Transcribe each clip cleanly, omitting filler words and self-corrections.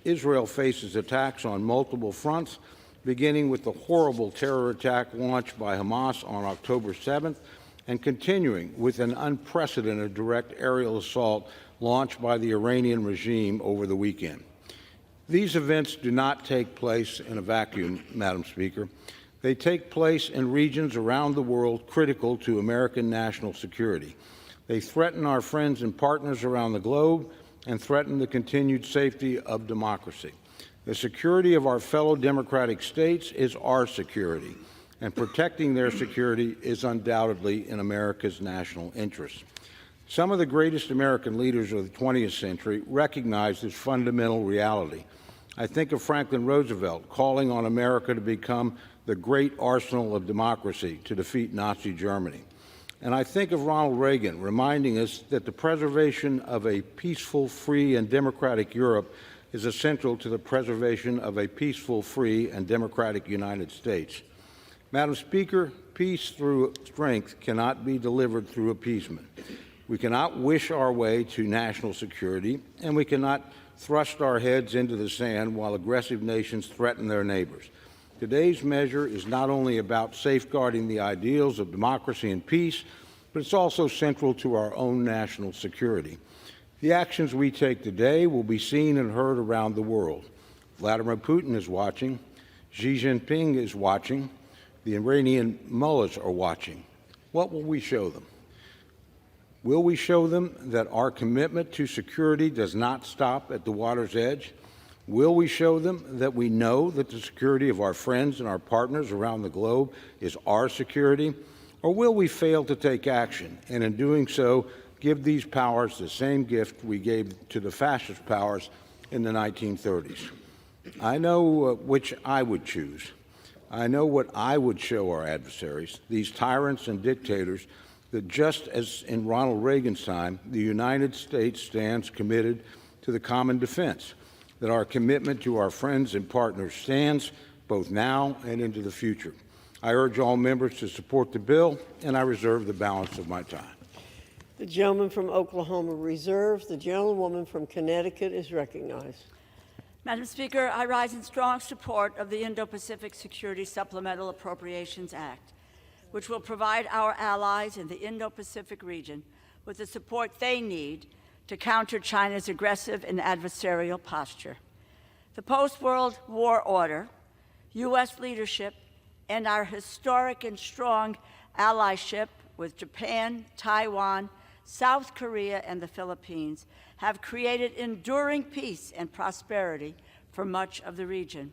Israel faces attacks on multiple fronts, beginning with the horrible terror attack launched by Hamas on October 7th and continuing with an unprecedented direct aerial assault launched by the Iranian regime over the weekend. These events do not take place in a vacuum, Madam Speaker. They take place in regions around the world critical to American national security. They threaten our friends and partners around the globe and threaten the continued safety of democracy. The security of our fellow democratic states is our security, and protecting their security is undoubtedly in America's national interest. Some of the greatest American leaders of the 20th century recognized this fundamental reality. I think of Franklin Roosevelt calling on America to become the great arsenal of democracy to defeat Nazi Germany. And I think of Ronald Reagan reminding us that the preservation of a peaceful, free, and democratic Europe is essential to the preservation of a peaceful, free, and democratic United States. Madam Speaker, peace through strength cannot be delivered through appeasement. We cannot wish our way to national security, and we cannot thrust our heads into the sand while aggressive nations threaten their neighbors. Today's measure is not only about safeguarding the ideals of democracy and peace, but it's also central to our own national security. The actions we take today will be seen and heard around the world. Vladimir Putin is watching. Xi Jinping is watching. The Iranian mullahs are watching. What will we show them? Will we show them that our commitment to security does not stop at the water's edge? Will we show them that we know that the security of our friends and our partners around the globe is our security? Or will we fail to take action, and in doing so, give these powers the same gift we gave to the fascist powers in the 1930s? I know which I would choose. I know what I would show our adversaries, these tyrants and dictators, that just as in Ronald Reagan's time, the United States stands committed to the common defense, that our commitment to our friends and partners stands both now and into the future. I urge all members to support the bill, and I reserve the balance of my time. The gentleman from Oklahoma reserves. The gentlewoman from Connecticut is recognized. Madam Speaker, I rise in strong support of the Indo-Pacific Security Supplemental Appropriations Act, which will provide our allies in the Indo-Pacific region with the support they need to counter China's aggressive and adversarial posture. The post-World War order, U.S. leadership, and our historic and strong allyship with Japan, Taiwan, South Korea, and the Philippines have created enduring peace and prosperity for much of the region.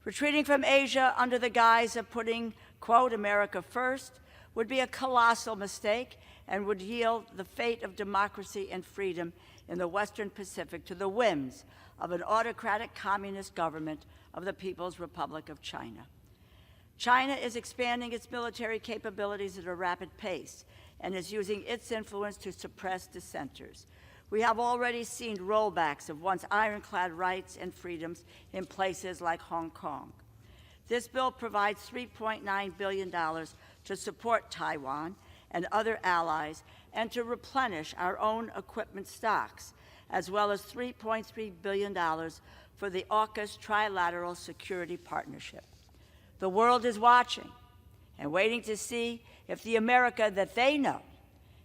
Retreating from Asia under the guise of putting, quote, America first would be a colossal mistake and would yield the fate of democracy and freedom in the Western Pacific to the whims of an autocratic communist government of the People's Republic of China. China is expanding its military capabilities at a rapid pace and is using its influence to suppress dissenters. We have already seen rollbacks of once ironclad rights and freedoms in places like Hong Kong. This bill provides $3.9 billion to support Taiwan and other allies and to replenish our own equipment stocks, as well as $3.3 billion for the AUKUS Trilateral Security Partnership. The world is watching and waiting to see if the America that they know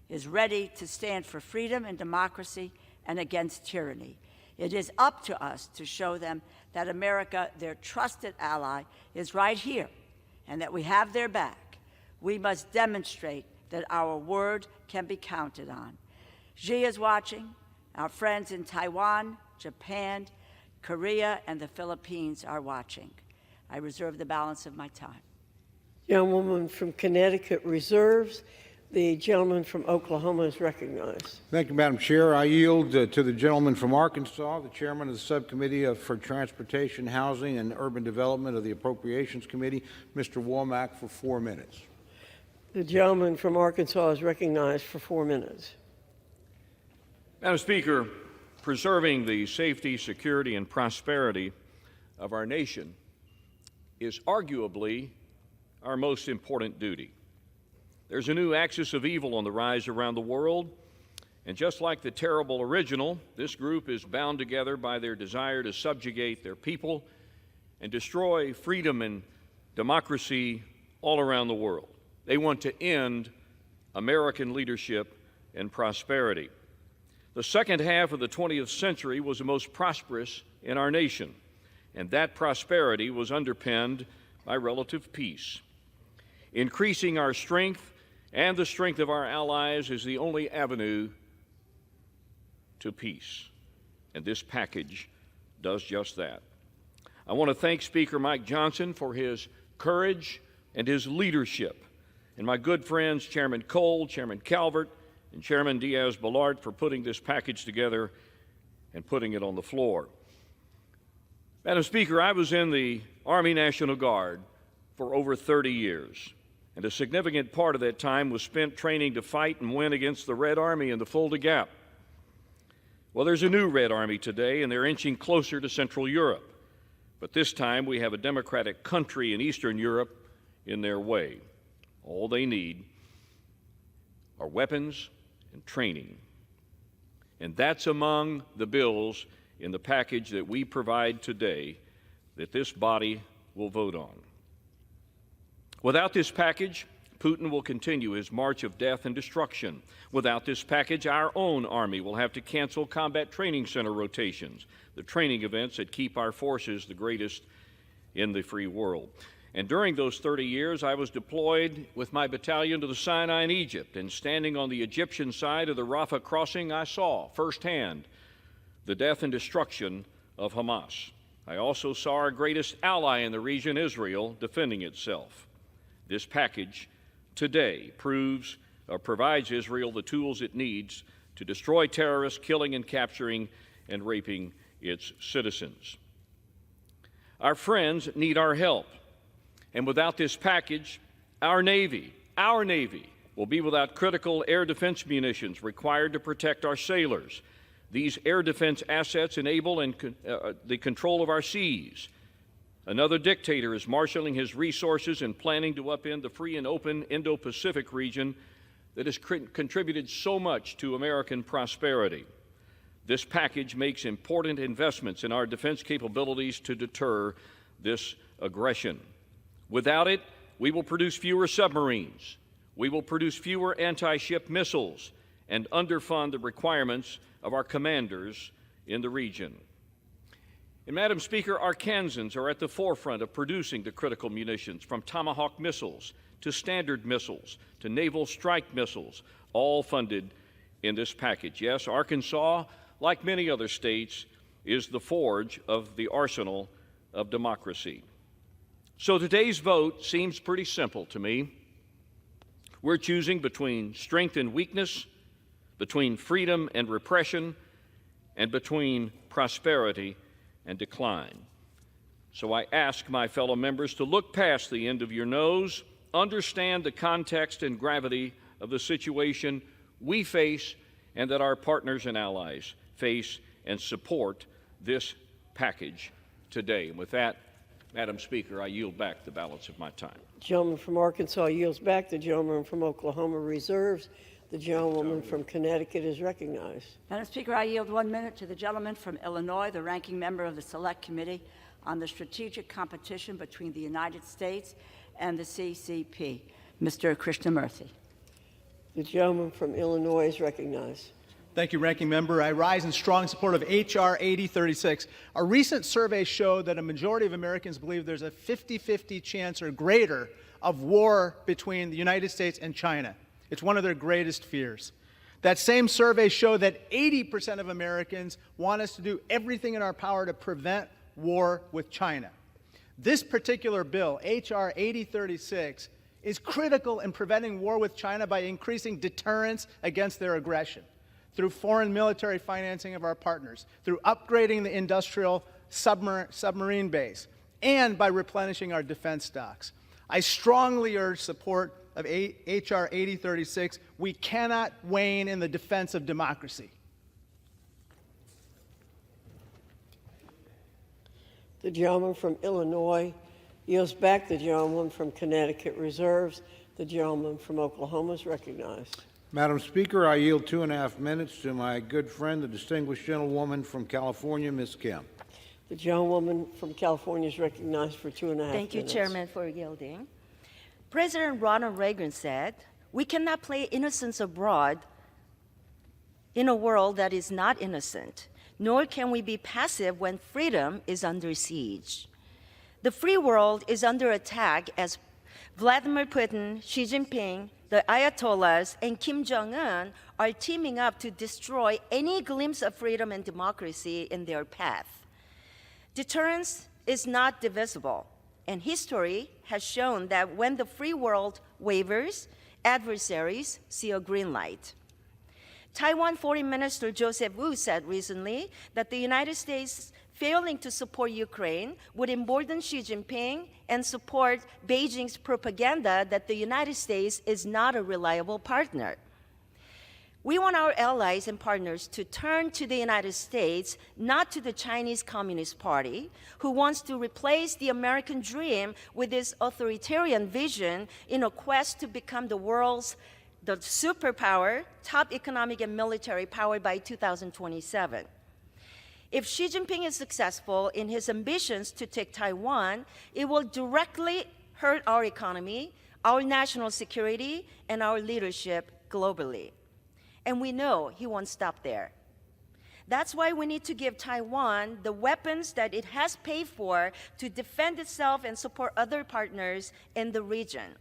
is ready to stand for freedom and democracy and against tyranny. It is up to us to show them that America, their trusted ally, is right here and that we have their back. We must demonstrate that our word can be counted on. Xi is watching. Our friends in Taiwan, Japan, Korea, and the Philippines are watching. I reserve the balance of my time. Gentlewoman from Connecticut reserves. The gentleman from Oklahoma is recognized. Thank you, Madam Chair. I yield to the gentleman from Arkansas, the chairman of the Subcommittee for Transportation, Housing, and Urban Development of the Appropriations Committee, Mr. Womack, for 4 minutes. The gentleman from Arkansas is recognized for 4 minutes. Madam Speaker, preserving the safety, security, and prosperity of our nation is arguably our most important duty. There's a new axis of evil on the rise around the world, And just like the terrible original, this group is bound together by their desire to subjugate their people and destroy freedom and democracy all around the world. They want to end American leadership and prosperity. The second half of the 20th century was the most prosperous in our nation, and that prosperity was underpinned by relative peace. Increasing our strength and the strength of our allies is the only avenue to peace, and this package does just that. I want to thank Speaker Mike Johnson for his courage and his leadership, and my good friends Chairman Cole, Chairman Calvert, and Chairman Diaz-Balart for putting this package together and putting it on the floor. Madam Speaker, I was in the Army National Guard for over 30 years, and a significant part of that time was spent training to fight and win against the Red Army in the Fulda Gap. Well, there's a new Red Army today, and they're inching closer to Central Europe. But this time we have a democratic country in Eastern Europe in their way. All they need are weapons and training. And that's among the bills in the package that we provide today that this body will vote on. Without this package, Putin will continue his march of death and destruction. Without this package, our own Army will have to cancel combat training center rotations, the training events that keep our forces the greatest in the free world. And during those 30 years, I was deployed with my battalion to the Sinai in Egypt, and standing on the Egyptian side of the Rafah crossing, I saw firsthand the death and destruction of Hamas. I also saw our greatest ally in the region, Israel, defending itself. This package today provides Israel the tools it needs to destroy terrorists, killing and capturing and raping its citizens. Our friends need our help. And without this package, our Navy will be without critical air defense munitions required to protect our sailors. These air defense assets enable the control of our seas. Another dictator is marshaling his resources and planning to upend the free and open Indo-Pacific region that has contributed so much to American prosperity. This package makes important investments in our defense capabilities to deter this aggression. Without it, we will produce fewer submarines, we will produce fewer anti-ship missiles, and underfund the requirements of our commanders in the region. And Madam Speaker, our Kansans are at the forefront of producing the critical munitions, from Tomahawk missiles to Standard missiles to naval strike missiles, all funded in this package. Yes, Arkansas, like many other states, is the forge of the arsenal of democracy. So today's vote seems pretty simple to me. We're choosing between strength and weakness, between freedom and repression, and between prosperity and decline. So I ask my fellow members to look past the end of your nose, understand the context and gravity of the situation we face and that our partners and allies face, and support this package today. And with that, Madam Speaker, I yield back the balance of my time. The gentleman from Arkansas yields back. The gentleman from Oklahoma reserves. The gentlewoman from Connecticut is recognized. Madam Speaker, I yield 1 minute to the gentleman from Illinois, the ranking member of the Select Committee on the Strategic Competition between the United States and the CCP, Mr. Krishnamurthy. The gentleman from Illinois is recognized. Thank you, Ranking Member. I rise in strong support of H.R. 8036. A recent survey showed that a majority of Americans believe there's a 50-50 chance or greater of war between the United States and China. It's one of their greatest fears. That same survey showed that 80% of Americans want us to do everything in our power to prevent war with China. This particular bill, H.R. 8036, is critical in preventing war with China by increasing deterrence against their aggression, through foreign military financing of our partners, through upgrading the industrial submarine base, and by replenishing our defense stocks. I strongly urge support of H.R. 8036. We cannot wane in the defense of democracy. The gentleman from Illinois yields back. The gentleman from Connecticut reserves. The gentleman from Oklahoma is recognized. Madam Speaker, I yield 2.5 minutes to my good friend, the distinguished gentlewoman from California, Ms. Kim. The gentlewoman from California is recognized for 2.5 minutes. Thank you, Chairman, for yielding. President Ronald Reagan said, "We cannot play innocence abroad in a world that is not innocent, nor can we be passive when freedom is under siege." The free world is under attack as Vladimir Putin, Xi Jinping, the Ayatollahs, and Kim Jong-un are teaming up to destroy any glimpse of freedom and democracy in their path. Deterrence is not divisible, and history has shown that when the free world wavers, adversaries see a green light. Taiwan Foreign Minister Joseph Wu said recently that the United States failing to support Ukraine would embolden Xi Jinping and support Beijing's propaganda that the United States is not a reliable partner. We want our allies and partners to turn to the United States, not to the Chinese Communist Party, who wants to replace the American dream with its authoritarian vision in a quest to become the superpower, top economic and military power by 2027. If Xi Jinping is successful in his ambitions to take Taiwan, it will directly hurt our economy, our national security, and our leadership globally. And we know he won't stop there. That's why we need to give Taiwan the weapons that it has paid for to defend itself and support other partners in the region.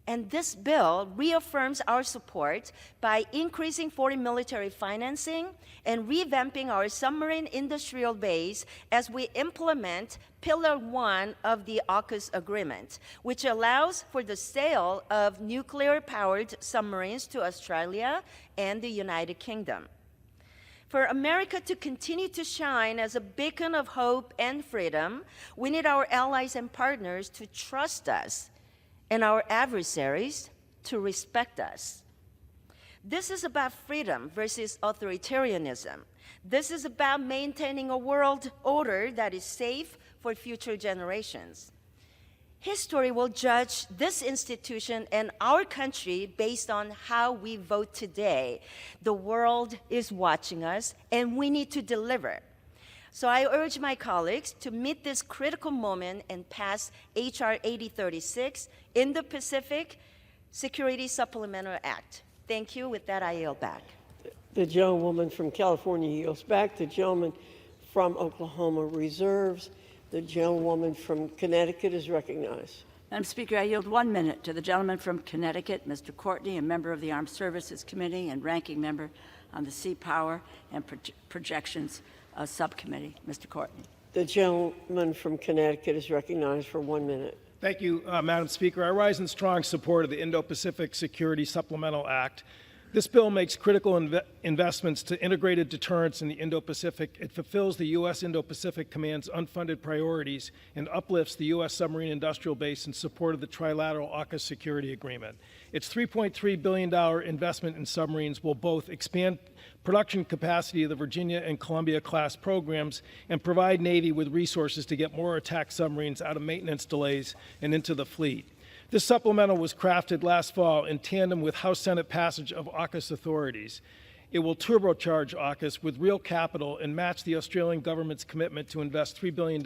And this bill reaffirms our support by increasing foreign military financing and revamping our submarine industrial base as we implement Pillar 1 of the AUKUS agreement, which allows for the sale of nuclear-powered submarines to Australia and the United Kingdom. For America to continue to shine as a beacon of hope and freedom, we need our allies and partners to trust us and our adversaries to respect us. This is about freedom versus authoritarianism. This is about maintaining a world order that is safe for future generations. History will judge this institution and our country based on how we vote today. The world is watching us, and we need to deliver. So I urge my colleagues to meet this critical moment and pass H.R. 8036, Indo-Pacific Security Supplemental Act. Thank you. With that, I yield back. The gentlewoman from California yields back. The gentleman from Oklahoma reserves. The gentlewoman from Connecticut is recognized. Madam Speaker, I yield 1 minute to the gentleman from Connecticut, Mr. Courtney, a member of the Armed Services Committee and ranking member on the Sea Power and Projections Subcommittee. Mr. Courtney. The gentleman from Connecticut is recognized for 1 minute. Thank you, Madam Speaker. I rise in strong support of the Indo-Pacific Security Supplemental Act. This bill makes critical investments to integrated deterrence in the Indo-Pacific. It fulfills the U.S. Indo-Pacific Command's unfunded priorities and uplifts the U.S. submarine industrial base in support of the trilateral AUKUS security agreement. Its $3.3 billion investment in submarines will both expand production capacity of the Virginia and Columbia class programs and provide Navy with resources to get more attack submarines out of maintenance delays and into the fleet. This supplemental was crafted last fall in tandem with House-Senate passage of AUKUS authorities. It will turbocharge AUKUS with real capital and match the Australian government's commitment to invest $3 billion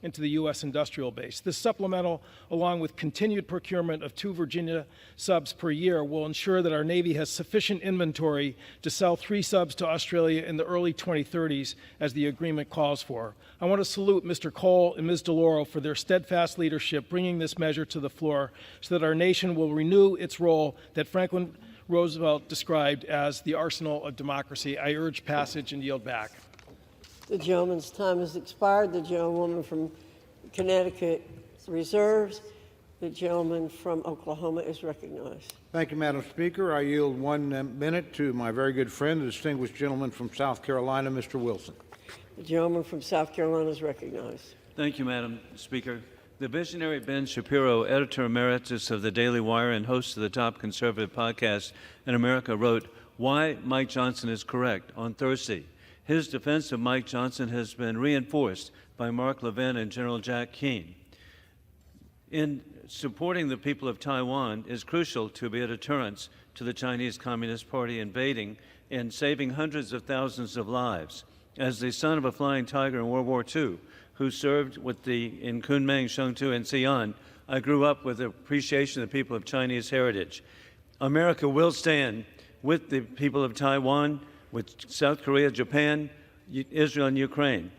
into the U.S. industrial base. This supplemental, along with continued procurement of 2 Virginia subs per year, will ensure that our Navy has sufficient inventory to sell 3 subs to Australia in the early 2030s, as the agreement calls for. I want to salute Mr. Cole and Ms. DeLauro for their steadfast leadership bringing this measure to the floor so that our nation will renew its role that Franklin Roosevelt described as the arsenal of democracy. I urge passage and yield back. The gentleman's time has expired. The gentlewoman from Connecticut reserves. The gentleman from Oklahoma is recognized. Thank you, Madam Speaker. I yield 1 minute to my very good friend, the distinguished gentleman from South Carolina, Mr. Wilson. The gentleman from South Carolina is recognized. Thank you, Madam Speaker. The visionary Ben Shapiro, editor emeritus of the Daily Wire and host of the top conservative podcast in America, wrote, "Why Mike Johnson is correct" on Thursday. His defense of Mike Johnson has been reinforced by Mark Levin and General Jack Keane. in supporting the people of Taiwan is crucial to be a deterrence to the Chinese Communist Party invading and saving hundreds of thousands of lives. As the son of a flying tiger in World War II, who served in Kunming, Shangtu, and Xi'an, I grew up with appreciation of the people of Chinese heritage. America will stand with the people of Taiwan, with South Korea, Japan, Israel, and Ukraine.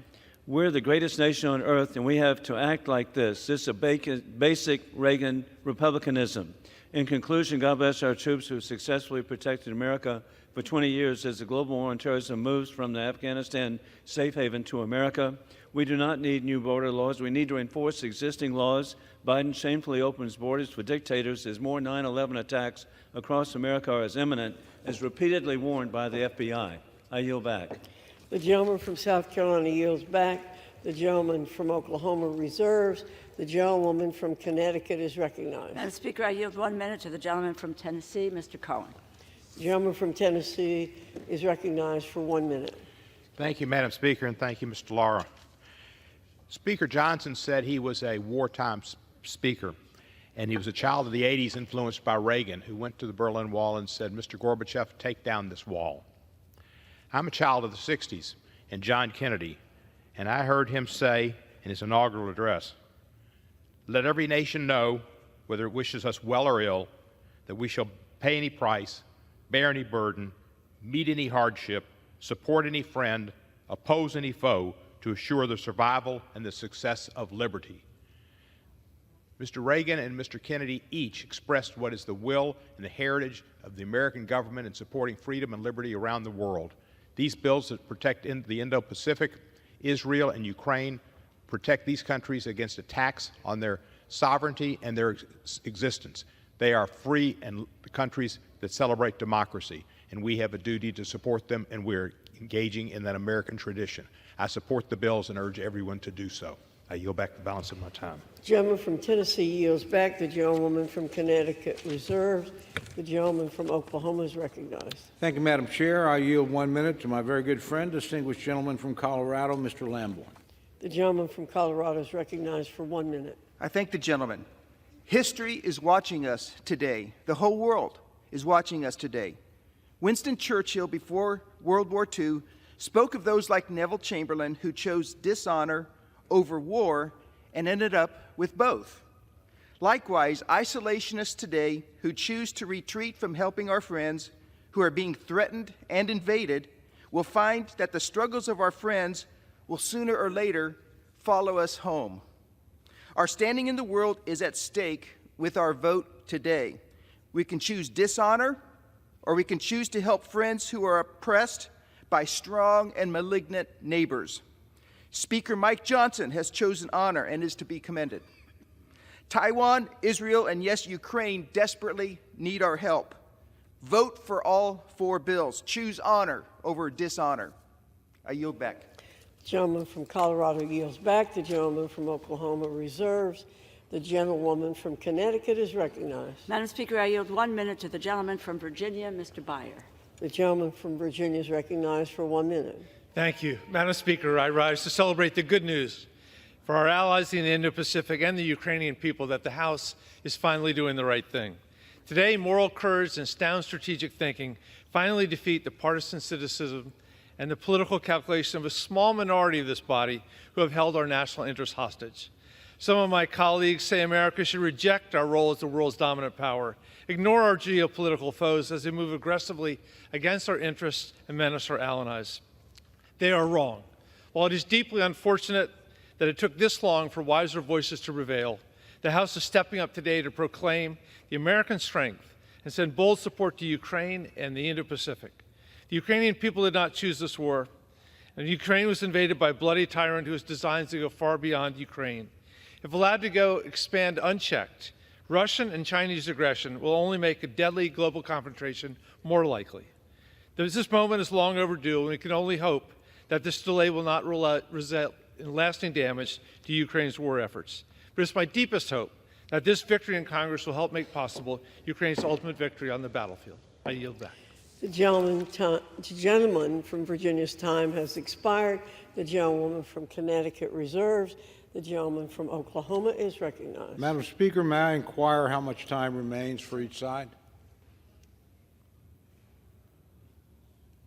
We're the greatest nation on earth, and we have to act like this. This is a basic Reagan republicanism. In conclusion, God bless our troops who successfully protected America for 20 years as the global war on terrorism moves from the Afghanistan safe haven to America. We do not need new border laws. We need to enforce existing laws. Biden shamefully opens borders for dictators as more 9/11 attacks across America are as imminent, as repeatedly warned by the FBI. I yield back. The gentleman from South Carolina yields back. The gentleman from Oklahoma reserves. The gentlewoman from Connecticut is recognized. Madam Speaker, I yield 1 minute to the gentleman from Tennessee, Mr. Cohen. The gentleman from Tennessee is recognized for 1 minute. Thank you, Madam Speaker, and thank you, Mr. Lara. Speaker Johnson said he was a wartime speaker, and he was a child of the 80s influenced by Reagan, who went to the Berlin Wall and said, Mr. Gorbachev, take down this wall. I'm a child of the 60s and John Kennedy, and I heard him say in his inaugural address, let every nation know, whether it wishes us well or ill, that we shall pay any price, bear any burden, meet any hardship, support any friend, oppose any foe, to assure the survival and the success of liberty. Mr. Reagan and Mr. Kennedy each expressed what is the will and the heritage of the American government in supporting freedom and liberty around the world. These bills that protect the Indo-Pacific, Israel, and Ukraine protect these countries against attacks on their sovereignty and their existence. They are free and countries that celebrate democracy, and we have a duty to support them, and we're engaging in that American tradition. I support the bills and urge everyone to do so. I yield back the balance of my time. The gentleman from Tennessee yields back. The gentlewoman from Connecticut reserves. The gentleman from Oklahoma is recognized. Thank you, Madam Chair. I yield 1 minute to my very good friend, distinguished gentleman from Colorado, Mr. Lamborn. The gentleman from Colorado is recognized for 1 minute. I thank the gentleman. History is watching us today. The whole world is watching us today. Winston Churchill, before World War II, spoke of those like Neville Chamberlain who chose dishonor over war and ended up with both. Likewise, isolationists today who choose to retreat from helping our friends who are being threatened and invaded will find that the struggles of our friends will sooner or later follow us home. Our standing in the world is at stake with our vote today. We can choose dishonor, or we can choose to help friends who are oppressed by strong and malignant neighbors. Speaker Mike Johnson has chosen honor and is to be commended. Taiwan, Israel, and yes, Ukraine desperately need our help. Vote for all 4 bills. Choose honor over dishonor. I yield back. The gentleman from Colorado yields back. The gentleman from Oklahoma reserves. The gentlewoman from Connecticut is recognized. Madam Speaker, I yield 1 minute to the gentleman from Virginia, Mr. Byer. The gentleman from Virginia is recognized for 1 minute. Thank you. Madam Speaker, I rise to celebrate the good news for our allies in the Indo-Pacific and the Ukrainian people that the House is finally doing the right thing. Today, moral courage and sound strategic thinking finally defeat the partisan cynicism and the political calculation of a small minority of this body who have held our national interests hostage. Some of my colleagues say America should reject our role as the world's dominant power, ignore our geopolitical foes as they move aggressively against our interests and menace our allies. They are wrong. While it is deeply unfortunate that it took this long for wiser voices to prevail, the House is stepping up today to proclaim the American strength and send bold support to Ukraine and the Indo-Pacific. The Ukrainian people did not choose this war, and Ukraine was invaded by a bloody tyrant whose designs to go far beyond Ukraine. If allowed to go expand unchecked, Russian and Chinese aggression will only make a deadly global confrontation more likely. This moment is long overdue, and we can only hope that this delay will not result in lasting damage to Ukraine's war efforts. But it's my deepest hope that this victory in Congress will help make possible Ukraine's ultimate victory on the battlefield. I yield back. The gentleman from Virginia's time has expired. The gentlewoman from Connecticut reserves. The gentleman from Oklahoma is recognized. Madam Speaker, may I inquire how much time remains for each side?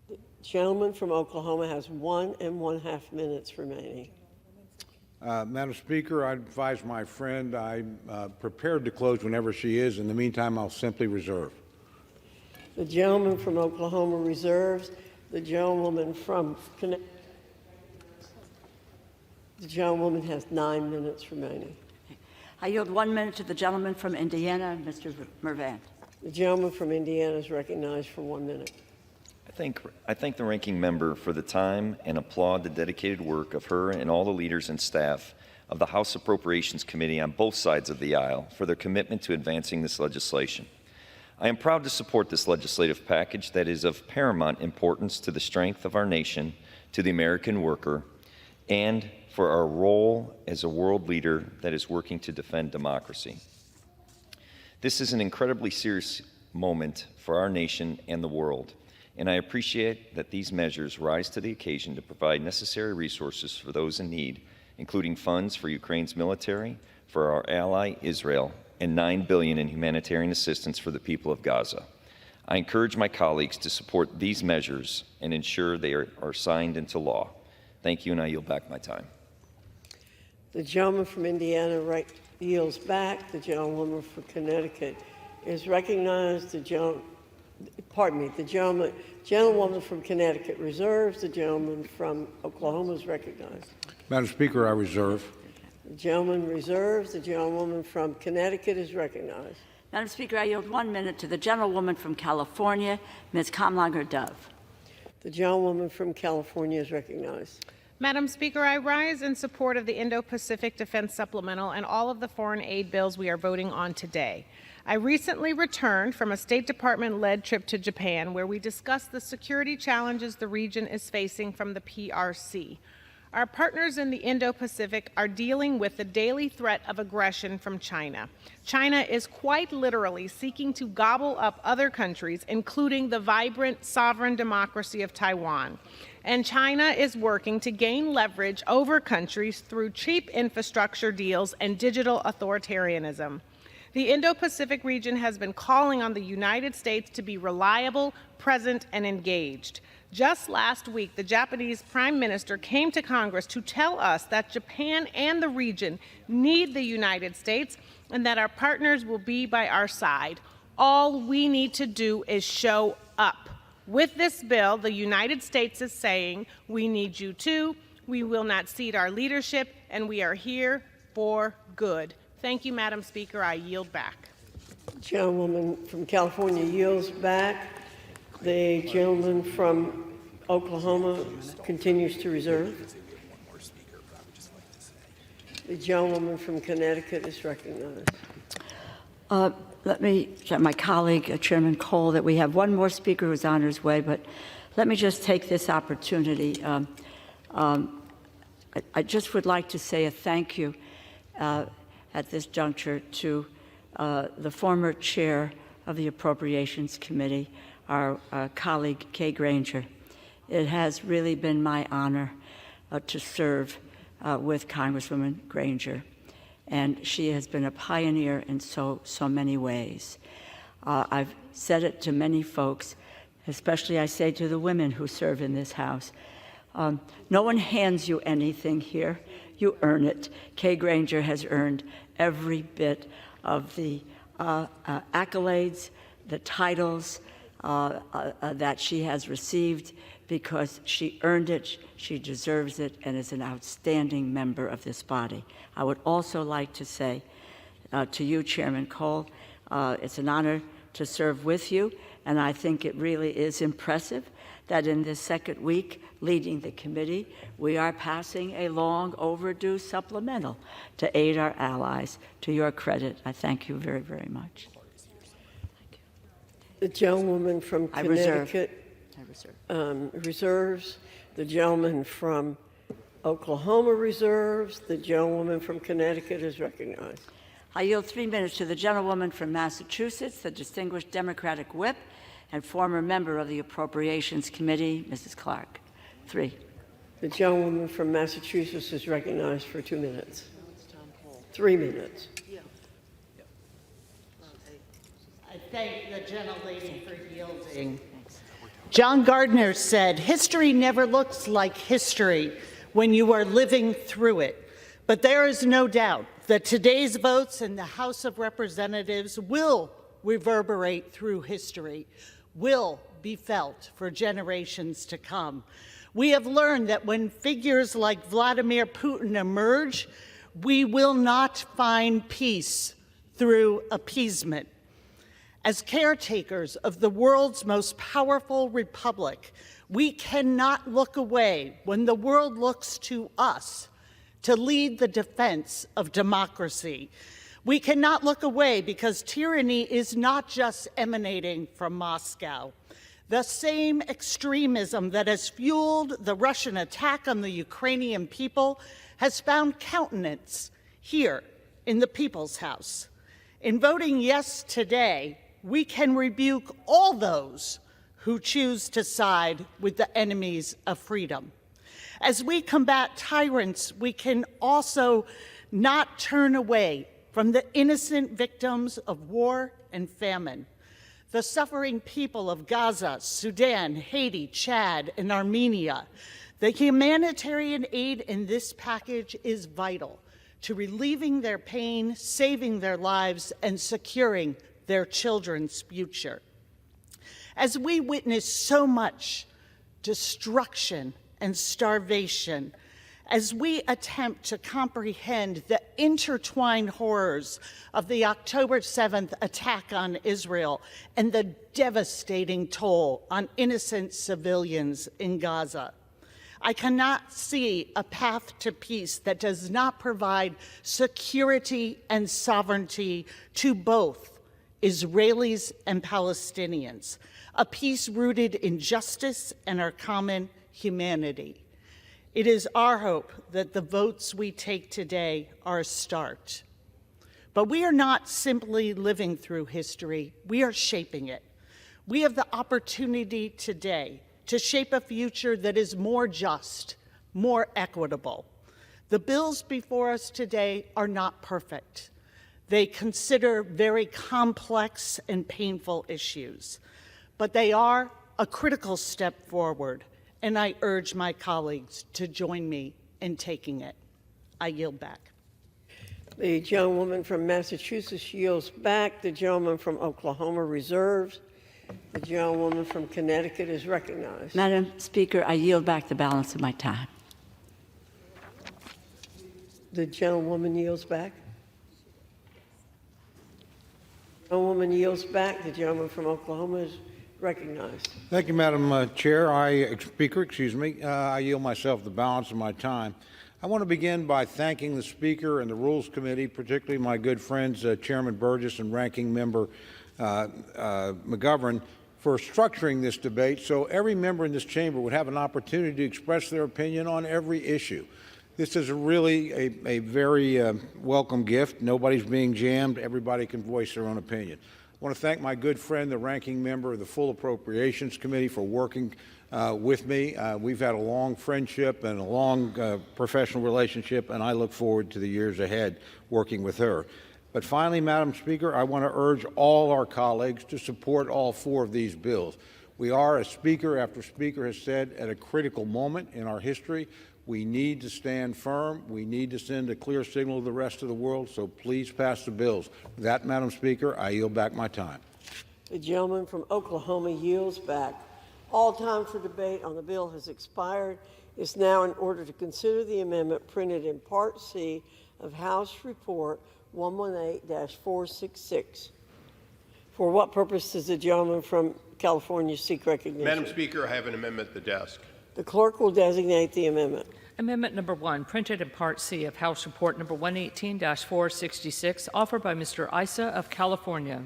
The gentleman from Oklahoma has 1.5 minutes remaining. Madam Speaker, I advise my friend I'm prepared to close whenever she is. In the meantime, I'll simply reserve. The gentleman from Oklahoma reserves. The gentlewoman from Connecticut. The gentlewoman has 9 minutes remaining. I yield 1 minute to the gentleman from Indiana, Mr. Mervant. The gentleman from Indiana is recognized for 1 minute. I thank the ranking member for the time and applaud the dedicated work of her and all the leaders and staff of the House Appropriations Committee on both sides of the aisle for their commitment to advancing this legislation. I am proud to support this legislative package that is of paramount importance to the strength of our nation, to the American worker, and for our role as a world leader that is working to defend democracy. This is an incredibly serious moment for our nation and the world, and I appreciate that these measures rise to the occasion to provide necessary resources for those in need, including funds for Ukraine's military, for our ally Israel, and $9 billion in humanitarian assistance for the people of Gaza. I encourage my colleagues to support these measures and ensure they are signed into law. Thank you, and I yield back my time. The gentleman from Indiana yields back. The gentlewoman from Connecticut is recognized. The gentlewoman from Connecticut reserves. The gentleman from Oklahoma is recognized. Madam Speaker, I reserve. The gentleman reserves. The gentlewoman from Connecticut is recognized. Madam Speaker, I yield 1 minute to the gentlewoman from California, Ms. Kamlager-Dove. The gentlewoman from California is recognized. Madam Speaker, I rise in support of the Indo-Pacific Defense Supplemental and all of the foreign aid bills we are voting on today. I recently returned from a State Department-led trip to Japan where we discussed the security challenges the region is facing from the PRC. Our partners in the Indo-Pacific are dealing with the daily threat of aggression from China. China is quite literally seeking to gobble up other countries, including the vibrant, sovereign democracy of Taiwan. And China is working to gain leverage over countries through cheap infrastructure deals and digital authoritarianism. The Indo-Pacific region has been calling on the United States to be reliable, present, and engaged. Just last week, the Japanese Prime Minister came to Congress to tell us that Japan and the region need the United States and that our partners will be by our side. All we need to do is show up. With this bill, the United States is saying, we need you too, we will not cede our leadership, and we are here for good. Thank you, Madam Speaker. I yield back. The gentlewoman from California yields back. The gentleman from Oklahoma continues to reserve. The gentlewoman from Connecticut is recognized. Let me tell my colleague, Chairman Cole, that we have one more speaker who's on his way, but let me just take this opportunity. I just would like to say a thank you at this juncture to the former chair of the Appropriations Committee, our colleague Kay Granger. It has really been my honor to serve with Congresswoman Granger, and she has been a pioneer in so many ways. I've said it to many folks, especially I say to the women who serve in this House. No one hands you anything here. You earn it. Kay Granger has earned every bit of the accolades, the titles that she has received because she earned it, she deserves it, and is an outstanding member of this body. I would also like to say to you, Chairman Cole, it's an honor to serve with you, and I think it really is impressive that in this second week leading the committee, we are passing a long overdue supplemental to aid our allies. To your credit, I thank you very, very much. The gentlewoman from Connecticut reserves. The gentleman from Oklahoma reserves. The gentlewoman from Connecticut is recognized. I yield 3 minutes to the gentlewoman from Massachusetts, the distinguished Democratic whip and former member of the Appropriations Committee, Mrs. Clark. 3. The gentlewoman from Massachusetts is recognized for 2 minutes. 3 minutes. I thank the gentlelady for yielding. John Gardner said, "History never looks like history when you are living through it." But there is no doubt that today's votes in the House of Representatives will reverberate through history, will be felt for generations to come. We have learned that when figures like Vladimir Putin emerge, we will not find peace through appeasement. As caretakers of the world's most powerful republic, we cannot look away when the world looks to us to lead the defense of democracy. We cannot look away because tyranny is not just emanating from Moscow. The same extremism that has fueled the Russian attack on the Ukrainian people has found countenance here in the People's House. In voting yes today, we can rebuke all those who choose to side with the enemies of freedom. As we combat tyrants, we can also not turn away from the innocent victims of war and famine. The suffering people of Gaza, Sudan, Haiti, Chad, and Armenia. The humanitarian aid in this package is vital to relieving their pain, saving their lives, and securing their children's future. As we witness so much destruction and starvation, as we attempt to comprehend the intertwined horrors of the October 7th attack on Israel and the devastating toll on innocent civilians in Gaza, I cannot see a path to peace that does not provide security and sovereignty to both Israelis and Palestinians, a peace rooted in justice and our common humanity. It is our hope that the votes we take today are a start. But we are not simply living through history, we are shaping it. We have the opportunity today to shape a future that is more just, more equitable. The bills before us today are not perfect. They consider very complex and painful issues, but they are a critical step forward, and I urge my colleagues to join me in taking it. I yield back. The gentlewoman from Massachusetts yields back. The gentleman from Oklahoma reserves. The gentlewoman from Connecticut is recognized. Madam Speaker, I yield back the balance of my time. The gentlewoman yields back. The gentlewoman yields back. The gentleman from Oklahoma is recognized. Thank you, Madam Speaker. I yield myself the balance of my time. I want to begin by thanking the Speaker and the Rules Committee, particularly my good friends Chairman Burgess and Ranking Member McGovern, for structuring this debate so every member in this chamber would have an opportunity to express their opinion on every issue. This is really a very welcome gift. Nobody's being jammed. Everybody can voice their own opinion. I want to thank my good friend, the Ranking Member of the Full Appropriations Committee, for working with me. We've had a long friendship and a long professional relationship, and I look forward to the years ahead working with her. But finally, Madam Speaker, I want to urge all our colleagues to support all four of these bills. We are, as Speaker after Speaker has said, at a critical moment in our history. We need to stand firm. We need to send a clear signal to the rest of the world, so please pass the bills. With that, Madam Speaker, I yield back my time. The gentleman from Oklahoma yields back. All time for debate on the bill has expired. It's now in order to consider the amendment printed in Part C of House Report 118-466. For what purpose does the gentleman from California seek recognition? Madam Speaker, I have an amendment at the desk. The clerk will designate the amendment. Amendment number 1, printed in Part C of House Report number 118-466, offered by Mr. Issa of California.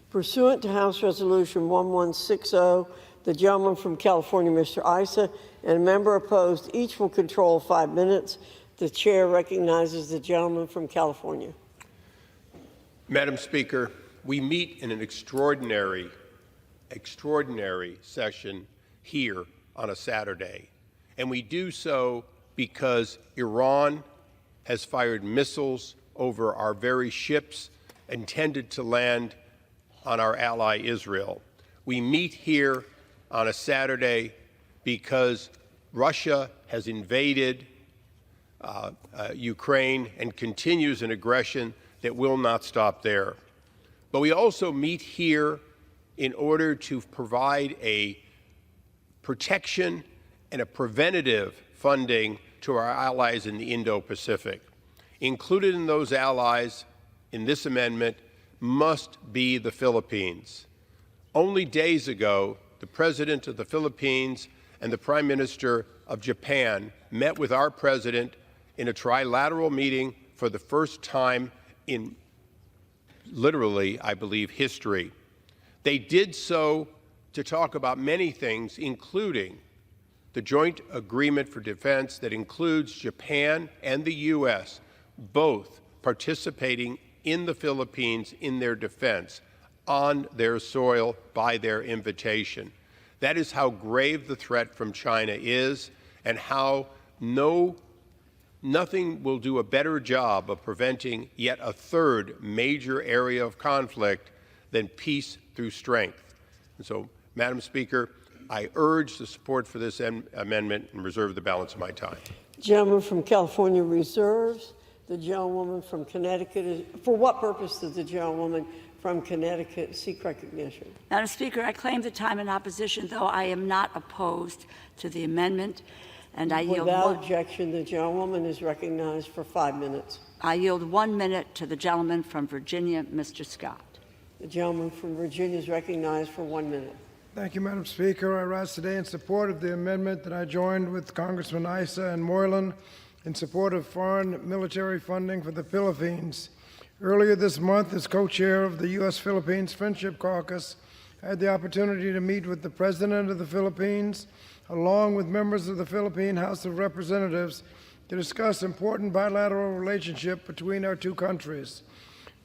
Pursuant to House Resolution 1160, the gentleman from California, Mr. Issa, and a member opposed, each will control 5 minutes. The chair recognizes the gentleman from California. Madam Speaker, we meet in an extraordinary session here on a Saturday, and we do so because Iran has fired missiles over our very ships intended to land on our ally Israel. We meet here on a Saturday because Russia has invaded Ukraine and continues an aggression that will not stop there. But we also meet here in order to provide a protection and a preventative funding to our allies in the Indo-Pacific. Included in those allies in this amendment must be the Philippines. Only days ago, the President of the Philippines and the Prime Minister of Japan met with our President in a trilateral meeting for the first time in literally, I believe, history. They did so to talk about many things, including the joint agreement for defense that includes Japan and the U.S. both participating in the Philippines in their defense on their soil by their invitation. That is how grave the threat from China is, and how nothing will do a better job of preventing yet a third major area of conflict than peace through strength. And so, Madam Speaker, I urge the support for this amendment and reserve the balance of my time. The gentleman from California reserves. The gentlewoman from Connecticut for what purpose does the gentlewoman from Connecticut seek recognition? Madam Speaker, I claim the time in opposition, though I am not opposed to the amendment, and I yield Without objection, the gentlewoman is recognized for 5 minutes. I yield 1 minute to the gentleman from Virginia, Mr. Scott. The gentleman from Virginia is recognized for 1 minute. Thank you, Madam Speaker. I rise today in support of the amendment that I joined with Congressman Issa and Moylan in support of foreign military funding for the Philippines. Earlier this month, as co-chair of the U.S.-Philippines Friendship Caucus, I had the opportunity to meet with the President of the Philippines, along with members of the Philippine House of Representatives, to discuss important bilateral relationship between our two countries.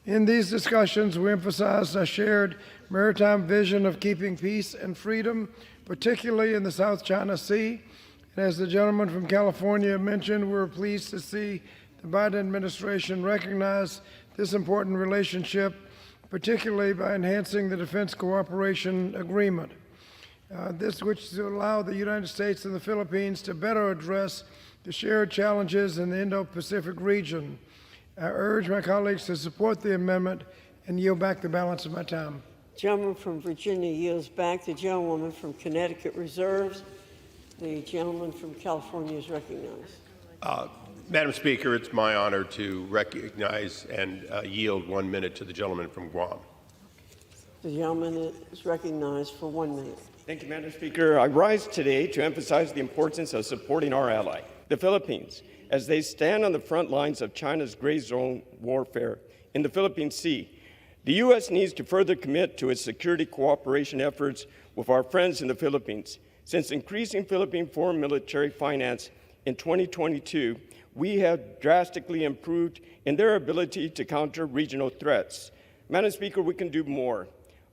In these discussions, we emphasized a shared maritime vision of keeping peace and freedom, particularly in the South China Sea. And as the gentleman from California mentioned, we're pleased to see the Biden administration recognize this important relationship, particularly by enhancing the Defense Cooperation Agreement. This which to allow the United States and the Philippines to better address the shared challenges in the Indo-Pacific region. I urge my colleagues to support the amendment and yield back the balance of my time. The gentleman from Virginia yields back. The gentlewoman from Connecticut reserves. The gentleman from California is recognized. Madam Speaker, it's my honor to recognize and yield 1 minute to the gentleman from Guam. The gentleman is recognized for 1 minute. Thank you, Madam Speaker. I rise today to emphasize the importance of supporting our ally, the Philippines, as they stand on the front lines of China's gray zone warfare in the Philippine Sea. The U.S. needs to further commit to its security cooperation efforts with our friends in the Philippines. Since increasing Philippine foreign military finance in 2022, we have drastically improved in their ability to counter regional threats. Madam Speaker, we can do more.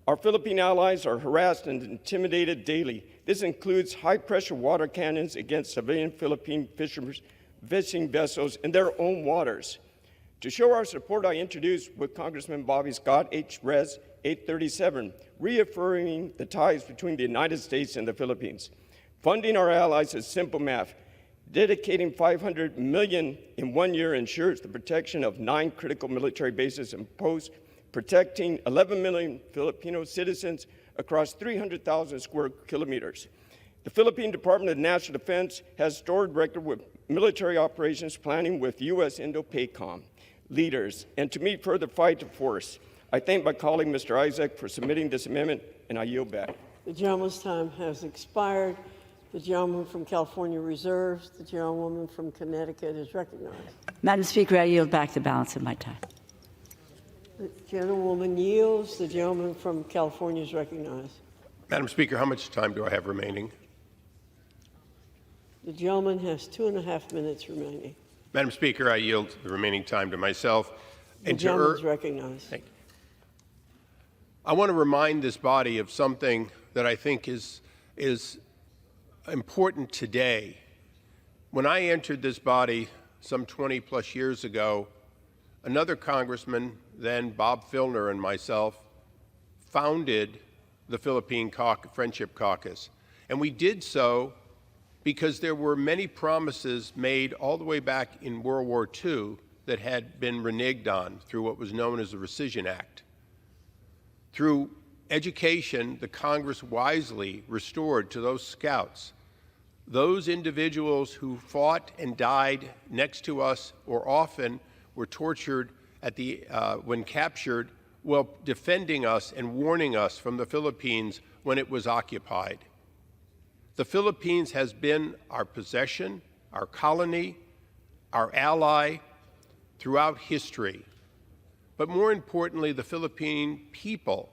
Our Philippine allies are harassed and intimidated daily. This includes high-pressure water cannons against civilian Philippine fishing vessels in their own waters. To show our support, I introduced with Congressman Bobby Scott H-Res 837, reaffirming the ties between the United States and the Philippines. Funding our allies is simple math. Dedicating $500 million in 1 year ensures the protection of 9 critical military bases and posts, protecting 11 million Filipino citizens across 300,000 square kilometers. The Philippine Department of National Defense has stored record with military operations planning with U.S. Indo-PACOM leaders, and to meet further fight to force. I thank my colleague, Mr. Isaac, for submitting this amendment, and I yield back. The gentleman's time has expired. The gentleman from California reserves. The gentlewoman from Connecticut is recognized. Madam Speaker, I yield back the balance of my time. The gentlewoman yields. The gentleman from California is recognized. Madam Speaker, how much time do I have remaining? The gentleman has 2.5 minutes remaining. Madam Speaker, I yield the remaining time to myself. The gentleman is recognized. Thank you. I want to remind this body of something that I think is important today. When I entered this body some 20 plus years ago, another congressman, then Bob Filner, and myself founded the Philippine Friendship Caucus. And we did so because there were many promises made all the way back in World War II that had been reneged on through what was known as the Rescission Act. Through education, the Congress wisely restored to those scouts, those individuals who fought and died next to us or often were tortured when captured, while defending us and warning us from the Philippines when it was occupied. The Philippines has been our possession, our colony, our ally throughout history. But more importantly, the Philippine people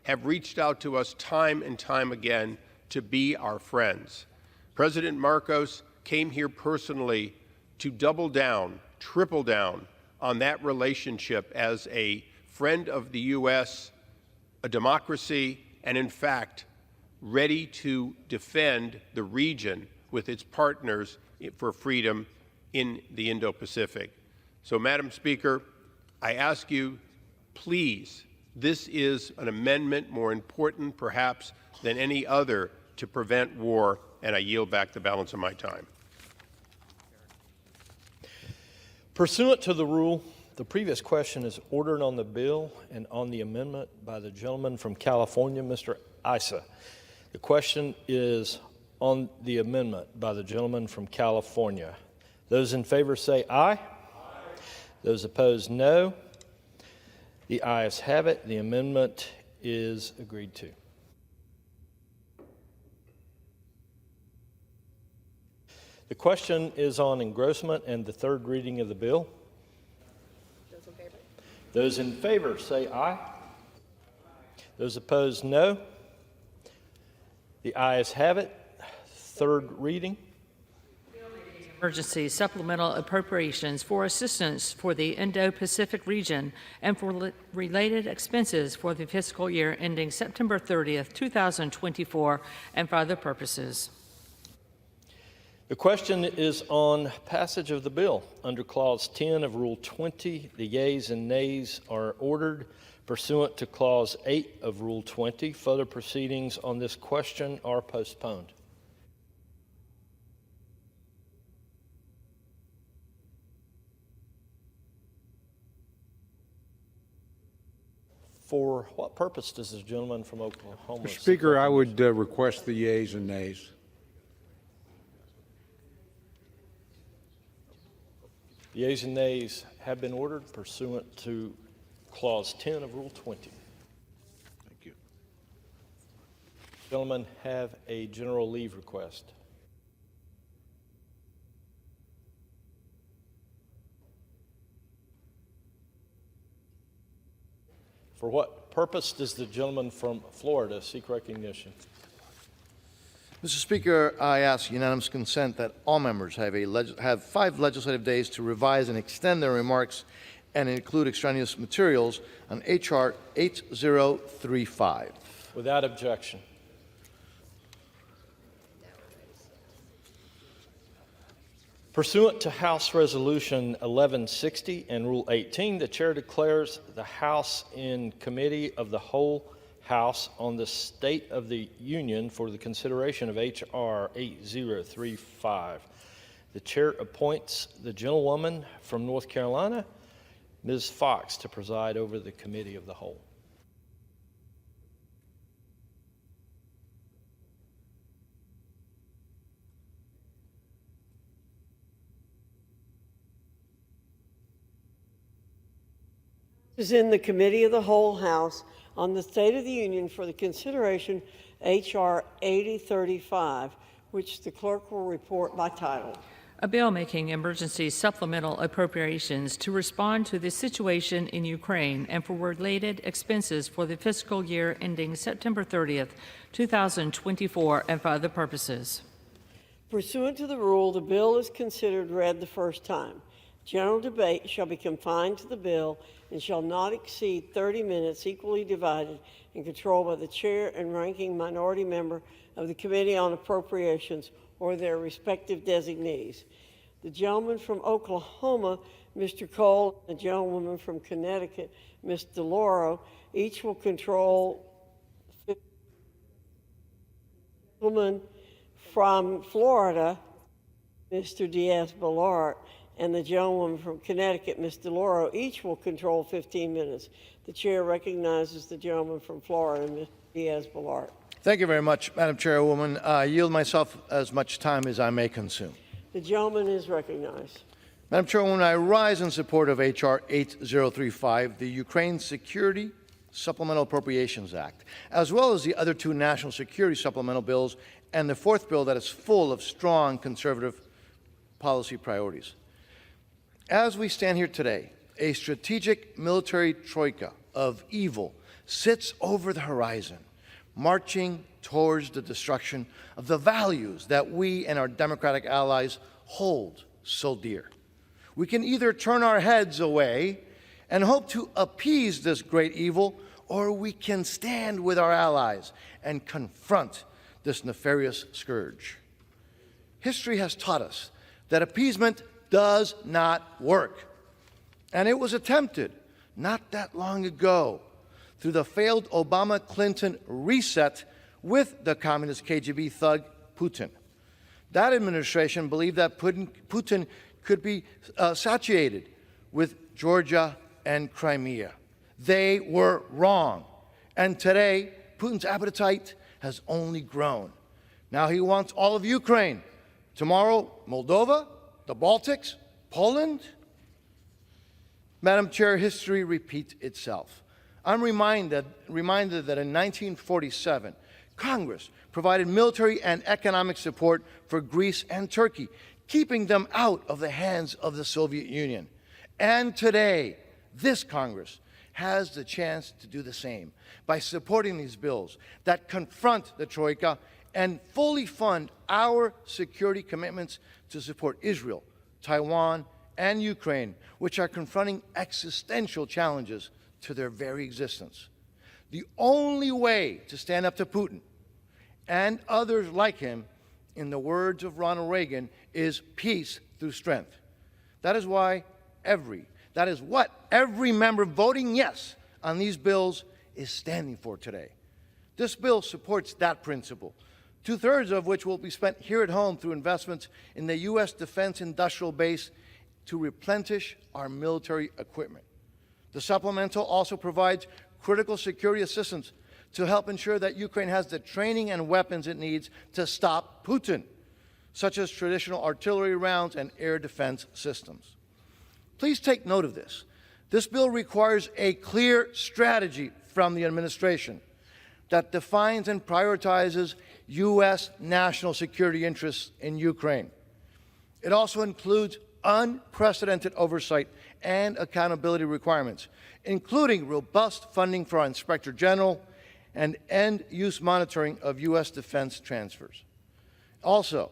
have reached out to us time and time again to be our friends. President Marcos came here personally to double down, triple down on that relationship as a friend of the U.S., a democracy, and in fact, ready to defend the region with its partners for freedom in the Indo-Pacific. So, Madam Speaker, I ask you, please, this is an amendment more important perhaps than any other to prevent war, and I yield back the balance of my time. Pursuant to the rule, the previous question is ordered on the bill and on the amendment by the gentleman from California, Mr. Issa. The question is on the amendment by the gentleman from California. Those in favor say aye. Aye. Those opposed, no. The ayes have it. The amendment is agreed to. The question is on engrossment and the third reading of the bill. Those in favor say aye. Those opposed, no. The ayes have it. Third reading. Emergency supplemental appropriations for assistance for the Indo-Pacific region and for related expenses for the fiscal year ending September 30th, 2024, and for other purposes. The question is on passage of the bill. Under Clause 10 of Rule 20, the yeas and nays are ordered. Pursuant to Clause 8 of Rule 20, further proceedings on this question are postponed. For what purpose does this gentleman from Oklahoma? Mr. Speaker, I would request the yeas and nays. The yeas and nays have been ordered pursuant to Clause 10 of Rule 20. Thank you. Gentlemen have a general leave request. For what purpose does the gentleman from Florida seek recognition? Mr. Speaker, I ask unanimous consent that all members have 5 legislative days to revise and extend their remarks and include extraneous materials on H.R. 8035. Without objection. Pursuant to House Resolution 1160 and Rule 18, the Chair declares the House in Committee of the Whole House on the State of the Union for the consideration of H.R. 8035. The Chair appoints the gentlewoman from North Carolina, Ms. Fox, to preside over the Committee of the Whole. Is in the Committee of the Whole House on the State of the Union for the consideration H.R. 8035, which the clerk will report by title. A bill making emergency supplemental appropriations to respond to the situation in Ukraine and for related expenses for the fiscal year ending September 30th, 2024, and for other purposes. Pursuant to the rule, the bill is considered read the first time. General debate shall be confined to the bill and shall not exceed 30 minutes, equally divided and controlled by the chair and ranking minority member of the Committee on Appropriations or their respective designees. The gentleman from Oklahoma Mr. Cole, and the gentlewoman from Connecticut, Ms. DeLauro, each will control 50 gentleman from Florida, Mr. Diaz-Balart, and the gentlewoman from Connecticut, Ms. DeLauro, each will control 15 minutes. The chair recognizes the gentleman from Florida, Ms. Diaz-Balart. Thank you very much, Madam Chairwoman. I yield myself as much time as I may consume. The gentleman is recognized. Madam Chairwoman, I rise in support of H.R. 8035, the Ukraine Security Supplemental Appropriations Act, as well as the other two national security supplemental bills and the fourth bill that is full of strong conservative policy priorities. As we stand here today, a strategic military troika of evil sits over the horizon, marching towards the destruction of the values that we and our democratic allies hold so dear. We can either turn our heads away and hope to appease this great evil, or we can stand with our allies and confront this nefarious scourge. History has taught us that appeasement does not work, and it was attempted not that long ago through the failed Obama-Clinton reset with the communist KGB thug Putin. That administration believed that Putin could be satiated with Georgia and Crimea. They were wrong. And today, Putin's appetite has only grown. Now he wants all of Ukraine. Tomorrow, Moldova, the Baltics, Poland. Madam Chair, history repeats itself. I'm reminded that in 1947, Congress provided military and economic support for Greece and Turkey, keeping them out of the hands of the Soviet Union. And today, this Congress has the chance to do the same by supporting these bills that confront the Troika and fully fund our security commitments to support Israel, Taiwan, and Ukraine, which are confronting existential challenges to their very existence. The only way to stand up to Putin and others like him, in the words of Ronald Reagan, is peace through strength. That is what every member voting yes on these bills is standing for today. This bill supports that principle, two-thirds of which will be spent here at home through investments in the U.S. defense industrial base to replenish our military equipment. The supplemental also provides critical security assistance to help ensure that Ukraine has the training and weapons it needs to stop Putin, such as traditional artillery rounds and air defense systems. Please take note of this. This bill requires a clear strategy from the administration that defines and prioritizes U.S. national security interests in Ukraine. It also includes unprecedented oversight and accountability requirements, including robust funding for our Inspector General and end-use monitoring of U.S. defense transfers. Also,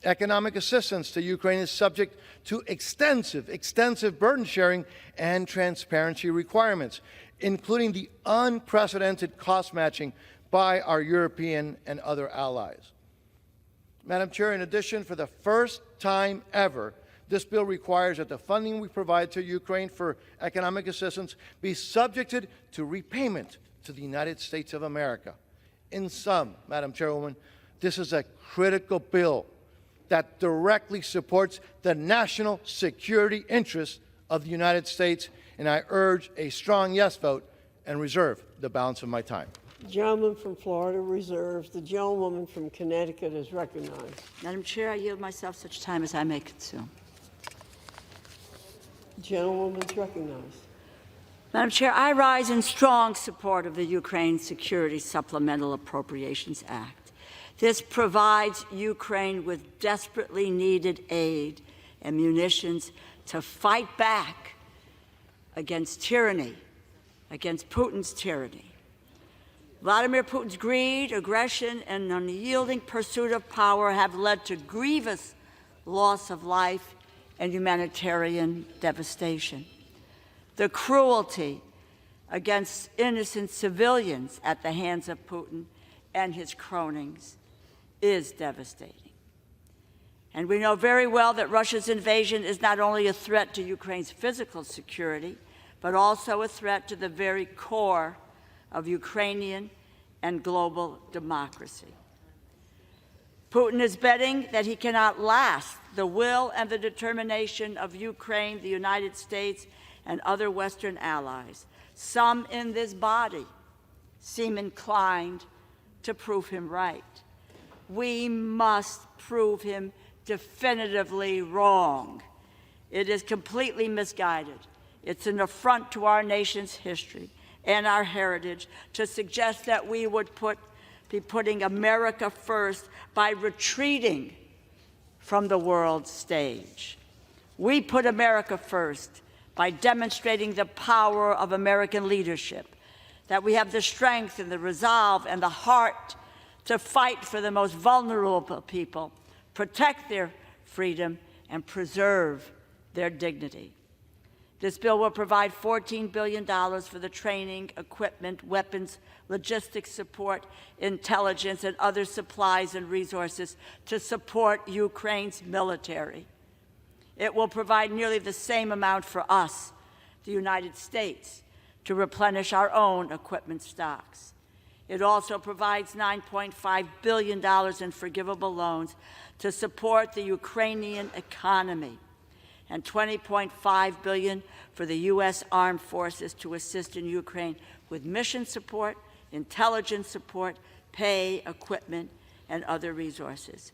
economic assistance to Ukraine is subject to extensive burden sharing and transparency requirements, including the unprecedented cost matching by our European and other allies. Madam Chair, in addition, for the first time ever, this bill requires that the funding we provide to Ukraine for economic assistance be subjected to repayment to the United States of America. In sum, Madam Chairwoman, this is a critical bill that directly supports the national security interests of the United States, and I urge a strong yes vote and reserve the balance of my time. The gentleman from Florida reserves. The gentlewoman from Connecticut is recognized. Madam Chair, I yield myself such time as I may consume. The gentlewoman is recognized. Madam Chair, I rise in strong support of the Ukraine Security Supplemental Appropriations Act. This provides Ukraine with desperately needed aid and munitions to fight back against tyranny, against Putin's tyranny. Vladimir Putin's greed, aggression, and unyielding pursuit of power have led to grievous loss of life and humanitarian devastation. The cruelty against innocent civilians at the hands of Putin and his cronies is devastating. And we know very well that Russia's invasion is not only a threat to Ukraine's physical security, but also a threat to the very core of Ukrainian and global democracy. Putin is betting that he cannot last the will and the determination of Ukraine, the United States, and other Western allies. Some in this body seem inclined to prove him right. We must prove him definitively wrong. It is completely misguided. It's an affront to our nation's history and our heritage to suggest that we would be putting America first by retreating from the world stage. We put America first by demonstrating the power of American leadership, that we have the strength and the resolve and the heart to fight for the most vulnerable people, protect their freedom, and preserve their dignity. This bill will provide $14 billion for the training, equipment, weapons, logistics support, intelligence, and other supplies and resources to support Ukraine's military. It will provide nearly the same amount for us, the United States, to replenish our own equipment stocks. It also provides $9.5 billion in forgivable loans to support the Ukrainian economy and $20.5 billion for the U.S. Armed Forces to assist in Ukraine with mission support, intelligence support, pay, equipment, and other resources.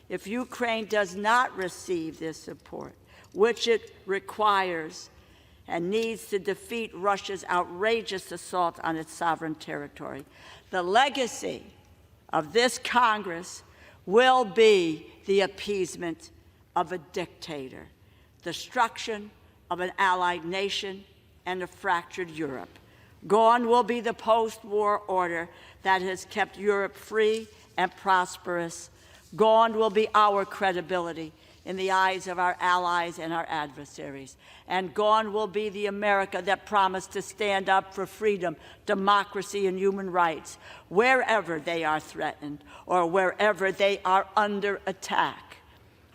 If Ukraine does not receive this support, which it requires and needs to defeat Russia's outrageous assault on its sovereign territory, the legacy of this Congress will be the appeasement of a dictator, destruction of an allied nation, and a fractured Europe. Gone will be the post-war order that has kept Europe free and prosperous. Gone will be our credibility in the eyes of our allies and our adversaries. And gone will be the America that promised to stand up for freedom, democracy, and human rights wherever they are threatened or wherever they are under attack.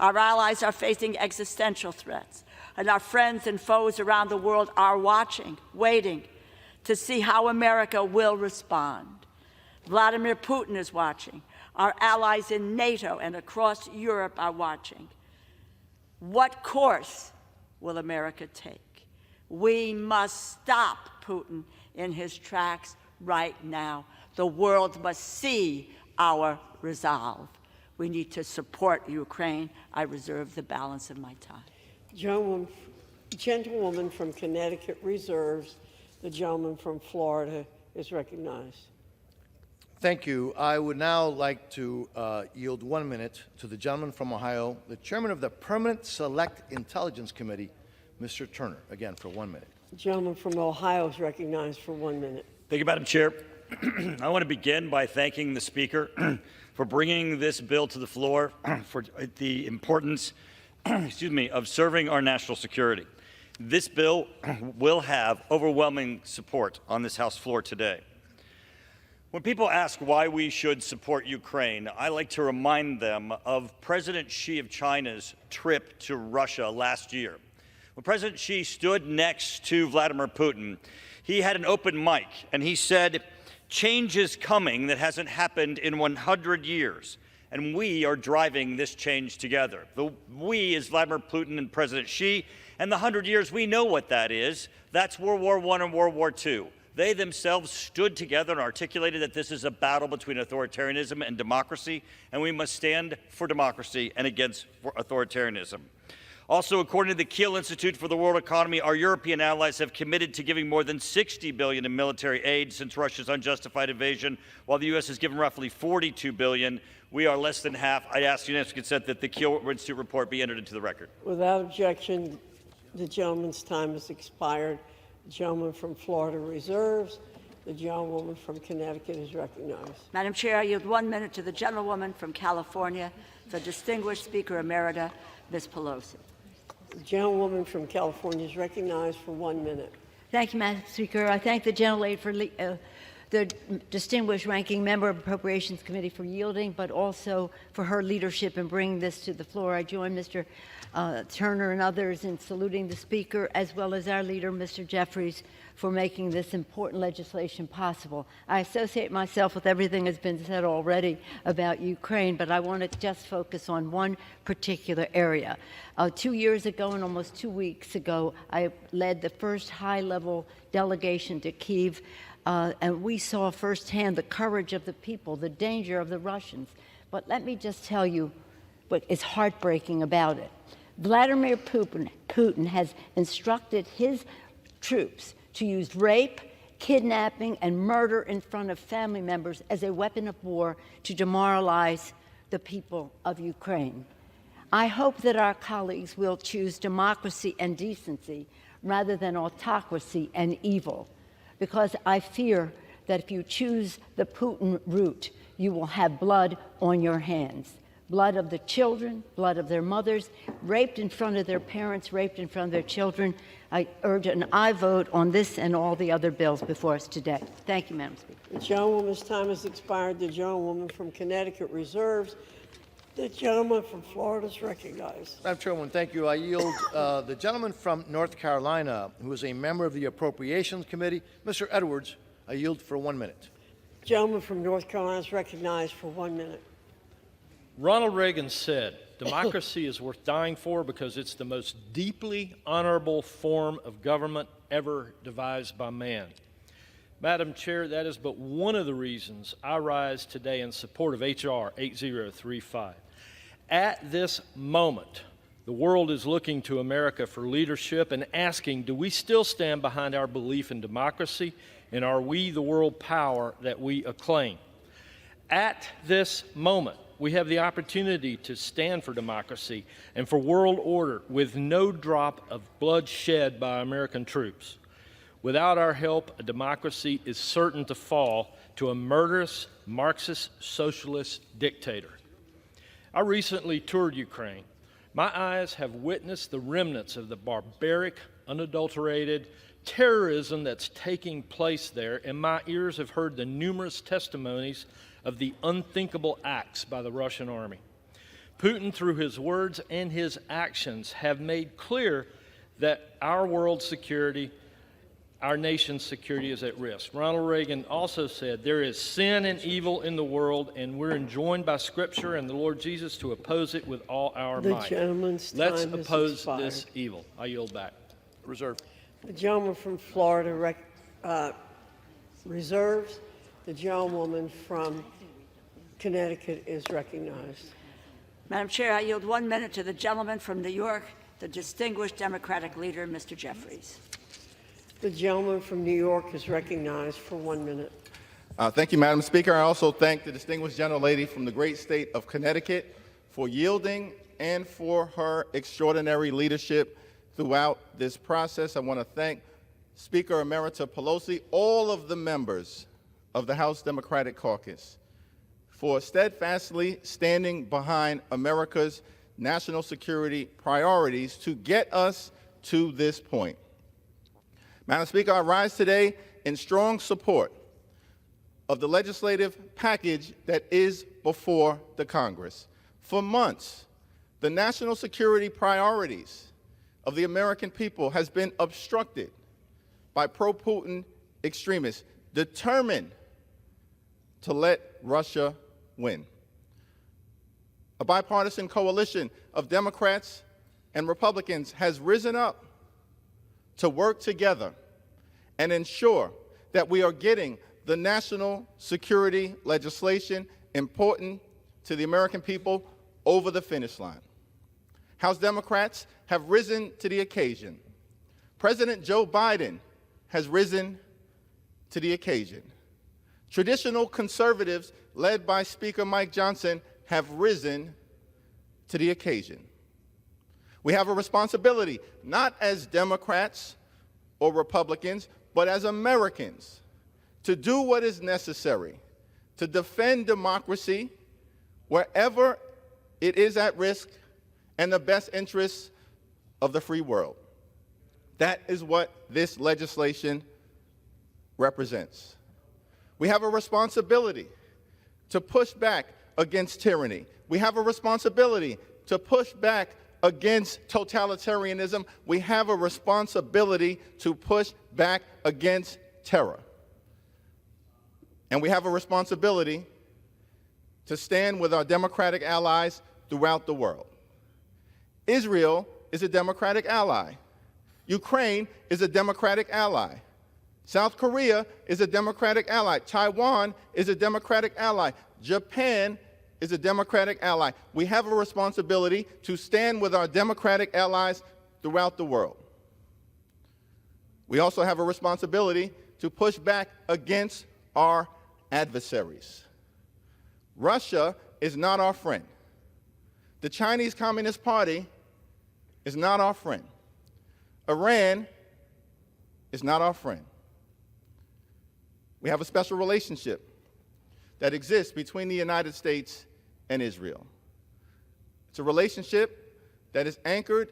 Our allies are facing existential threats, and our friends and foes around the world are watching, waiting to see how America will respond. Vladimir Putin is watching. Our allies in NATO and across Europe are watching. What course will America take? We must stop Putin in his tracks right now. The world must see our resolve. We need to support Ukraine. I reserve the balance of my time. Gentlewoman from Connecticut reserves. The gentleman from Florida is recognized. Thank you. I would now like to yield 1 minute to the gentleman from Ohio, the chairman of the Permanent Select Intelligence Committee, Mr. Turner. Again, for 1 minute. The gentleman from Ohio is recognized for 1 minute. Thank you, Madam Chair. I want to begin by thanking the Speaker for bringing this bill to the floor for the importance of serving our national security. This bill will have overwhelming support on this House floor today. When people ask why we should support Ukraine, I like to remind them of President Xi of China's trip to Russia last year. When President Xi stood next to Vladimir Putin, he had an open mic, and he said, "Change is coming that hasn't happened in 100 years, and we are driving this change together." The we is Vladimir Putin and President Xi, and the 100 years, we know what that is. That's World War I and World War II. They themselves stood together and articulated that this is a battle between authoritarianism and democracy, and we must stand for democracy and against authoritarianism. Also, according to the Kiel Institute for the World Economy, our European allies have committed to giving more than $60 billion in military aid since Russia's unjustified invasion, while the U.S. has given roughly $42 billion. We are less than half. I ask unanimous consent that the Kiel Institute report be entered into the record. Without objection, the gentleman's time has expired. The gentleman from Florida reserves. The gentlewoman from Connecticut is recognized. Madam Chair, I yield 1 minute to the gentlewoman from California, the distinguished Speaker Emerita, Ms. Pelosi. The gentlewoman from California is recognized for 1 minute. Thank you, Madam Speaker. I thank the gentlelady for the distinguished ranking member of Appropriations Committee for yielding, but also for her leadership in bringing this to the floor. I join Mr. Turner and others in saluting the Speaker, as well as our leader, Mr. Jeffries, for making this important legislation possible. I associate myself with everything that's been said already about Ukraine, but I want to just focus on one particular area. 2 years ago, and almost 2 weeks ago, I led the first high-level delegation to Kyiv, and we saw firsthand the courage of the people, the danger of the Russians. But let me just tell you what is heartbreaking about it. Vladimir Putin has instructed his troops to use rape, kidnapping, and murder in front of family members as a weapon of war to demoralize the people of Ukraine. I hope that our colleagues will choose democracy and decency rather than autocracy and evil, because I fear that if you choose the Putin route, you will have blood on your hands. Blood of the children, blood of their mothers, raped in front of their parents, raped in front of their children. I urge an aye vote on this and all the other bills before us today. Thank you, Madam Speaker. The gentlewoman's time has expired. The gentlewoman from Connecticut reserves. The gentleman from Florida is recognized. Madam Chairwoman, thank you. I yield the gentleman from North Carolina, who is a member of the Appropriations Committee, Mr. Edwards. I yield for 1 minute. Gentleman from North Carolina is recognized for 1 minute. Ronald Reagan said, democracy is worth dying for because it's the most deeply honorable form of government ever devised by man. Madam Chair, that is but one of the reasons I rise today in support of H.R. 8035. At this moment, the world is looking to America for leadership and asking, do we still stand behind our belief in democracy, and are we the world power that we acclaim? At this moment, we have the opportunity to stand for democracy and for world order with no drop of blood shed by American troops. Without our help, a democracy is certain to fall to a murderous Marxist socialist dictator. I recently toured Ukraine. My eyes have witnessed the remnants of the barbaric, unadulterated terrorism that's taking place there, and my ears have heard the numerous testimonies of the unthinkable acts by the Russian army. Putin, through his words and his actions, have made clear that our world's security, our nation's security is at risk. Ronald Reagan also said, there is sin and evil in the world, and we're enjoined by Scripture and the Lord Jesus to oppose it with all our might. Let's oppose this evil. I yield back. Reserve. The gentleman from Florida reserves. The gentlewoman from Connecticut is recognized. Madam Chair, I yield 1 minute to the gentleman from New York, the distinguished Democratic leader, Mr. Jeffries. The gentleman from New York is recognized for 1 minute. Thank you, Madam Speaker. I also thank the distinguished gentlelady from the great state of Connecticut for yielding and for her extraordinary leadership throughout this process. I want to thank Speaker Emerita Pelosi, all of the members of the House Democratic Caucus for steadfastly standing behind America's national security priorities to get us to this point. Madam Speaker, I rise today in strong support of the legislative package that is before the Congress. For months, the national security priorities of the American people has been obstructed by pro-Putin extremists determined to let Russia win. A bipartisan coalition of Democrats and Republicans has risen up to work together and ensure that we are getting the national security legislation important to the American people over the finish line. House Democrats have risen to the occasion. President Joe Biden has risen to the occasion. Traditional conservatives, led by Speaker Mike Johnson, have risen to the occasion. We have a responsibility, not as Democrats or Republicans, but as Americans, to do what is necessary to defend democracy wherever it is at risk and the best interests of the free world. That is what this legislation represents. We have a responsibility to push back against tyranny. We have a responsibility to push back against totalitarianism. We have a responsibility to push back against terror. And we have a responsibility to stand with our democratic allies throughout the world. Israel is a democratic ally. Ukraine is a democratic ally. South Korea is a democratic ally. Taiwan is a democratic ally. Japan is a democratic ally. We have a responsibility to stand with our democratic allies throughout the world. We also have a responsibility to push back against our adversaries. Russia is not our friend. The Chinese Communist Party is not our friend. Iran is not our friend. We have a special relationship that exists between the United States and Israel. It's a relationship that is anchored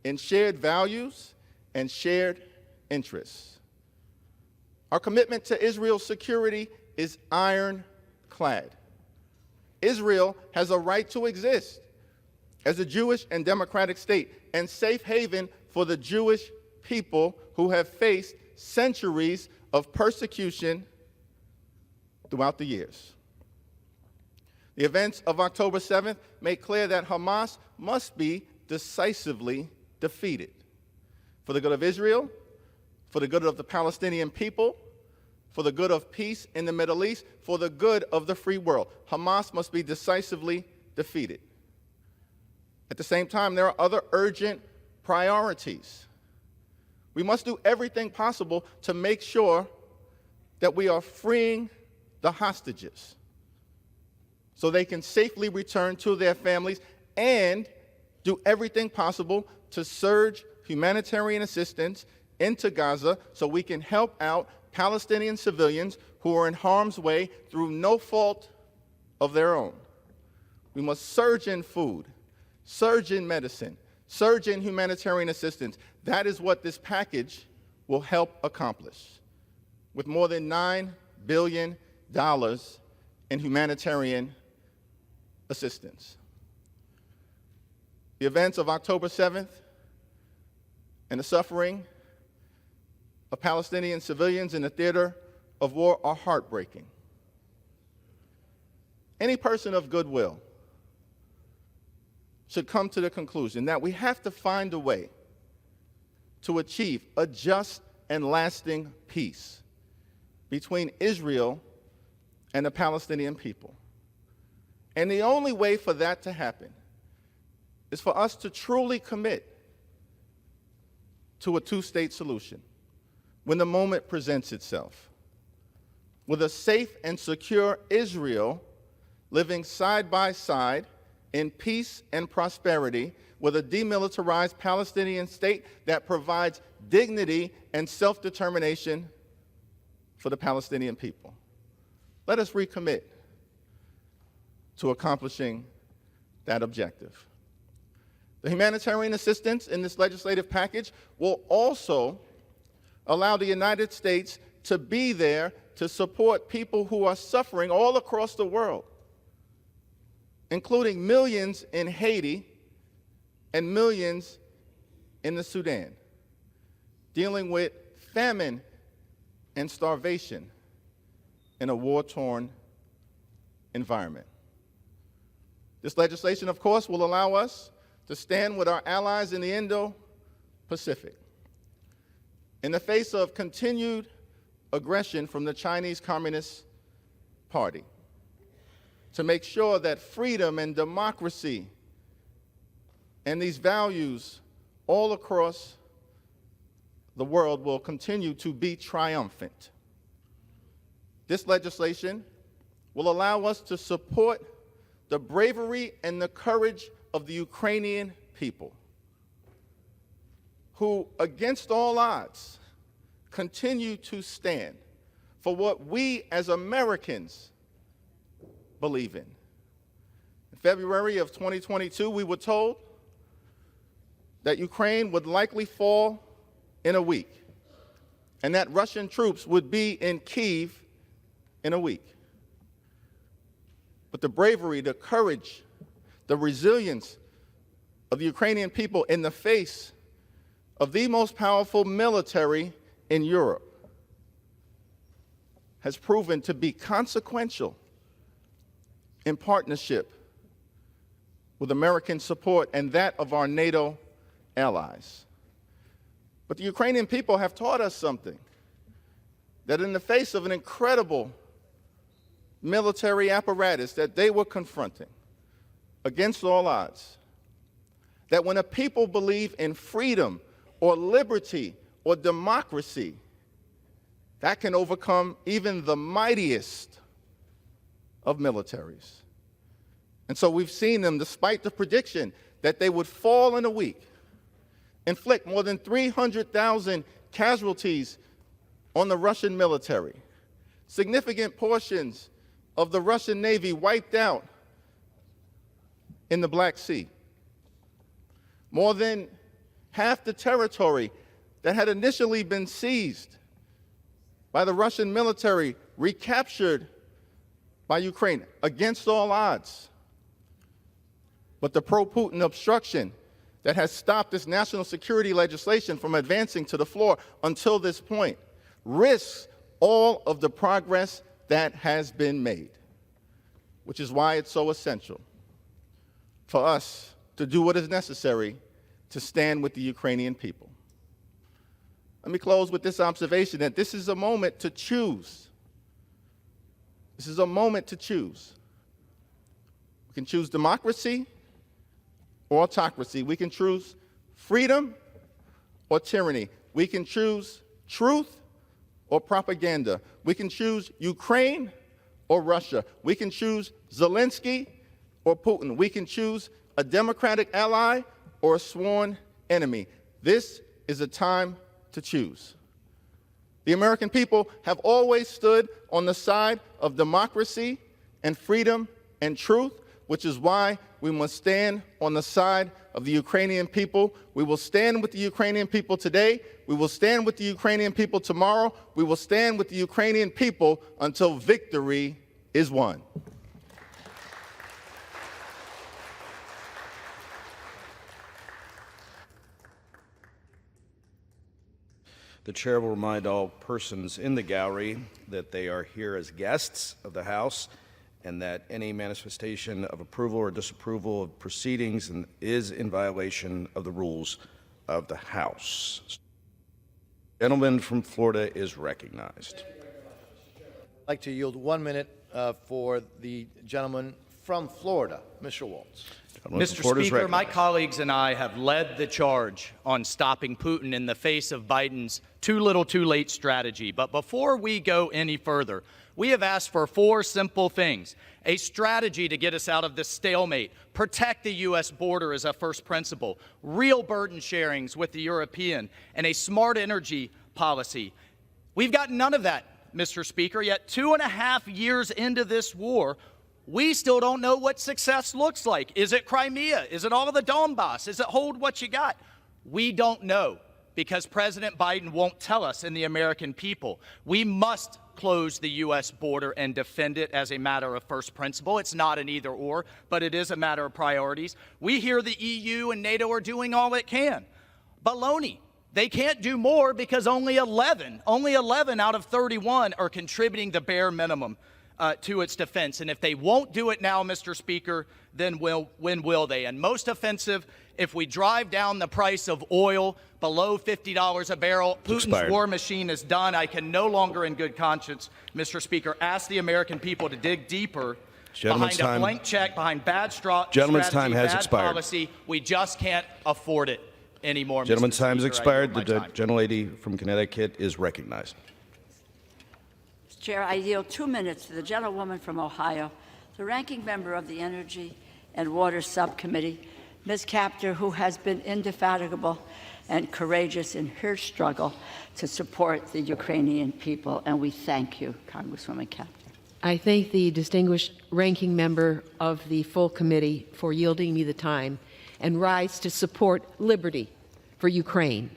in shared values and shared interests. Our commitment to Israel's security is ironclad. Israel has a right to exist as a Jewish and democratic state and safe haven for the Jewish people who have faced centuries of persecution throughout the years. The events of October 7th make clear that Hamas must be decisively defeated for the good of Israel, for the good of the Palestinian people, for the good of peace in the Middle East, for the good of the free world. Hamas must be decisively defeated. At the same time, there are other urgent priorities. We must do everything possible to make sure that we are freeing the hostages so they can safely return to their families, and do everything possible to surge humanitarian assistance into Gaza so we can help out Palestinian civilians who are in harm's way through no fault of their own. We must surge in food, surge in medicine, surge in humanitarian assistance. That is what this package will help accomplish, with more than $9 billion in humanitarian assistance. The events of October 7th and the suffering of Palestinian civilians in the theater of war are heartbreaking. Any person of goodwill should come to the conclusion that we have to find a way to achieve a just and lasting peace between Israel and the Palestinian people. And the only way for that to happen is for us to truly commit to a two-state solution when the moment presents itself, with a safe and secure Israel living side by side in peace and prosperity, with a demilitarized Palestinian state that provides dignity and self-determination for the Palestinian people. Let us recommit to accomplishing that objective. The humanitarian assistance in this legislative package will also allow the United States to be there to support people who are suffering all across the world, including millions in Haiti and millions in the Sudan, dealing with famine and starvation in a war-torn environment. This legislation, of course, will allow us to stand with our allies in the Indo-Pacific in the face of continued aggression from the Chinese Communist Party, to make sure that freedom and democracy and these values all across the world will continue to be triumphant. This legislation will allow us to support the bravery and the courage of the Ukrainian people, who, against all odds, continue to stand for what we as Americans believe in. In February of 2022, we were told that Ukraine would likely fall in a week, and that Russian troops would be in Kyiv in a week. But the bravery, the courage, the resilience of the Ukrainian people in the face of the most powerful military in Europe has proven to be consequential in partnership with American support and that of our NATO allies. But the Ukrainian people have taught us something, that in the face of an incredible military apparatus that they were confronting against all odds, that when a people believe in freedom or liberty or democracy, that can overcome even the mightiest of militaries. And so we've seen them, despite the prediction that they would fall in a week, inflict more than 300,000 casualties on the Russian military, significant portions of the Russian Navy wiped out in the Black Sea. More than half the territory that had initially been seized by the Russian military recaptured by Ukraine against all odds. But the pro-Putin obstruction that has stopped this national security legislation from advancing to the floor until this point risks all of the progress that has been made, which is why it's so essential for us to do what is necessary to stand with the Ukrainian people. Let me close with this observation that this is a moment to choose. This is a moment to choose. We can choose democracy or autocracy. We can choose freedom or tyranny. We can choose truth or propaganda. We can choose Ukraine or Russia. We can choose Zelensky or Putin. We can choose a democratic ally or a sworn enemy. This is a time to choose. The American people have always stood on the side of democracy and freedom and truth, which is why we must stand on the side of the Ukrainian people. We will stand with the Ukrainian people today. We will stand with the Ukrainian people tomorrow. We will stand with the Ukrainian people until victory is won. The chair will remind all persons in the gallery that they are here as guests of the House and that any manifestation of approval or disapproval of proceedings is in violation of the rules of the House. The gentleman from Florida is recognized. I'd like to yield 1 minute for the gentleman from Florida, Mr. Waltz. Mr. Speaker, my colleagues and I have led the charge on stopping Putin in the face of Biden's too little, too late strategy. But before we go any further, we have asked for 4 simple things: a strategy to get us out of this stalemate, protect the U.S. border as a first principle, real burden sharings with the European, and a smart energy policy. We've got none of that, Mr. Speaker, yet 2.5 years into this war, we still don't know what success looks like. Is it Crimea? Is it all of the Donbass? Is it hold what you got? We don't know because President Biden won't tell us and the American people. We must close the U.S. border and defend it as a matter of first principle. It's not an either or, but it is a matter of priorities. We hear the EU and NATO are doing all it can. Baloney. They can't do more because only 11 out of 31 are contributing the bare minimum to its defense. And if they won't do it now, Mr. Speaker, then when will they? And most offensive, if we drive down the price of oil below $50 a barrel, Putin's war machine is done. I can no longer in good conscience, Mr. Speaker, ask the American people to dig deeper behind a blank check, behind bad strategy, bad policy. We just can't afford it anymore. Gentleman's time has expired. The time. gentlelady from Connecticut is recognized. Chair, I yield 2 minutes to the gentlewoman from Ohio, the ranking member of the Energy and Water Subcommittee, Ms. Kaptur, who has been indefatigable and courageous in her struggle to support the Ukrainian people, and we thank you, Congresswoman Kaptur. I thank the distinguished ranking member of the full committee for yielding me the time and rise to support liberty for Ukraine.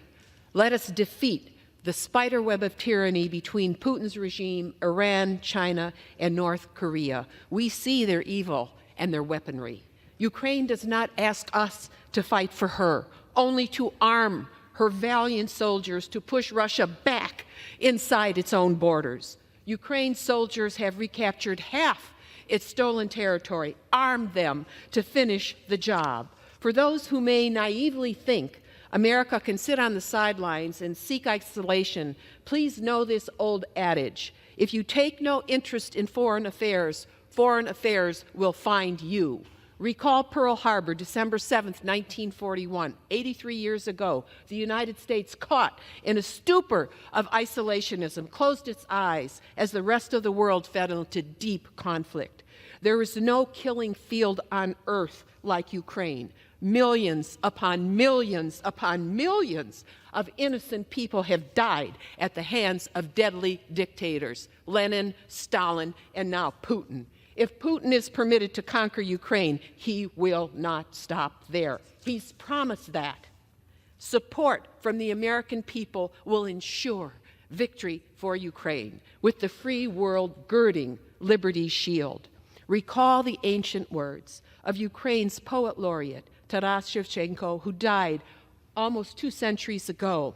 Let us defeat the spiderweb of tyranny between Putin's regime, Iran, China, and North Korea. We see their evil and their weaponry. Ukraine does not ask us to fight for her, only to arm her valiant soldiers to push Russia back inside its own borders. Ukraine's soldiers have recaptured half its stolen territory, armed them to finish the job. For those who may naively think America can sit on the sidelines and seek isolation, please know this old adage: if you take no interest in foreign affairs will find you. Recall Pearl Harbor, December 7th, 1941. 83 years ago, the United States, caught in a stupor of isolationism, closed its eyes as the rest of the world fell into deep conflict. There is no killing field on earth like Ukraine. Millions upon millions upon millions of innocent people have died at the hands of deadly dictators, Lenin, Stalin, and now Putin. If Putin is permitted to conquer Ukraine, he will not stop there. He's promised that. Support from the American people will ensure victory for Ukraine, with the free world girding liberty's shield. Recall the ancient words of Ukraine's poet laureate, Taras Shevchenko, who died almost 2 centuries ago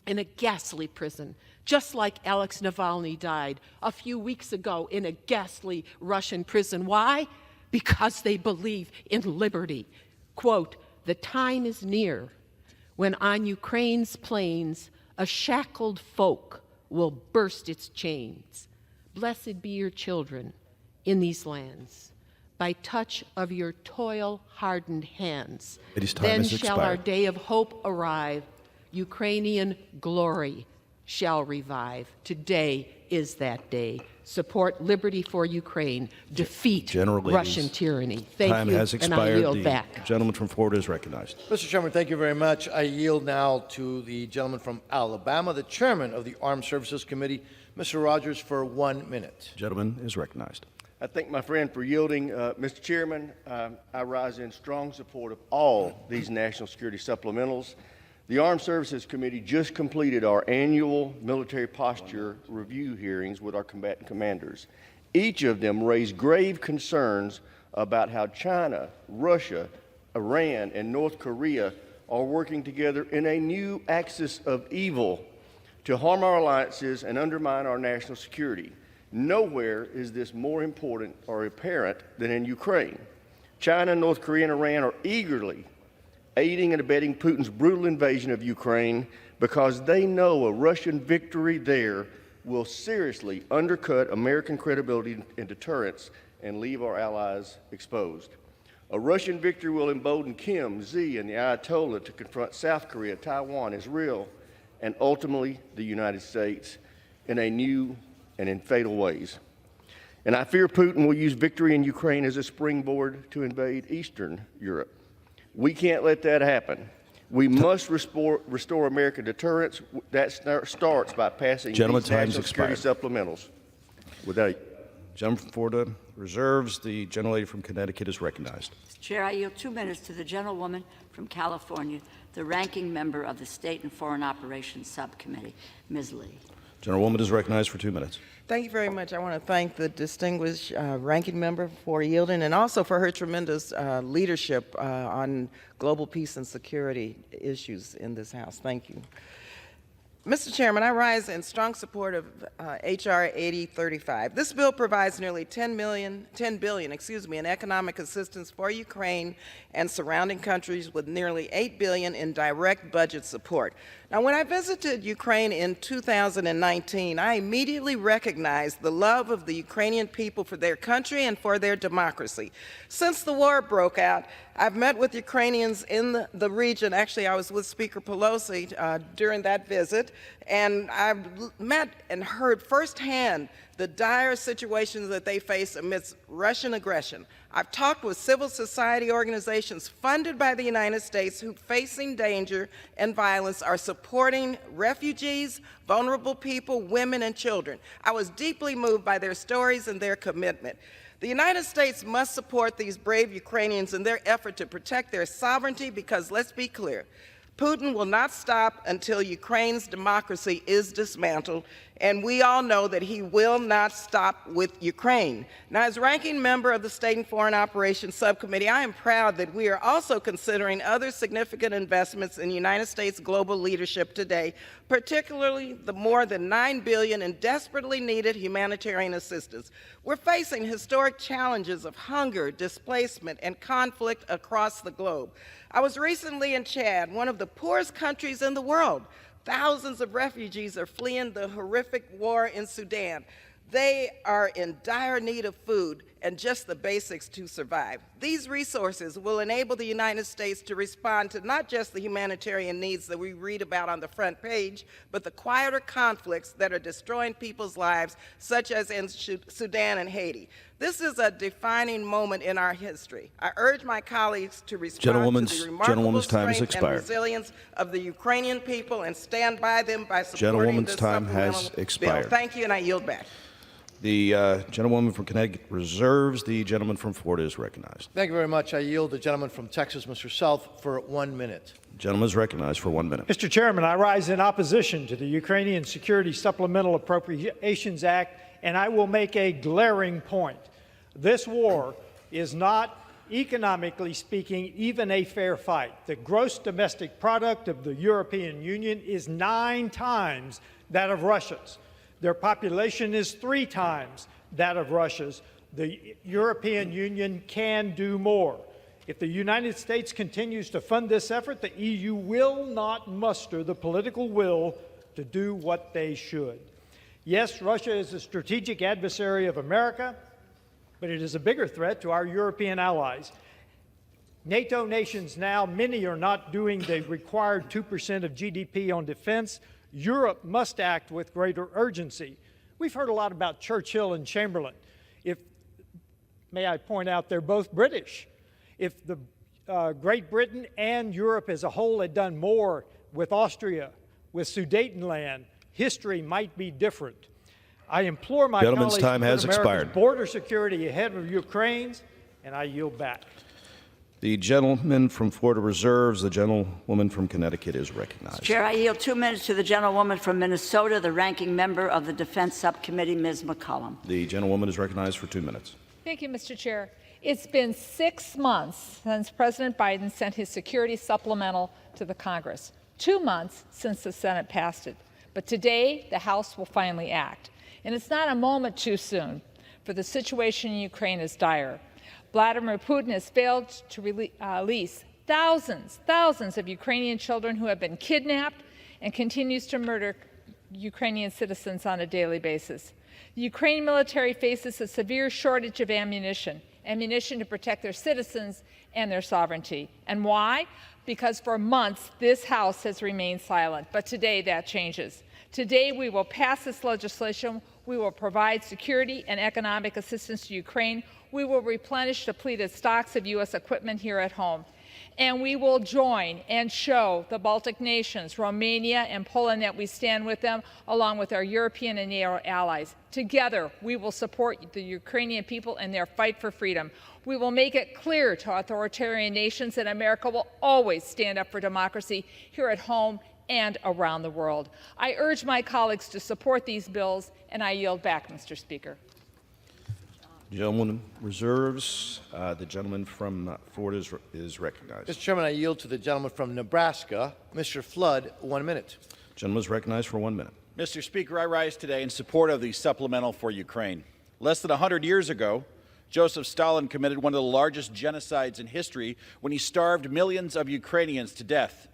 in a ghastly prison, just like Alex Navalny died a few weeks ago in a ghastly Russian prison. Why? Because they believe in liberty. Quote, "The time is near when on Ukraine's plains a shackled folk will burst its chains. Blessed be your children in these lands. By touch of your toil-hardened hands, then shall our day of hope arrive. Ukrainian glory shall revive." Today is that day. Support liberty for Ukraine. Defeat Russian tyranny. Thank you, and I yield back. The gentleman from Florida is recognized. Mr. Chairman, thank you very much. I yield now to the gentleman from Alabama, the chairman of the Armed Services Committee, Mr. Rogers, for 1 minute. The gentleman is recognized. I thank my friend for yielding. Mr. Chairman, I rise in strong support of all these national security supplementals. The Armed Services Committee just completed our annual military posture review hearings with our combatant commanders. Each of them raised grave concerns about how China, Russia, Iran, and North Korea are working together in a new axis of evil to harm our alliances and undermine our national security. Nowhere is this more important or apparent than in Ukraine. China, North Korea, and Iran are eagerly aiding and abetting Putin's brutal invasion of Ukraine because they know a Russian victory there will seriously undercut American credibility and deterrence and leave our allies exposed. A Russian victory will embolden Kim, Xi, and the Ayatollah to confront South Korea, Taiwan, Israel, and ultimately the United States in a new and in fatal ways. And I fear Putin will use victory in Ukraine as a springboard to invade Eastern Europe. We can't let that happen. We must restore American deterrence. That starts by passing these national security supplementals. Gentleman from Florida reserves. The gentlelady from Connecticut is recognized. Chair, I yield 2 minutes to the gentlewoman from California, the ranking member of the State and Foreign Operations Subcommittee, Ms. Lee. Gentlewoman is recognized for 2 minutes. Thank you very much. I want to thank the distinguished ranking member for yielding and also for her tremendous leadership on global peace and security issues in this House. Thank you. Mr. Chairman, I rise in strong support of H.R. 8035. This bill provides nearly $10 billion in economic assistance for Ukraine and surrounding countries, with nearly $8 billion in direct budget support. Now, when I visited Ukraine in 2019, I immediately recognized the love of the Ukrainian people for their country and for their democracy. Since the war broke out, I've met with Ukrainians in the region. Actually, I was with Speaker Pelosi during that visit, and I've met and heard firsthand the dire situations that they face amidst Russian aggression. I've talked with civil society organizations funded by the United States who, facing danger and violence, are supporting refugees, vulnerable people, women, and children. I was deeply moved by their stories and their commitment. The United States must support these brave Ukrainians in their effort to protect their sovereignty because, let's be clear, Putin will not stop until Ukraine's democracy is dismantled, and we all know that he will not stop with Ukraine. Now, as ranking member of the State and Foreign Operations Subcommittee, I am proud that we are also considering other significant investments in United States global leadership today, particularly the more than $9 billion in desperately needed humanitarian assistance. We're facing historic challenges of hunger, displacement, and conflict across the globe. I was recently in Chad, one of the poorest countries in the world. Thousands of refugees are fleeing the horrific war in Sudan. They are in dire need of food and just the basics to survive. These resources will enable the United States to respond to not just the humanitarian needs that we read about on the front page, but the quieter conflicts that are destroying people's lives, such as in Sudan and Haiti. This is a defining moment in our history. I urge my colleagues to respond to the remarkable strength and resilience of the Ukrainian people and stand by them by supporting this supplemental bill. Thank you, and I yield back. The gentlewoman from Connecticut reserves. The gentleman from Florida is recognized. Thank you very much. I yield the gentleman from Texas, Mr. South, for 1 minute. The gentleman is recognized for 1 minute. Mr. Chairman, I rise in opposition to the Ukrainian Security Supplemental Appropriations Act, and I will make a glaring point. This war is not, economically speaking, even a fair fight. The gross domestic product of the European Union is 9 times that of Russia's. Their population is 3 times that of Russia's. The European Union can do more. If the United States continues to fund this effort, the EU will not muster the political will to do what they should. Yes, Russia is a strategic adversary of America, but it is a bigger threat to our European allies. NATO nations now, many are not doing the required 2% of GDP on defense. Europe must act with greater urgency. We've heard a lot about Churchill and Chamberlain. May I point out, they're both British. If the Great Britain and Europe as a whole had done more with Austria, with Sudetenland, history might be different. I implore my colleagues to put America's border security ahead of Ukraine's, and I yield back. The gentleman from Florida reserves. The gentlewoman from Connecticut is recognized. Chair, I yield 2 minutes to the gentlewoman from Minnesota, the ranking member of the Defense Subcommittee, Ms. McCollum. The gentlewoman is recognized for 2 minutes. Thank you, Mr. Chair. It's been 6 months since President Biden sent his security supplemental to the Congress, 2 months since the Senate passed it. But today, the House will finally act. And it's not a moment too soon, for the situation in Ukraine is dire. Vladimir Putin has failed to release thousands of Ukrainian children who have been kidnapped and continues to murder Ukrainian citizens on a daily basis. The Ukrainian military faces a severe shortage of ammunition to protect their citizens and their sovereignty. And why? Because for months this House has remained silent, but today that changes. Today we will pass this legislation. We will provide security and economic assistance to Ukraine. We will replenish depleted stocks of U.S. equipment here at home. And we will join and show the Baltic nations, Romania and Poland, that we stand with them, along with our European and NATO allies. Together, we will support the Ukrainian people in their fight for freedom. We will make it clear to authoritarian nations that America will always stand up for democracy here at home and around the world. I urge my colleagues to support these bills, and I yield back, Mr. Speaker. The gentleman reserves. The gentleman from Florida is recognized. Mr. Chairman, I yield to the gentleman from Nebraska, Mr. Flood, 1 minute. The gentleman is recognized for 1 minute. Mr. Speaker, I rise today in support of the supplemental for Ukraine. Less than 100 years ago, Joseph Stalin committed one of the largest genocides in history when he starved millions of Ukrainians to death.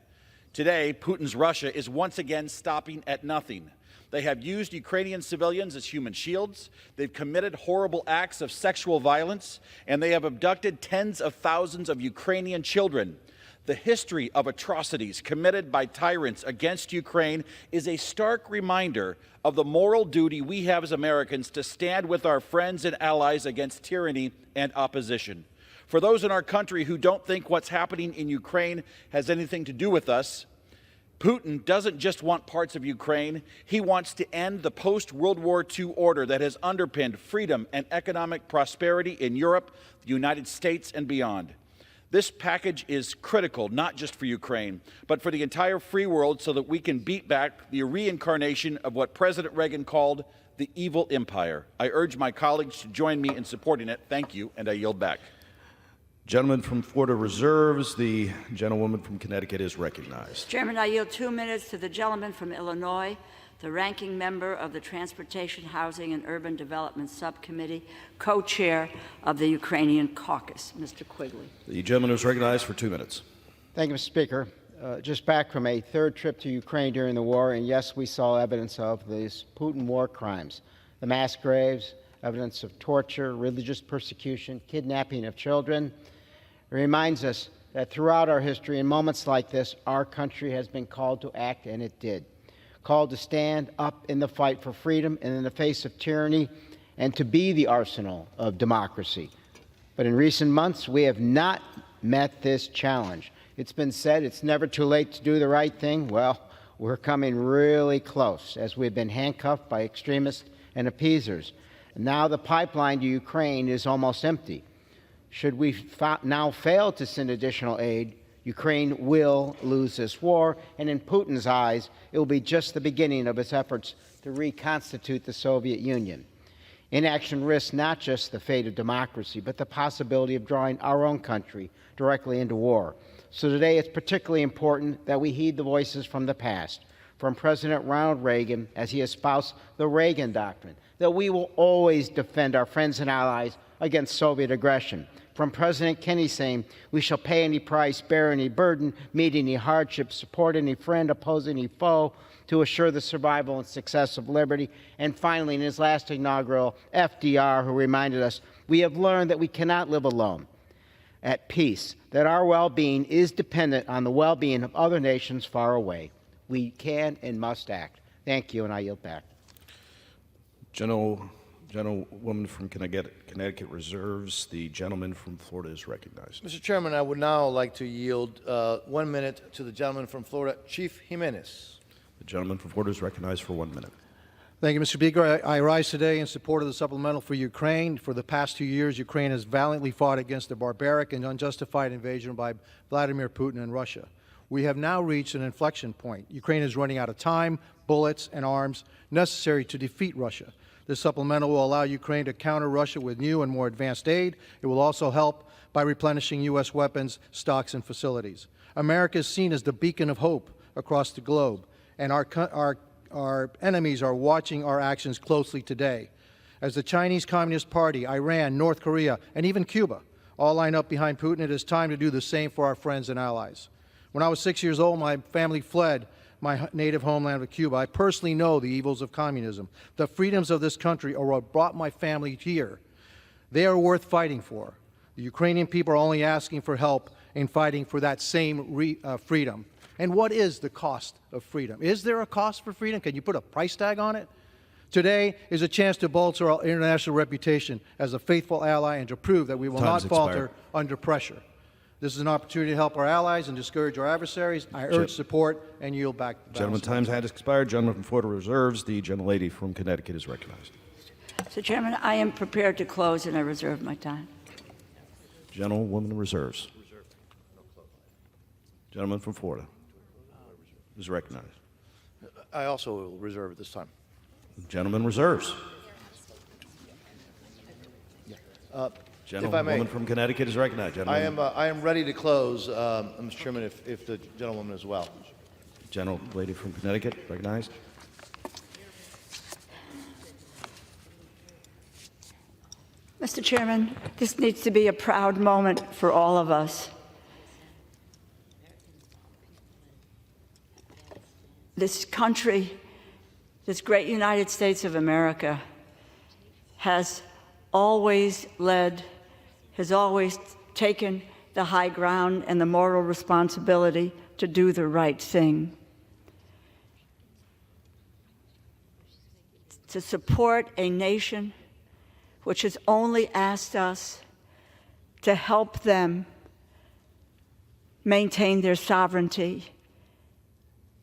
Today, Putin's Russia is once again stopping at nothing. They have used Ukrainian civilians as human shields, they've committed horrible acts of sexual violence, and they have abducted tens of thousands of Ukrainian children. The history of atrocities committed by tyrants against Ukraine is a stark reminder of the moral duty we have as Americans to stand with our friends and allies against tyranny and opposition. For those in our country who don't think what's happening in Ukraine has anything to do with us, Putin doesn't just want parts of Ukraine, he wants to end the post-World War II order that has underpinned freedom and economic prosperity in Europe, the United States, and beyond. This package is critical, not just for Ukraine, but for the entire free world so that we can beat back the reincarnation of what President Reagan called the evil empire. I urge my colleagues to join me in supporting it. Thank you, and I yield back. Gentleman from Florida reserves. The gentlewoman from Connecticut is recognized. Chairman, I yield 2 minutes to the gentleman from Illinois, the ranking member of the Transportation, Housing, and Urban Development Subcommittee, co-chair of the Ukrainian caucus, Mr. Quigley. The gentleman is recognized for 2 minutes. Thank you, Mr. Speaker. Just back from a third trip to Ukraine during the war, and yes, we saw evidence of these Putin war crimes, the mass graves, evidence of torture, religious persecution, kidnapping of children. It reminds us that throughout our history, in moments like this, our country has been called to act, and it did. Called to stand up in the fight for freedom and in the face of tyranny, and to be the arsenal of democracy. But in recent months, we have not met this challenge. It's been said it's never too late to do the right thing. Well, we're coming really close as we've been handcuffed by extremists and appeasers. And now the pipeline to Ukraine is almost empty. Should we now fail to send additional aid, Ukraine will lose this war, and in Putin's eyes, it will be just the beginning of his efforts to reconstitute the Soviet Union. Inaction risks not just the fate of democracy, but the possibility of drawing our own country directly into war. So today it's particularly important that we heed the voices from the past, from President Ronald Reagan as he espoused the Reagan Doctrine, that we will always defend our friends and allies against Soviet aggression. From President Kennedy saying, we shall pay any price, bear any burden, meet any hardship, support any friend, oppose any foe, to assure the survival and success of liberty. And finally, in his last inaugural, FDR, who reminded us, we have learned that we cannot live alone, at peace, that our well-being is dependent on the well-being of other nations far away. We can and must act. Thank you, and I yield back. Gentlewoman from Connecticut reserves. The gentleman from Florida is recognized. Mr. Chairman, I would now like to yield 1 minute to the gentleman from Florida, Chief Jimenez. The gentleman from Florida is recognized for 1 minute. Thank you, Mr. Speaker. I rise today in support of the supplemental for Ukraine. For the past 2 years, Ukraine has valiantly fought against the barbaric and unjustified invasion by Vladimir Putin and Russia. We have now reached an inflection point. Ukraine is running out of time, bullets, and arms necessary to defeat Russia. This supplemental will allow Ukraine to counter Russia with new and more advanced aid. It will also help by replenishing U.S. weapons, stocks, and facilities. America is seen as the beacon of hope across the globe, and our enemies are watching our actions closely today. As the Chinese Communist Party, Iran, North Korea, and even Cuba all line up behind Putin, it is time to do the same for our friends and allies. When I was 6 years old, my family fled my native homeland of Cuba. I personally know the evils of communism. The freedoms of this country are what brought my family here. They are worth fighting for. The Ukrainian people are only asking for help in fighting for that same freedom. And what is the cost of freedom? Is there a cost for freedom? Can you put a price tag on it? Today is a chance to bolster our international reputation as a faithful ally and to prove that we will not falter under pressure. This is an opportunity to help our allies and discourage our adversaries. I urge support and yield back. Gentleman, time's had expired. Gentleman from Florida reserves. The gentlelady from Connecticut is recognized. Mr. Chairman, I am prepared to close, and I reserve my time. Gentlewoman reserves. Gentleman from Florida is recognized. I also will reserve at this time. Gentleman reserves. Gentlewoman from Connecticut is recognized. I am ready to close, Mr. Chairman, if the gentlewoman as well. Gentlelady from Connecticut recognized. Mr. Chairman, this needs to be a proud moment for all of us. This country, this great United States of America, has always led, has always taken the high ground and the moral responsibility to do the right thing. To support a nation which has only asked us to help them maintain their sovereignty,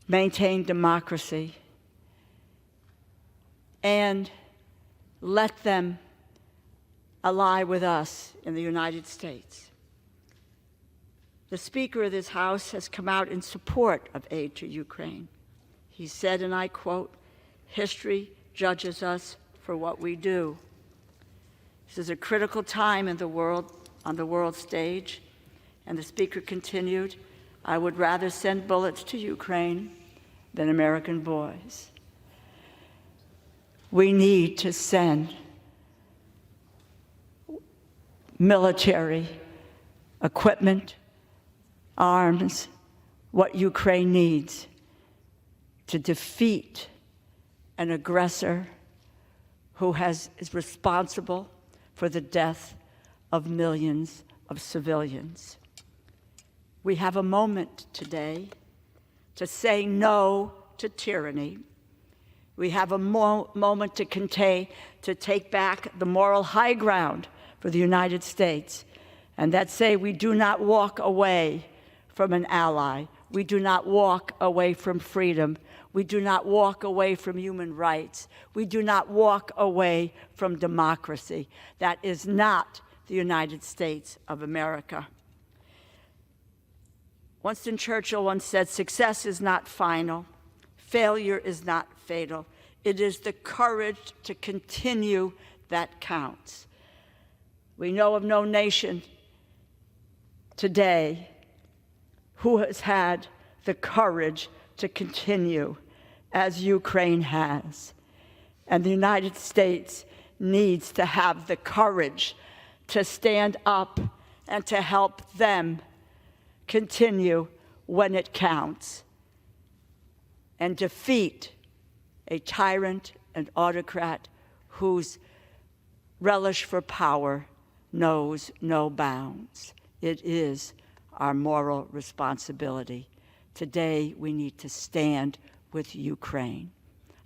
maintain democracy, and let them ally with us in the United States. The Speaker of this House has come out in support of aid to Ukraine. He said, and I quote, "History judges us for what we do." This is a critical time in the world, on the world stage, and the Speaker continued, "I would rather send bullets to Ukraine than American boys." We need to send military equipment, arms, what Ukraine needs to defeat an aggressor who is responsible for the death of millions of civilians. We have a moment today to say no to tyranny. We have a moment to take back the moral high ground for the United States, and that say we do not walk away from an ally. We do not walk away from freedom. We do not walk away from human rights. We do not walk away from democracy. That is not the United States of America. Winston Churchill once said, "Success is not final. Failure is not fatal. It is the courage to continue that counts." We know of no nation today who has had the courage to continue as Ukraine has. And the United States needs to have the courage to stand up and to help them continue when it counts and defeat a tyrant and autocrat whose relish for power knows no bounds. It is our moral responsibility. Today, we need to stand with Ukraine.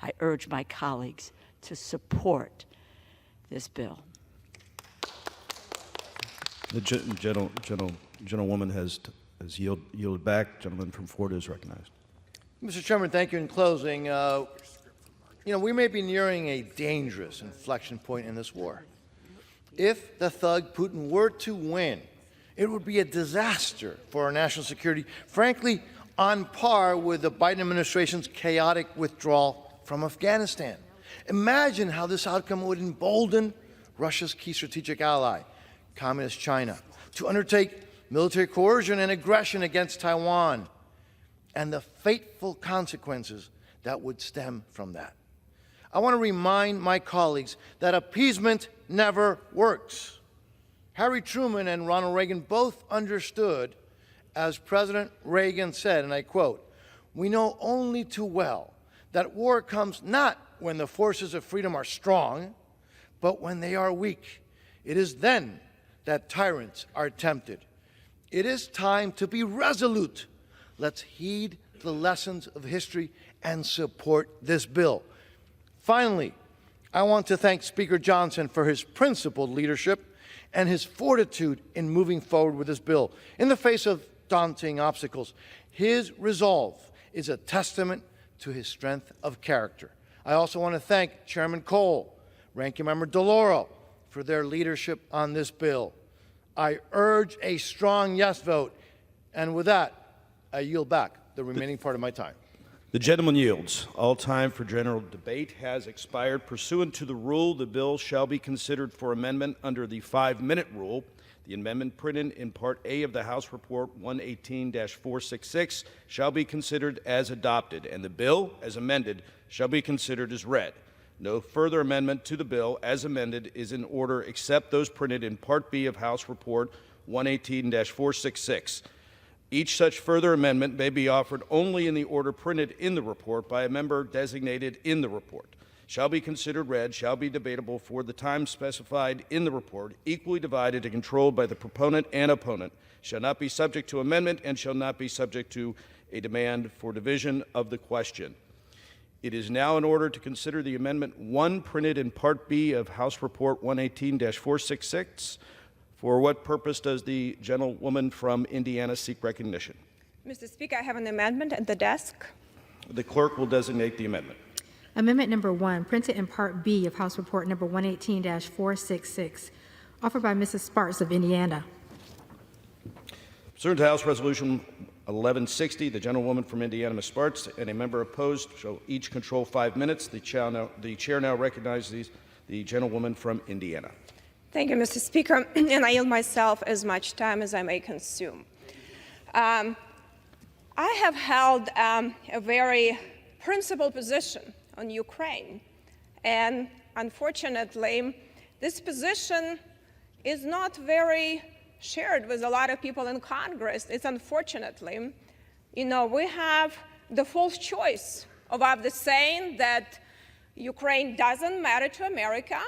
I urge my colleagues to support this bill. The gentlewoman has yielded back. Gentleman from Florida is recognized. Mr. Chairman, thank you. In closing, we may be nearing a dangerous inflection point in this war. If the thug Putin were to win, it would be a disaster for our national security, frankly, on par with the Biden administration's chaotic withdrawal from Afghanistan. Imagine how this outcome would embolden Russia's key strategic ally, Communist China, to undertake military coercion and aggression against Taiwan, and the fateful consequences that would stem from that. I want to remind my colleagues that appeasement never works. Harry Truman and Ronald Reagan both understood, as President Reagan said, and I quote, "We know only too well that war comes not when the forces of freedom are strong, but when they are weak. It is then that tyrants are tempted. It is time to be resolute. Let's heed the lessons of history and support this bill." Finally, I want to thank Speaker Johnson for his principled leadership and his fortitude in moving forward with this bill in the face of daunting obstacles. His resolve is a testament to his strength of character. I also want to thank Chairman Cole, Ranking Member DeLauro for their leadership on this bill. I urge a strong yes vote, and with that, I yield back the remaining part of my time. The gentleman yields. All time for general debate has expired. Pursuant to the rule, the bill shall be considered for amendment under the 5-minute rule. The amendment printed in Part A of the House Report 118-466 shall be considered as adopted, and the bill, as amended, shall be considered as read. No further amendment to the bill as amended is in order except those printed in Part B of House Report 118-466. Each such further amendment may be offered only in the order printed in the report by a member designated in the report. Shall be considered read, shall be debatable for the time specified in the report, equally divided and controlled by the proponent and opponent, shall not be subject to amendment, and shall not be subject to a demand for division of the question. It is now in order to consider the Amendment 1 printed in Part B of House Report 118-466. For what purpose does the gentlewoman from Indiana seek recognition? Mr. Speaker, I have an amendment at the desk. The clerk will designate the amendment. Amendment number 1, printed in Part B of House Report number 118-466, offered by Mrs. Sparks of Indiana. Pursuant to House Resolution 1160, the gentlewoman from Indiana, Ms. Sparks, and a member opposed shall each control 5 minutes. The chair now recognizes the gentlewoman from Indiana. Thank you, Mr. Speaker, and I yield myself as much time as I may consume. I have held a very principled position on Ukraine, and unfortunately, this position is not very shared with a lot of people in Congress. It's unfortunately, we have the false choice of either saying that Ukraine doesn't matter to America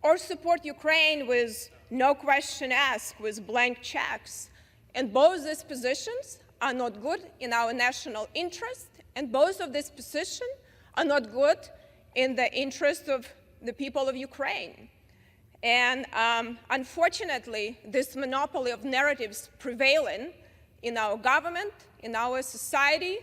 or support Ukraine with no question asked, with blank checks. And both these positions are not good in our national interest, and both of these positions are not good in the interest of the people of Ukraine. And unfortunately, this monopoly of narratives prevailing in our government, in our society,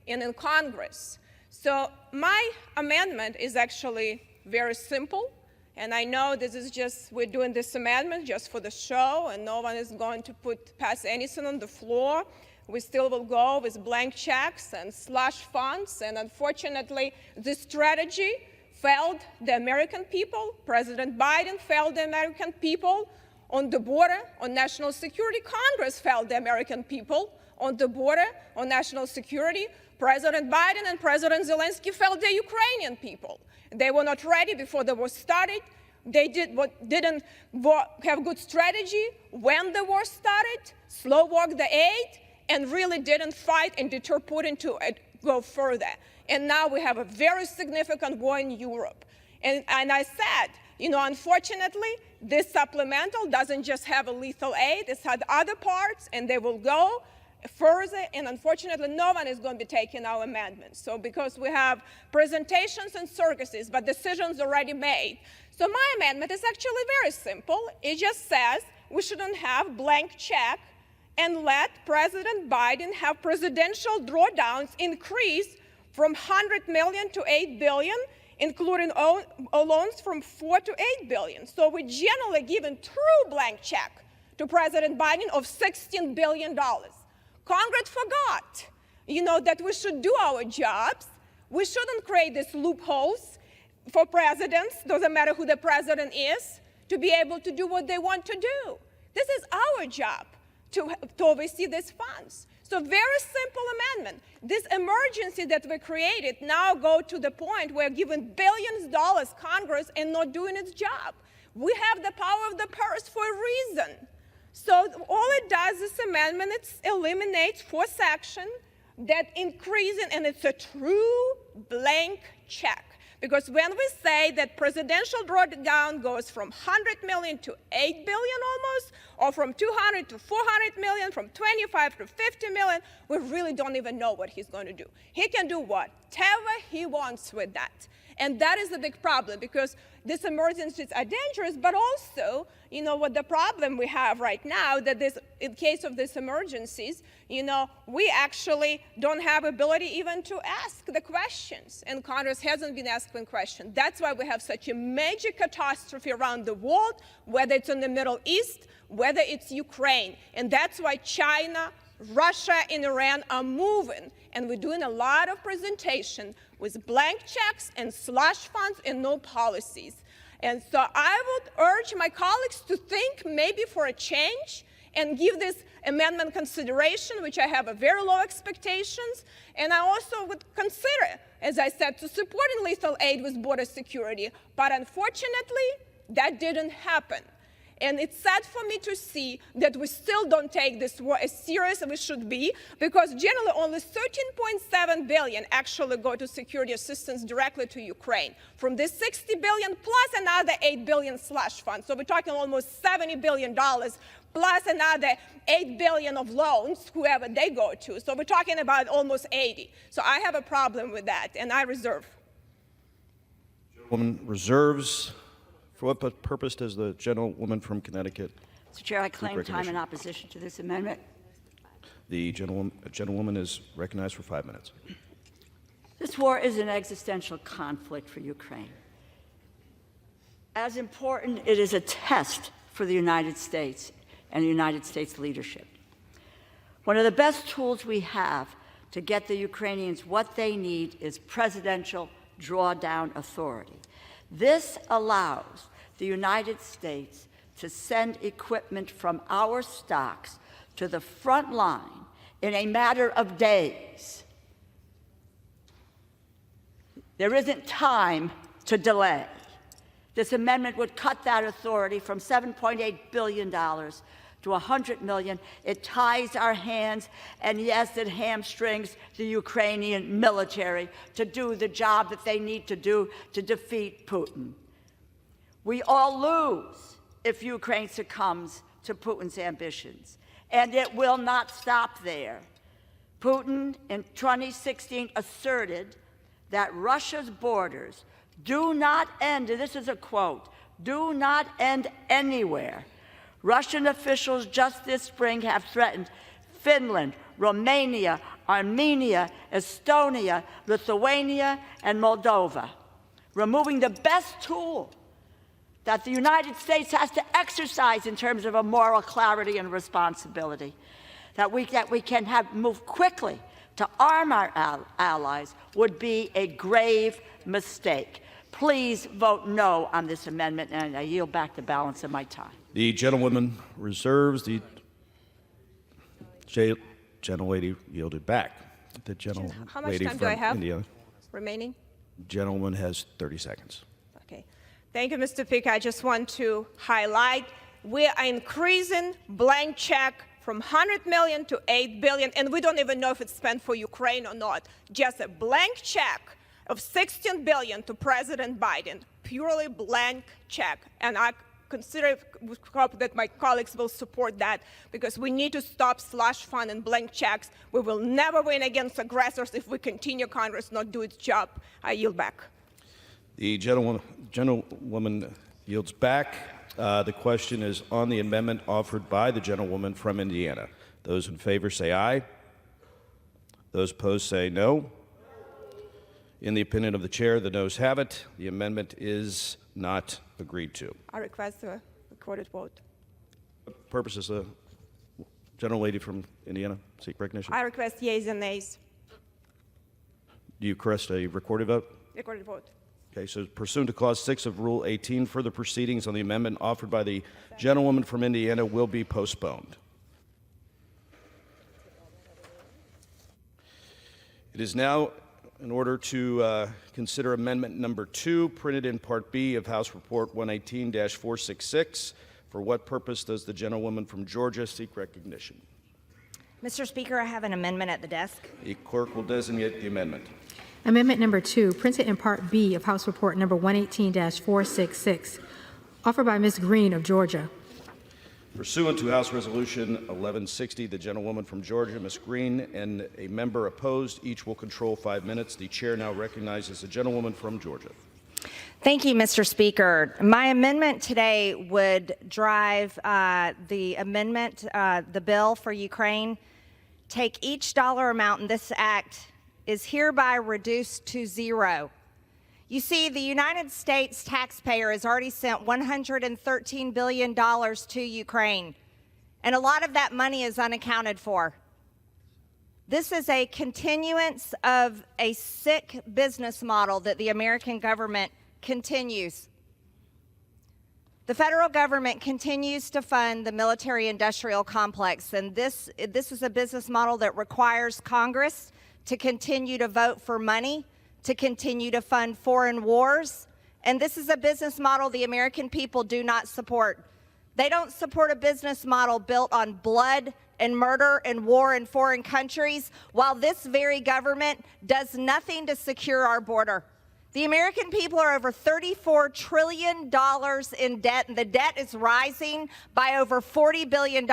and in Congress. So my amendment is actually very simple. And I know this is just, we're doing this amendment just for the show, and no one is going to pass anything on the floor. We still will go with blank checks and slush funds. And unfortunately, this strategy failed the American people. President Biden failed the American people on the border, on national security. Congress failed the American people on the border, on national security. President Biden and President Zelensky failed the Ukrainian people. They were not ready before the war started. They didn't have good strategy when the war started, slow-walked the aid, and really didn't fight and deter Putin to go further. And now we have a very significant war in Europe. And I said, unfortunately, this supplemental doesn't just have a lethal aid, it's had other parts, and they will go further, and unfortunately, no one is going to be taking our amendments. So because we have presentations and circuses, but decisions already made. So my amendment is actually very simple. It just says we shouldn't have blank check and let President Biden have presidential drawdowns increase from 100 million to 8 billion, including loans from 4 to 8 billion. So we generally given true blank check to President Biden of $16 billion. Congress forgot, that we should do our jobs. We shouldn't create these loopholes for presidents, doesn't matter who the president is, to be able to do what they want to do. This is our job to oversee these funds. So very simple amendment. This emergency that we created now go to the point where giving billions of dollars Congress and not doing its job. We have the power of the purse for a reason. So all it does, this amendment, it eliminates 4 sections that increasing, and it's a true blank check. Because when we say that presidential drawdown goes from 100 million to 8 billion almost, or from 200 to 400 million, from 25 to 50 million, we really don't even know what he's going to do. He can do whatever he wants with that. And that is a big problem, because these emergencies are dangerous, but also, what the problem we have right now, that in case of these emergencies, we actually don't have ability even to ask the questions, and Congress hasn't been asking questions. That's why we have such a major catastrophe around the world, whether it's in the Middle East, whether it's Ukraine, and that's why China, Russia, and Iran are moving, and we're doing a lot of presentation with blank checks and slush funds and no policies. And so I would urge my colleagues to think maybe for a change and give this amendment consideration, which I have a very low expectations. And I also would consider, as I said, to supporting lethal aid with border security. But unfortunately, that didn't happen. And it's sad for me to see that we still don't take this war as serious as we should be, because generally only 13.7 billion actually go to security assistance directly to Ukraine. From this 60 billion plus another 8 billion slush fund. So we're talking almost $70 billion plus another 8 billion of loans, whoever they go to. So we're talking about almost 80. So I have a problem with that, and I reserve. Woman reserves. For what purpose does the gentlewoman from Connecticut? Mr. Chair, I claim time in opposition to this amendment. The gentlewoman is recognized for 5 minutes. This war is an existential conflict for Ukraine. As important, it is a test for the United States and the United States leadership. One of the best tools we have to get the Ukrainians what they need is presidential drawdown authority. This allows the United States to send equipment from our stocks to the front line in a matter of days. There isn't time to delay. This amendment would cut that authority from $7.8 billion to $100 million. It ties our hands, and yes, it hamstrings the Ukrainian military to do the job that they need to do to defeat Putin. We all lose if Ukraine succumbs to Putin's ambitions, and it will not stop there. Putin in 2016 asserted that Russia's borders do not end, and this is a quote, do not end anywhere. Russian officials just this spring have threatened Finland, Romania, Armenia, Estonia, Lithuania, and Moldova, removing the best tool that the United States has to exercise in terms of a moral clarity and responsibility, that we can move quickly to arm our allies would be a grave mistake. Please vote no on this amendment, and I yield back the balance of my time. The gentlewoman reserves. The gentlelady yielded back. The gentlelady How much time from do I have Indiana. remaining? Gentleman has 30 seconds. Okay. Thank you, Mr. Speaker. I just want to highlight we are increasing blank check from 100 million to 8 billion, and we don't even know if it's spent for Ukraine or not. Just a blank check of 16 billion to President Biden, purely blank check. And I hope that my colleagues will support that, because we need to stop slush fund and blank checks. We will never win against aggressors if we continue Congress not do its job. I yield back. The gentlewoman yields back. The question is on the amendment offered by the gentlewoman from Indiana. Those in favor say aye. Those opposed say no. In the opinion of the chair, the noes have it. The amendment is not agreed to. I request a recorded vote. Purposes, the gentlelady from Indiana seek recognition. I request yeas and nays. Do you request a recorded vote? Recorded vote. Okay, so pursuant to Clause 6 of Rule 18, further proceedings on the amendment offered by the gentlewoman from Indiana will be postponed. It is now in order to consider Amendment Number 2, printed in Part B of House Report 118-466. For what purpose does the gentlewoman from Georgia seek recognition? Mr. Speaker, I have an amendment at the desk. The clerk will designate the amendment. Amendment number 2, printed in Part B of House Report number 118-466, offered by Ms. Green of Georgia. Pursuant to House Resolution 1160, the gentlewoman from Georgia, Ms. Green, and a member opposed, each will control 5 minutes. The chair now recognizes the gentlewoman from Georgia. Thank you, Mr. Speaker. My amendment today would drive the amendment, the bill for Ukraine, take each dollar amount in this act is hereby reduced to zero. You see, the United States taxpayer has already sent $113 billion to Ukraine, and a lot of that money is unaccounted for. This is a continuance of a sick business model that the American government continues. The federal government continues to fund the military-industrial complex, and this is a business model that requires Congress to continue to vote for money, to continue to fund foreign wars, and this is a business model the American people do not support. They don't support a business model built on blood and murder and war in foreign countries, while this very government does nothing to secure our border. The American people are over $34 trillion in debt, and the debt is rising by over $40 billion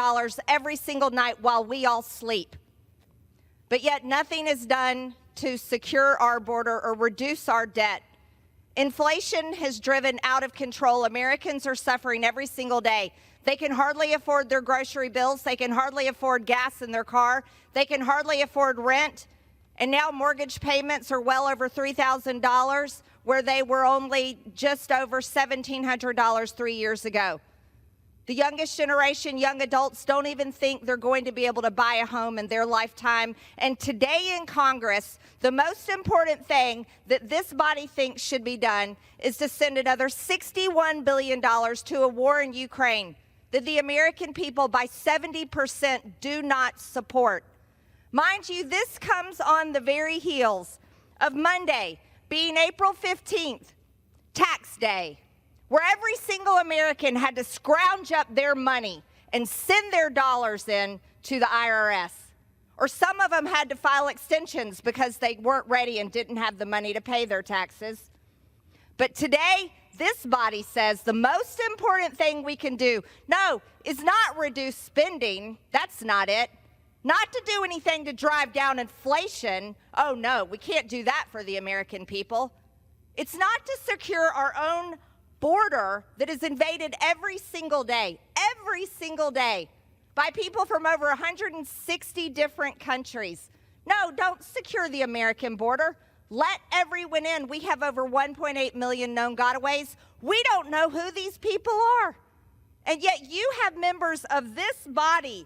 every single night while we all sleep. But yet nothing is done to secure our border or reduce our debt. Inflation has driven out of control. Americans are suffering every single day. They can hardly afford their grocery bills. They can hardly afford gas in their car. They can hardly afford rent. And now mortgage payments are well over $3,000, where they were only just over $1,700 3 years ago. The youngest generation, young adults, don't even think they're going to be able to buy a home in their lifetime. And today in Congress, the most important thing that this body thinks should be done is to send another $61 billion to a war in Ukraine that the American people by 70% do not support. Mind you, this comes on the very heels of Monday being April 15th, tax day, where every single American had to scrounge up their money and send their dollars in to the IRS. Or some of them had to file extensions because they weren't ready and didn't have the money to pay their taxes. But today, this body says the most important thing we can do, no, is not reduce spending. That's not it. Not to do anything to drive down inflation. Oh, no, we can't do that for the American people. It's not to secure our own border that is invaded every single day by people from over 160 different countries. No, don't secure the American border. Let everyone in. We have over 1.8 million known gotaways. We don't know who these people are. And yet you have members of this body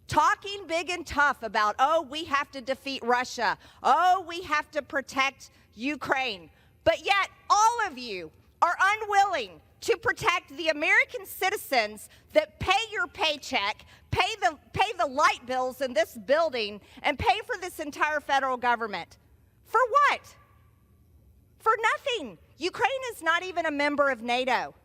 talking big and tough about, oh, we have to defeat Russia. Oh, we have to protect Ukraine. But yet all of you are unwilling to protect the American citizens that pay your paycheck, pay the light bills in this building, and pay for this entire federal government. For what? For nothing. Ukraine is not even a member of NATO.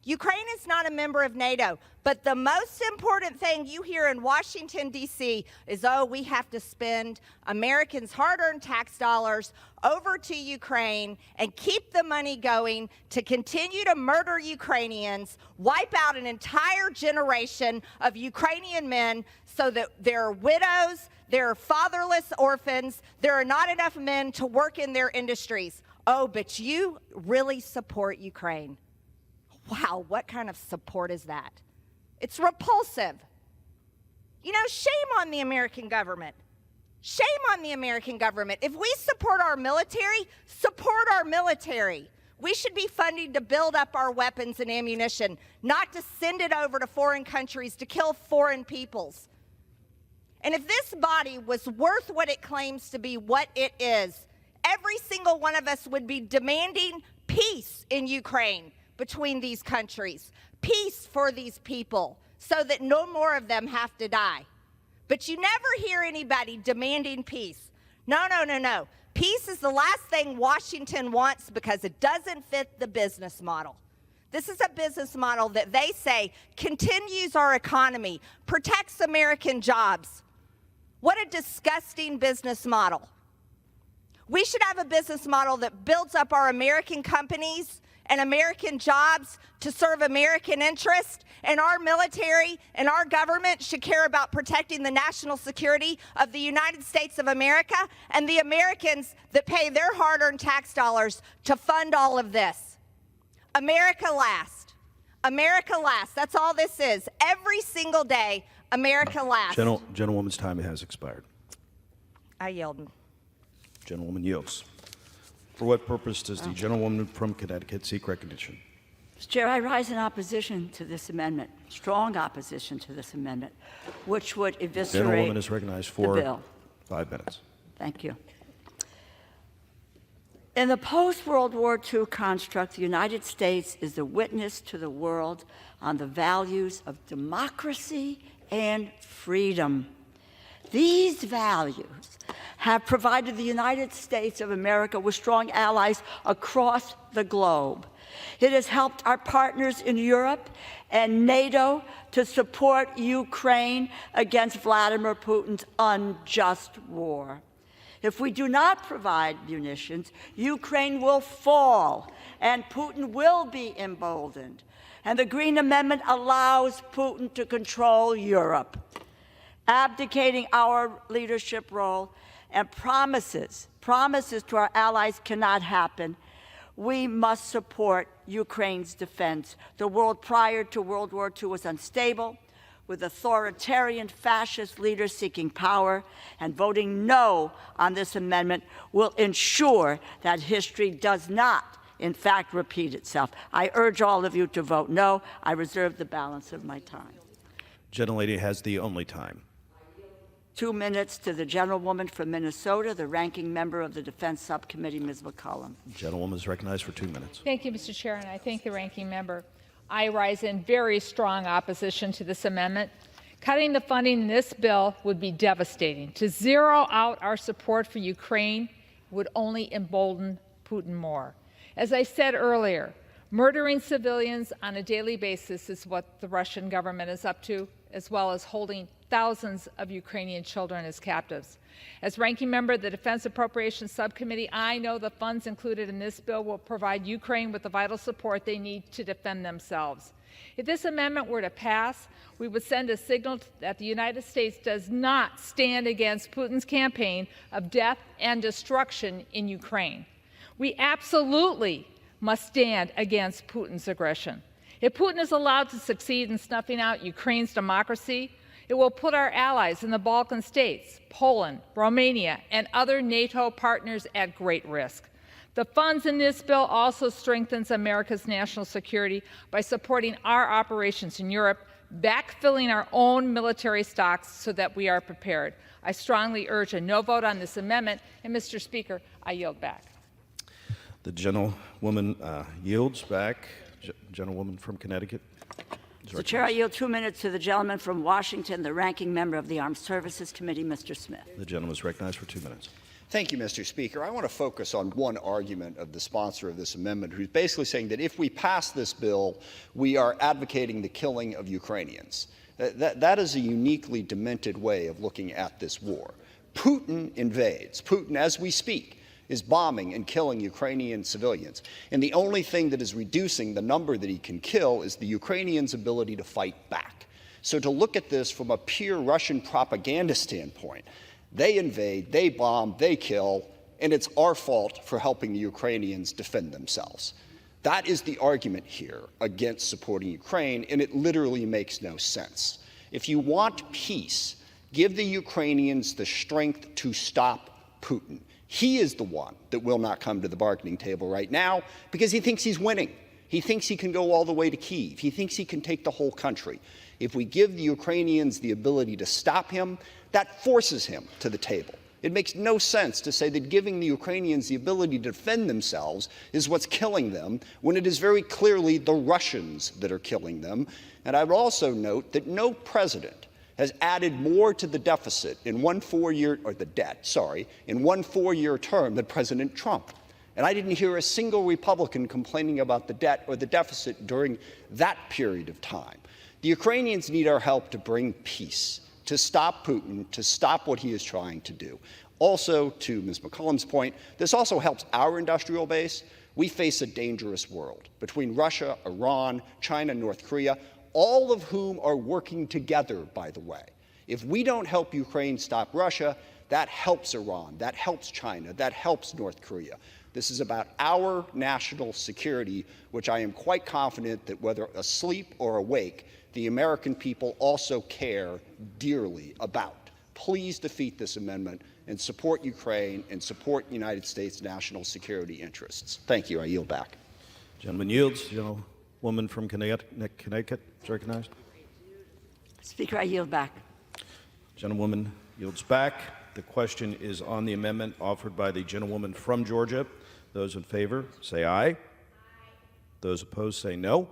Ukraine is not a member of NATO. But the most important thing you hear in Washington, D.C. is, oh, we have to spend Americans' hard-earned tax dollars over to Ukraine and keep the money going to continue to murder Ukrainians, wipe out an entire generation of Ukrainian men so that they're widows, they're fatherless orphans, there are not enough men to work in their industries. Oh, but you really support Ukraine. Wow, what kind of support is that? It's repulsive. You know, shame on the American government. Shame on the American government. If we support our military, support our military. We should be funding to build up our weapons and ammunition, not to send it over to foreign countries to kill foreign peoples. And if this body was worth what it claims to be, what it is, every single one of us would be demanding peace in Ukraine between these countries, peace for these people, so that no more of them have to die. But you never hear anybody demanding peace. No, no, no, no. Peace is the last thing Washington wants because it doesn't fit the business model. This is a business model that they say continues our economy, protects American jobs. What a disgusting business model. We should have a business model that builds up our American companies and American jobs to serve American interests, and our military and our government should care about protecting the national security of the United States of America and the Americans that pay their hard-earned tax dollars to fund all of this. America last. America last. That's all this is. Every single day, America last. Gentlewoman's time has expired. I yield. Gentlewoman yields. For what purpose does the gentlewoman from Connecticut seek recognition? Mr. Chair, I rise in opposition to this amendment, strong opposition to this amendment, which would eviscerate Gentlewoman is recognized for the bill. 5 minutes. Thank you. In the post-World War II construct, the United States is the witness to the world on the values of democracy and freedom. These values have provided the United States of America with strong allies across the globe. It has helped our partners in Europe and NATO to support Ukraine against Vladimir Putin's unjust war. If we do not provide munitions, Ukraine will fall and Putin will be emboldened. And the Green Amendment allows Putin to control Europe, abdicating our leadership role and promises to our allies cannot happen. We must support Ukraine's defense. The world prior to World War II was unstable, with authoritarian fascist leaders seeking power, and voting no on this amendment will ensure that history does not in fact, repeat itself. I urge all of you to vote no. I reserve the balance of my time. Gentlelady has the only time. 2 minutes to the gentlewoman from Minnesota, the ranking member of the Defense Subcommittee, Ms. McCollum. Gentlewoman is recognized for 2 minutes. Thank you, Mr. Chair, and I thank the ranking member. I rise in very strong opposition to this amendment. Cutting the funding in this bill would be devastating. To zero out our support for Ukraine would only embolden Putin more. As I said earlier, murdering civilians on a daily basis is what the Russian government is up to, as well as holding thousands of Ukrainian children as captives. As ranking member of the Defense Appropriations Subcommittee, I know the funds included in this bill will provide Ukraine with the vital support they need to defend themselves. If this amendment were to pass, we would send a signal that the United States does not stand against Putin's campaign of death and destruction in Ukraine. We absolutely must stand against Putin's aggression. If Putin is allowed to succeed in snuffing out Ukraine's democracy, it will put our allies in the Balkan states, Poland, Romania, and other NATO partners at great risk. The funds in this bill also strengthens America's national security by supporting our operations in Europe, backfilling our own military stocks so that we are prepared. I strongly urge a no vote on this amendment, and Mr. Speaker, I yield back. The gentlewoman yields back. Gentlewoman from Connecticut. Mr. Chair, I yield 2 minutes to the gentleman from Washington, the ranking member of the Armed Services Committee, Mr. Smith. The gentleman is recognized for 2 minutes. Thank you, Mr. Speaker. I want to focus on one argument of the sponsor of this amendment, who's basically saying that if we pass this bill, we are advocating the killing of Ukrainians. That is a uniquely demented way of looking at this war. Putin invades. Putin, as we speak, is bombing and killing Ukrainian civilians. And the only thing that is reducing the number that he can kill is the Ukrainians' ability to fight back. So to look at this from a pure Russian propaganda standpoint, they invade, they bomb, they kill, and it's our fault for helping the Ukrainians defend themselves. That is the argument here against supporting Ukraine, and it literally makes no sense. If you want peace, give the Ukrainians the strength to stop Putin. He is the one that will not come to the bargaining table right now because he thinks he's winning. He thinks he can go all the way to Kyiv. He thinks he can take the whole country. If we give the Ukrainians the ability to stop him, that forces him to the table. It makes no sense to say that giving the Ukrainians the ability to defend themselves is what's killing them, when it is very clearly the Russians that are killing them. And I would also note that no president has added more to the deficit in one 4-year, or the debt, sorry, in one 4-year term than President Trump. And I didn't hear a single Republican complaining about the debt or the deficit during that period of time. The Ukrainians need our help to bring peace, to stop Putin, to stop what he is trying to do. Also, to Ms. McCollum's point, this also helps our industrial base. We face a dangerous world between Russia, Iran, China, North Korea, all of whom are working together, by the way. If we don't help Ukraine stop Russia, that helps Iran, that helps China, that helps North Korea. This is about our national security, which I am quite confident that whether asleep or awake, the American people also care dearly about. Please defeat this amendment and support Ukraine and support United States national security interests. Thank you. I yield back. Gentleman yields. Gentlewoman from Connecticut is recognized. Speaker, I yield back. Gentlewoman yields back. The question is on the amendment offered by the gentlewoman from Georgia. Those in favor say aye. Those opposed say no.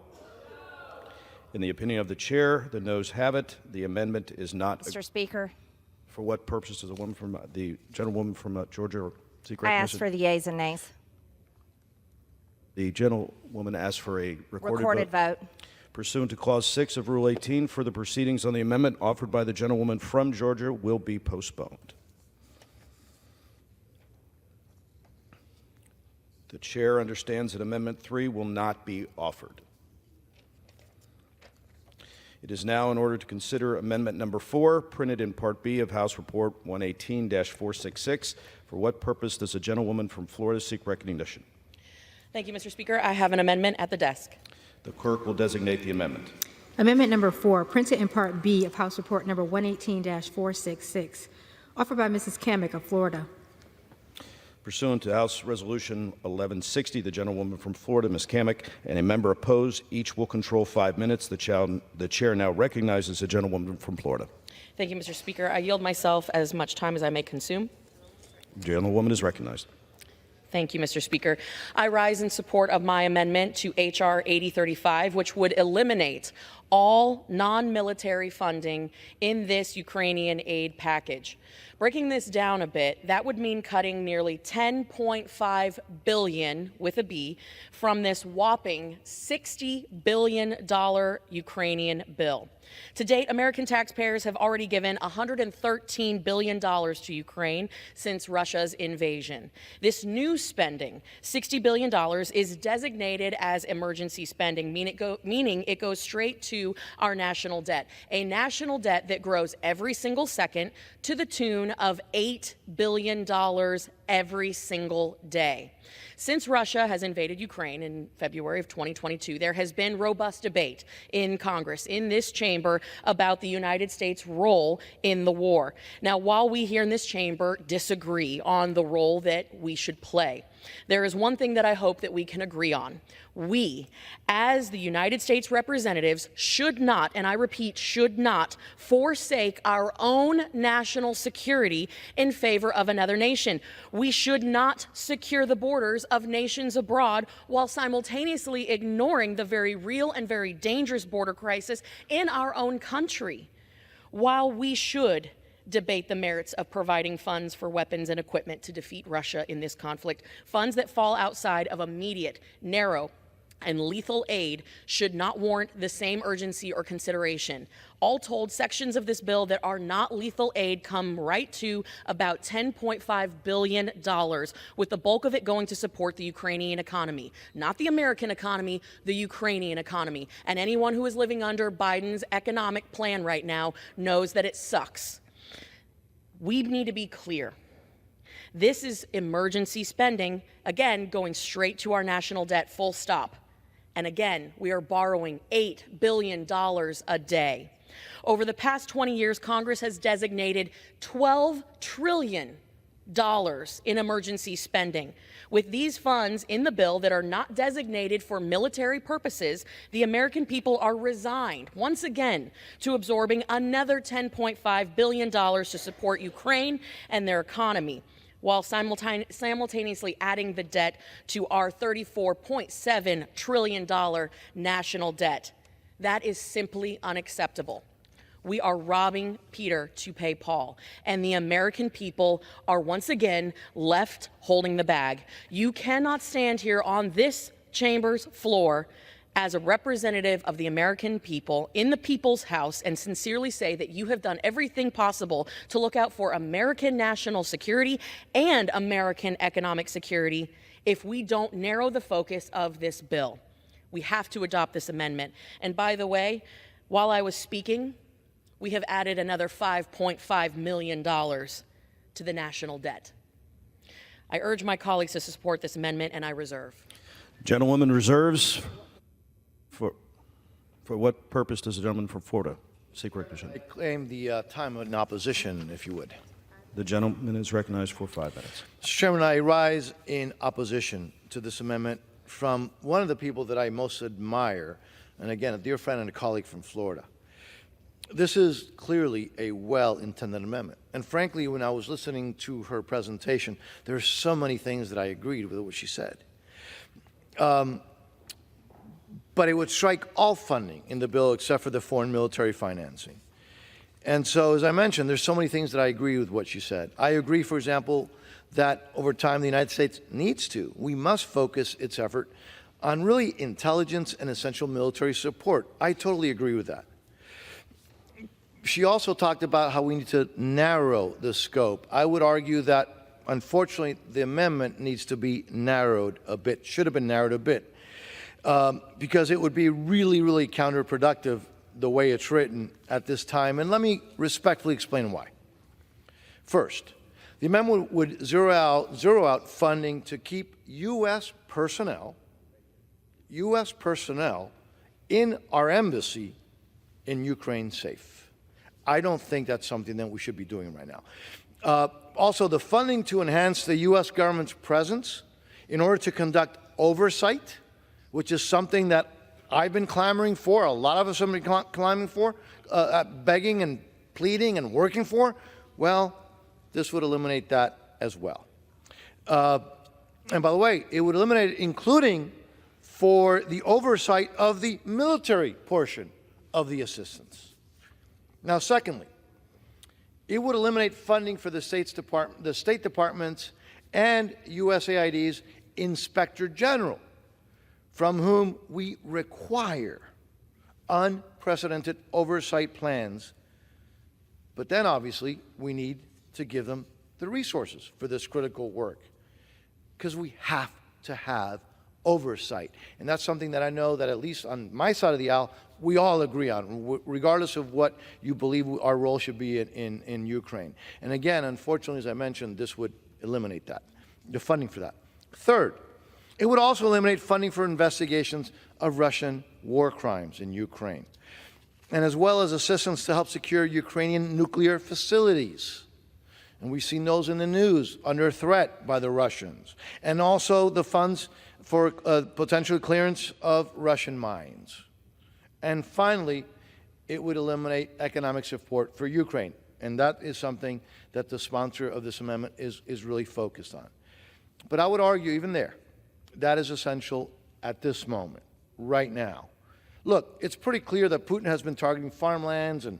In the opinion of the chair, the noes have it. The amendment is not. Mr. Speaker. For what purpose does the gentlewoman from Georgia seek recognition? I ask for the yeas and nays. The gentlewoman asks for a recorded vote. Pursuant to Clause 6 of Rule 18, further proceedings on the amendment offered by the gentlewoman from Georgia will be postponed. The chair understands that Amendment 3 will not be offered. It is now in order to consider Amendment Number 4, printed in Part B of House Report 118-466. For what purpose does the gentlewoman from Florida seek recognition? Thank you, Mr. Speaker. I have an amendment at the desk. The clerk will designate the amendment. Amendment number 4, printed in Part B of House Report number 118-466, offered by Mrs. Kamick of Florida. Pursuant to House Resolution 1160, the gentlewoman from Florida, Ms. Kamek, and a member opposed, each will control 5 minutes. The chair now recognizes the gentlewoman from Florida. Thank you, Mr. Speaker. I yield myself as much time as I may consume. The gentlewoman is recognized. Thank you, Mr. Speaker. I rise in support of my amendment to H.R. 8035, which would eliminate all non-military funding in this Ukrainian aid package. Breaking this down a bit, that would mean cutting nearly $10.5 billion, with a B, from this whopping $60 billion Ukrainian bill. To date, American taxpayers have already given $113 billion to Ukraine since Russia's invasion. This new spending, $60 billion, is designated as emergency spending, meaning it goes straight to our national debt, a national debt that grows every single second to the tune of $8 billion every single day. Since Russia has invaded Ukraine in February of 2022, there has been robust debate in Congress, in this chamber, about the United States' role in the war. Now, while we here in this chamber disagree on the role that we should play, there is one thing that I hope that we can agree on. We, as the United States representatives, should not, and I repeat, should not, forsake our own national security in favor of another nation. We should not secure the borders of nations abroad while simultaneously ignoring the very real and very dangerous border crisis in our own country. While we should debate the merits of providing funds for weapons and equipment to defeat Russia in this conflict, funds that fall outside of immediate, narrow, and lethal aid should not warrant the same urgency or consideration. All told, sections of this bill that are not lethal aid come right to about $10.5 billion, with the bulk of it going to support the Ukrainian economy. Not the American economy, the Ukrainian economy. And anyone who is living under Biden's economic plan right now knows that it sucks. We need to be clear. This is emergency spending, again, going straight to our national debt, full stop. And again, we are borrowing $8 billion a day. Over the past 20 years, Congress has designated $12 trillion in emergency spending. With these funds in the bill that are not designated for military purposes, the American people are resigned, once again, to absorbing another $10.5 billion to support Ukraine and their economy, while simultaneously adding the debt to our $34.7 trillion national debt. That is simply unacceptable. We are robbing Peter to pay Paul, and the American people are once again left holding the bag. You cannot stand here on this chamber's floor as a representative of the American people in the people's house and sincerely say that you have done everything possible to look out for American national security and American economic security if we don't narrow the focus of this bill. We have to adopt this amendment. And by the way, while I was speaking, we have added another $5.5 million to the national debt. I urge my colleagues to support this amendment, and I reserve. Gentlewoman reserves. For what purpose does the gentleman from Florida seek recognition? I claim the time in opposition, if you would. The gentleman is recognized for 5 minutes. Mr. Chairman, I rise in opposition to this amendment from one of the people that I most admire, and again, a dear friend and a colleague from Florida. This is clearly a well-intended amendment. And frankly, when I was listening to her presentation, there are so many things that I agreed with what she said. But it would strike all funding in the bill except for the foreign military financing. And so, as I mentioned, there's so many things that I agree with what she said. I agree, for example, that over time the United States we must focus its effort on really intelligence and essential military support. I totally agree with that. She also talked about how we need to narrow the scope. I would argue that, unfortunately, the amendment needs to be narrowed a bit, should have been narrowed a bit, because it would be really, really counterproductive the way it's written at this time. And let me respectfully explain why. First, the amendment would zero out funding to keep U.S. personnel in our embassy in Ukraine safe. I don't think that's something that we should be doing right now. Also, the funding to enhance the U.S. government's presence in order to conduct oversight, which is something that I've been clamoring for, a lot of us have been clamoring for, begging and pleading and working for. Well, this would eliminate that as well. And by the way, it would eliminate it, including for the oversight of the military portion of the assistance. Now, secondly, it would eliminate funding for the State Department's and USAID's Inspector General, from whom we require unprecedented oversight plans. But then, obviously, we need to give them the resources for this critical work, because we have to have oversight. And that's something that I know that, at least on my side of the aisle, we all agree on, regardless of what you believe our role should be in Ukraine. And again, unfortunately, as I mentioned, this would eliminate that, the funding for that. Third, it would also eliminate funding for investigations of Russian war crimes in Ukraine, and as well as assistance to help secure Ukrainian nuclear facilities. And we've seen those in the news under threat by the Russians. And also the funds for potential clearance of Russian mines. And finally, it would eliminate economic support for Ukraine. And that is something that the sponsor of this amendment is really focused on. But I would argue even there, that is essential at this moment, right now. Look, it's pretty clear that Putin has been targeting farmlands and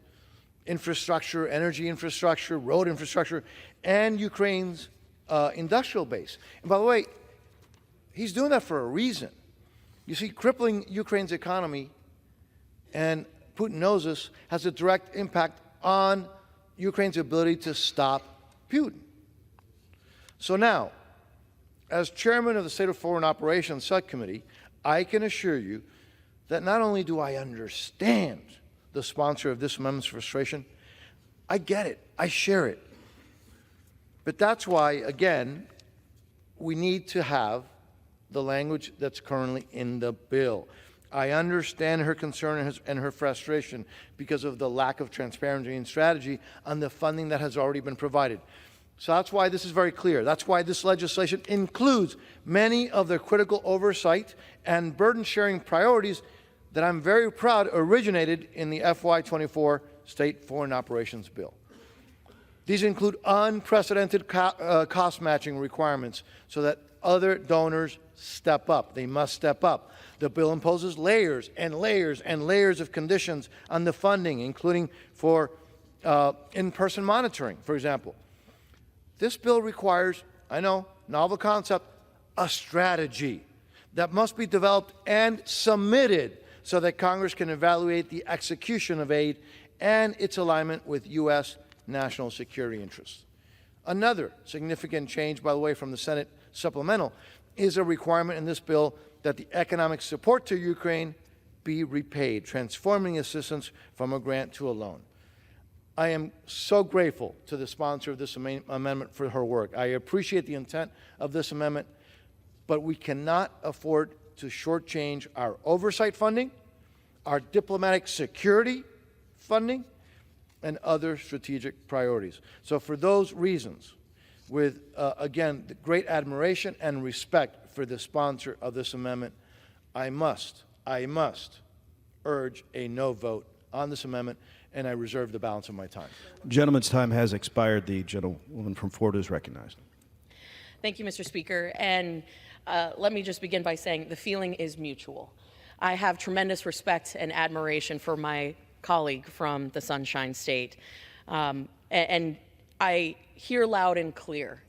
infrastructure, energy infrastructure, road infrastructure, and Ukraine's industrial base. And by the way, he's doing that for a reason. You see, crippling Ukraine's economy, and Putin knows this, has a direct impact on Ukraine's ability to stop Putin. So now, as chairman of the State of Foreign Operations Subcommittee, I can assure you that not only do I understand the sponsor of this amendment's frustration, I get it, I share it. But that's why, again, we need to have the language that's currently in the bill. I understand her concern and her frustration because of the lack of transparency and strategy on the funding that has already been provided. So that's why this is very clear. That's why this legislation includes many of the critical oversight and burden-sharing priorities that I'm very proud originated in the FY24 State Foreign Operations Bill. These include unprecedented cost matching requirements so that other donors step up. They must step up. The bill imposes layers and layers and layers of conditions on the funding, including for in-person monitoring, for example. This bill requires, I know, novel concept, a strategy that must be developed and submitted so that Congress can evaluate the execution of aid and its alignment with U.S. national security interests. Another significant change, by the way, from the Senate supplemental is a requirement in this bill that the economic support to Ukraine be repaid, transforming assistance from a grant to a loan. I am so grateful to the sponsor of this amendment for her work. I appreciate the intent of this amendment, but we cannot afford to shortchange our oversight funding, our diplomatic security funding, and other strategic priorities. So for those reasons, with, again, the great admiration and respect for the sponsor of this amendment, I must urge a no vote on this amendment, and I reserve the balance of my time. Gentleman's time has expired. The gentlewoman from Florida is recognized. Thank you, Mr. Speaker. And let me just begin by saying the feeling is mutual. I have tremendous respect and admiration for my colleague from the Sunshine State. And I hear loud and clear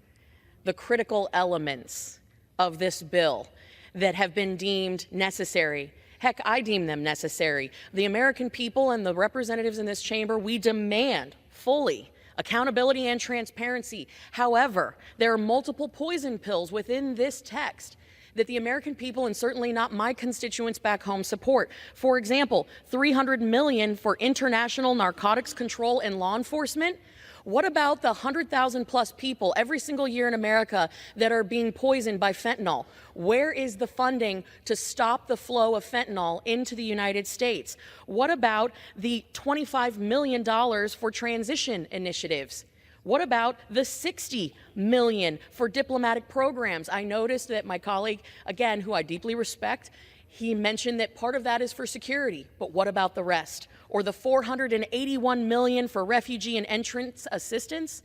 the critical elements of this bill that have been deemed necessary. Heck, I deem them necessary. The American people and the representatives in this chamber, we demand fully accountability and transparency. However, there are multiple poison pills within this text that the American people, and certainly not my constituents back home, support. For example, $300 million for international narcotics control and law enforcement. What about the 100,000 plus people every single year in America that are being poisoned by fentanyl? Where is the funding to stop the flow of fentanyl into the United States? What about the $25 million for transition initiatives? What about the $60 million for diplomatic programs? I noticed that my colleague, again, who I deeply respect, he mentioned that part of that is for security, but what about the rest? Or the $481 million for refugee and entrance assistance?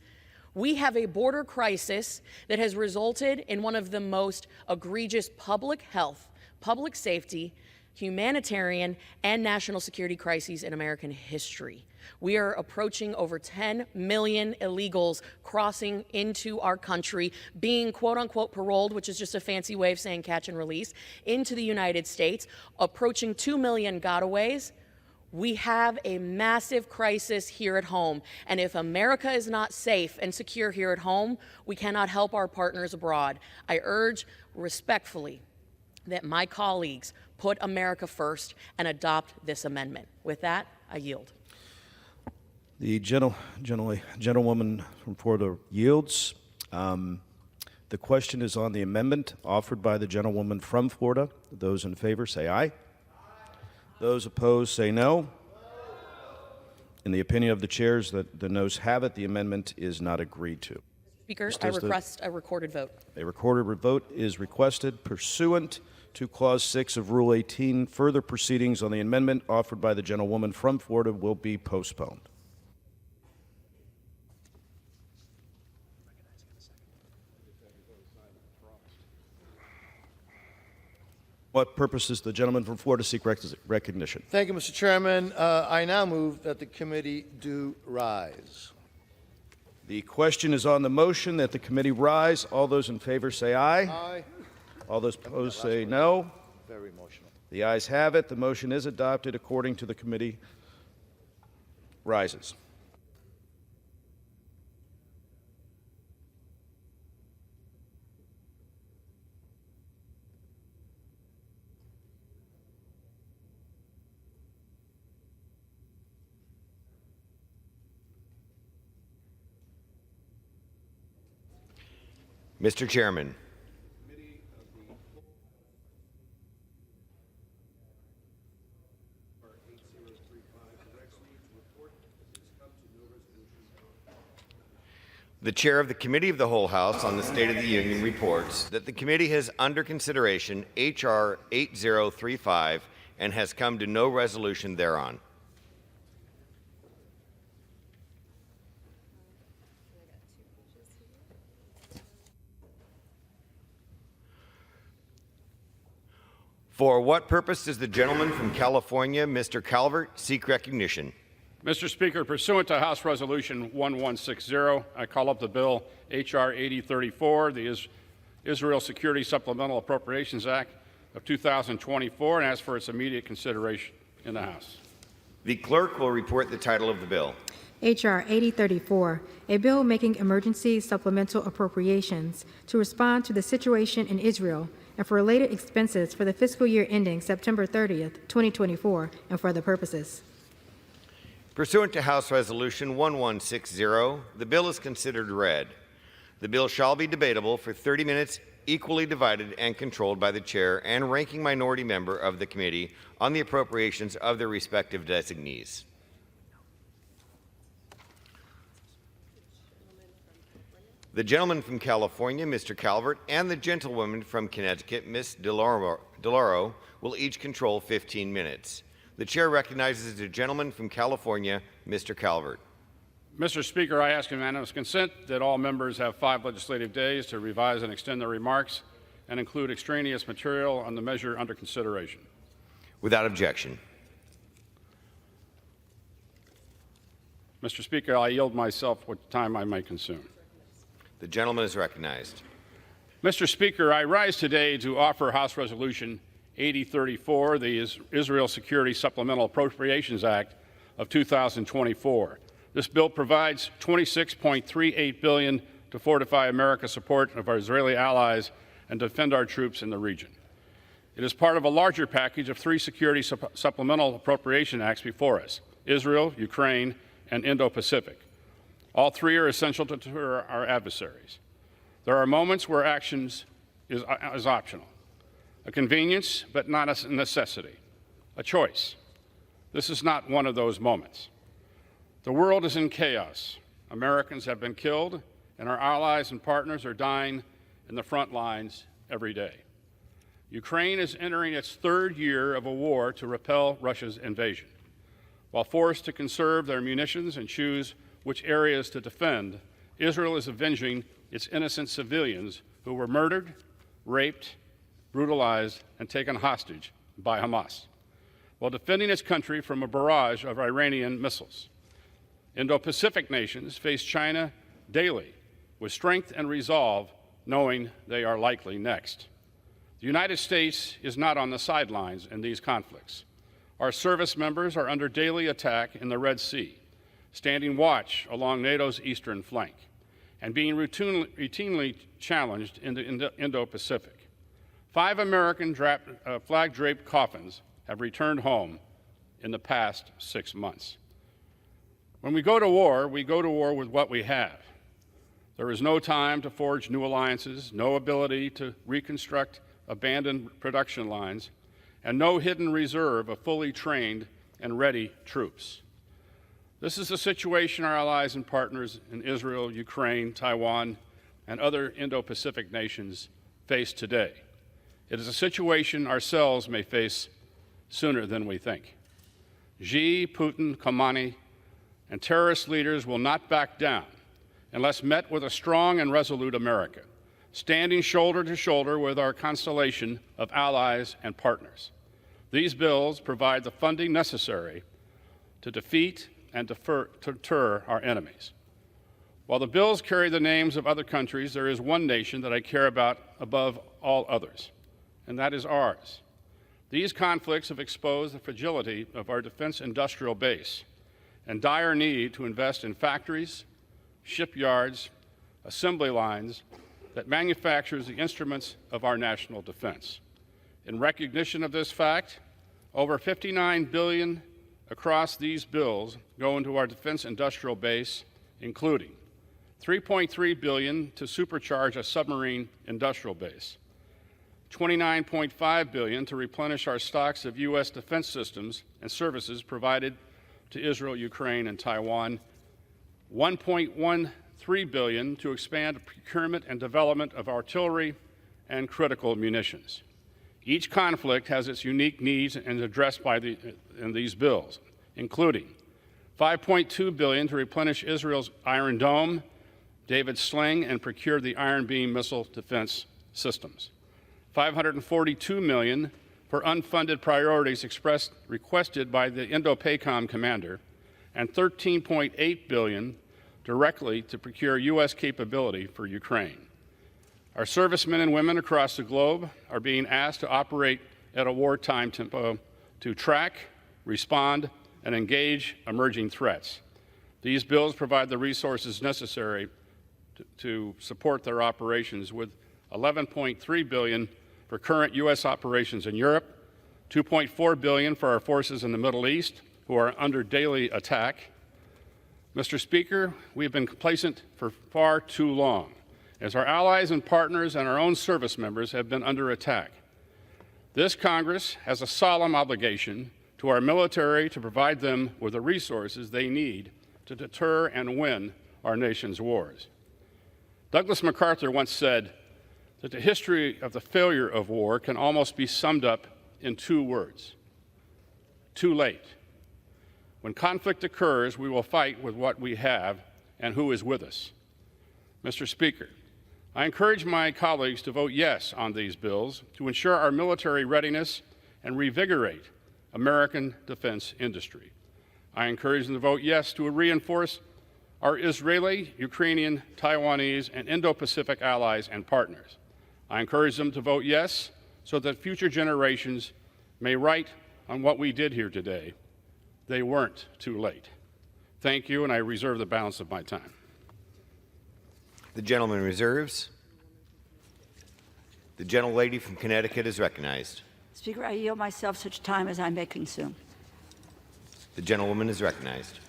We have a border crisis that has resulted in one of the most egregious public health, public safety, humanitarian, and national security crises in American history. We are approaching over 10 million illegals crossing into our country, being quote unquote paroled, which is just a fancy way of saying catch and release, into the United States, approaching 2 million gotaways. We have a massive crisis here at home, and if America is not safe and secure here at home, we cannot help our partners abroad. I urge respectfully that my colleagues put America first and adopt this amendment. With that, I yield. The gentlewoman from Florida yields. The question is on the amendment offered by the gentlewoman from Florida. Those in favor say aye. Those opposed say no. In the opinion of the chairs, that the noes have it, the amendment is not agreed to. Speaker, I request a recorded vote. A recorded vote is requested pursuant to Clause 6 of Rule 18. Further proceedings on the amendment offered by the gentlewoman from Florida will be postponed. What purpose does the gentleman from Florida seek recognition? Thank you, Mr. Chairman. I now move that the committee do rise. The question is on the motion that the committee rise. All those in favor say aye. Aye. All those opposed say no. Very emotional. The ayes have it. The motion is adopted according to the committee. Rises. Mr. Chairman. The Chair of the Committee of the Whole House on the State of the Union reports that the committee has under consideration H.R. 8035 and has come to no resolution thereon. For what purpose does the gentleman from California, Mr. Calvert, seek recognition? Mr. Speaker, pursuant to House Resolution 1160, I call up the bill H.R. 8034, the Israel Security Supplemental Appropriations Act of 2024, and ask for its immediate consideration in the House. The clerk will report the title of the bill. H.R. 8034, a bill making emergency supplemental appropriations to respond to the situation in Israel and for related expenses for the fiscal year ending September 30th, 2024, and for other purposes. Pursuant to House Resolution 1160, the bill is considered read. The bill shall be debatable for 30 minutes, equally divided and controlled by the chair and ranking minority member of the committee on the appropriations of their respective designees. The gentleman from California, Mr. Calvert, and the gentlewoman from Connecticut, Ms. DeLauro, will each control 15 minutes. The chair recognizes the gentleman from California, Mr. Calvert. Mr. Speaker, I ask unanimous consent that all members have 5 legislative days to revise and extend their remarks and include extraneous material on the measure under consideration. Without objection. Mr. Speaker, I yield myself what time I may consume. The gentleman is recognized. Mr. Speaker, I rise today to offer House Resolution 8034, the Israel Security Supplemental Appropriations Act of 2024. This bill provides $26.38 billion to fortify America's support of our Israeli allies and defend our troops in the region. It is part of a larger package of 3 security supplemental appropriation acts before us: Israel, Ukraine, and Indo-Pacific. All 3 are essential to deter our adversaries. There are moments where actions is optional, a convenience but not a necessity, a choice. This is not one of those moments. The world is in chaos. Americans have been killed, and our allies and partners are dying in the front lines every day. Ukraine is entering its third year of a war to repel Russia's invasion. While forced to conserve their munitions and choose which areas to defend, Israel is avenging its innocent civilians who were murdered, raped, brutalized, and taken hostage by Hamas, while defending its country from a barrage of Iranian missiles. Indo-Pacific nations face China daily with strength and resolve, knowing they are likely next. The United States is not on the sidelines in these conflicts. Our service members are under daily attack in the Red Sea, standing watch along NATO's eastern flank, and being routinely challenged in the Indo-Pacific. 5 American flag-draped coffins have returned home in the past 6 months. When we go to war with what we have. There is no time to forge new alliances, no ability to reconstruct abandoned production lines, and no hidden reserve of fully trained and ready troops. This is the situation our allies and partners in Israel, Ukraine, Taiwan, and other Indo-Pacific nations face today. It is a situation ourselves may face sooner than we think. Xi, Putin, Khamenei, and terrorist leaders will not back down unless met with a strong and resolute America, standing shoulder to shoulder with our constellation of allies and partners. These bills provide the funding necessary to defeat and deter our enemies. While the bills carry the names of other countries, there is one nation that I care about above all others, and that is ours. These conflicts have exposed the fragility of our defense industrial base and dire need to invest in factories, shipyards, assembly lines that manufactures the instruments of our national defense. In recognition of this fact, over $59 billion across these bills go into our defense industrial base, including $3.3 billion to supercharge a submarine industrial base, $29.5 billion to replenish our stocks of U.S. defense systems and services provided to Israel, Ukraine, and Taiwan, $1.13 billion to expand procurement and development of artillery and critical munitions. Each conflict has its unique needs and is addressed in these bills, including $5.2 billion to replenish Israel's Iron Dome, David Sling, and procure the Iron Beam missile defense systems. $542 million for unfunded priorities requested by the Indo-PACOM commander, and $13.8 billion directly to procure U.S. capability for Ukraine. Our servicemen and women across the globe are being asked to operate at a wartime tempo to track, respond, and engage emerging threats. These bills provide the resources necessary to support their operations, with $11.3 billion for current U.S. operations in Europe, $2.4 billion for our forces in the Middle East, who are under daily attack. Mr. Speaker, we have been complacent for far too long, as our allies and partners and our own service members have been under attack. This Congress has a solemn obligation to our military to provide them with the resources they need to deter and win our nation's wars. Douglas MacArthur once said that the history of the failure of war can almost be summed up in 2 words: too late. When conflict occurs, we will fight with what we have and who is with us. Mr. Speaker, I encourage my colleagues to vote yes on these bills to ensure our military readiness and revigorate American defense industry. I encourage them to vote yes to reinforce our Israeli, Ukrainian, Taiwanese, and Indo-Pacific allies and partners. I encourage them to vote yes so that future generations may write on what we did here today. They weren't too late. Thank you, and I reserve the balance of my time. The gentleman reserves. The gentlelady from Connecticut is recognized. Speaker, I yield myself such time as I may consume. The gentlewoman is recognized.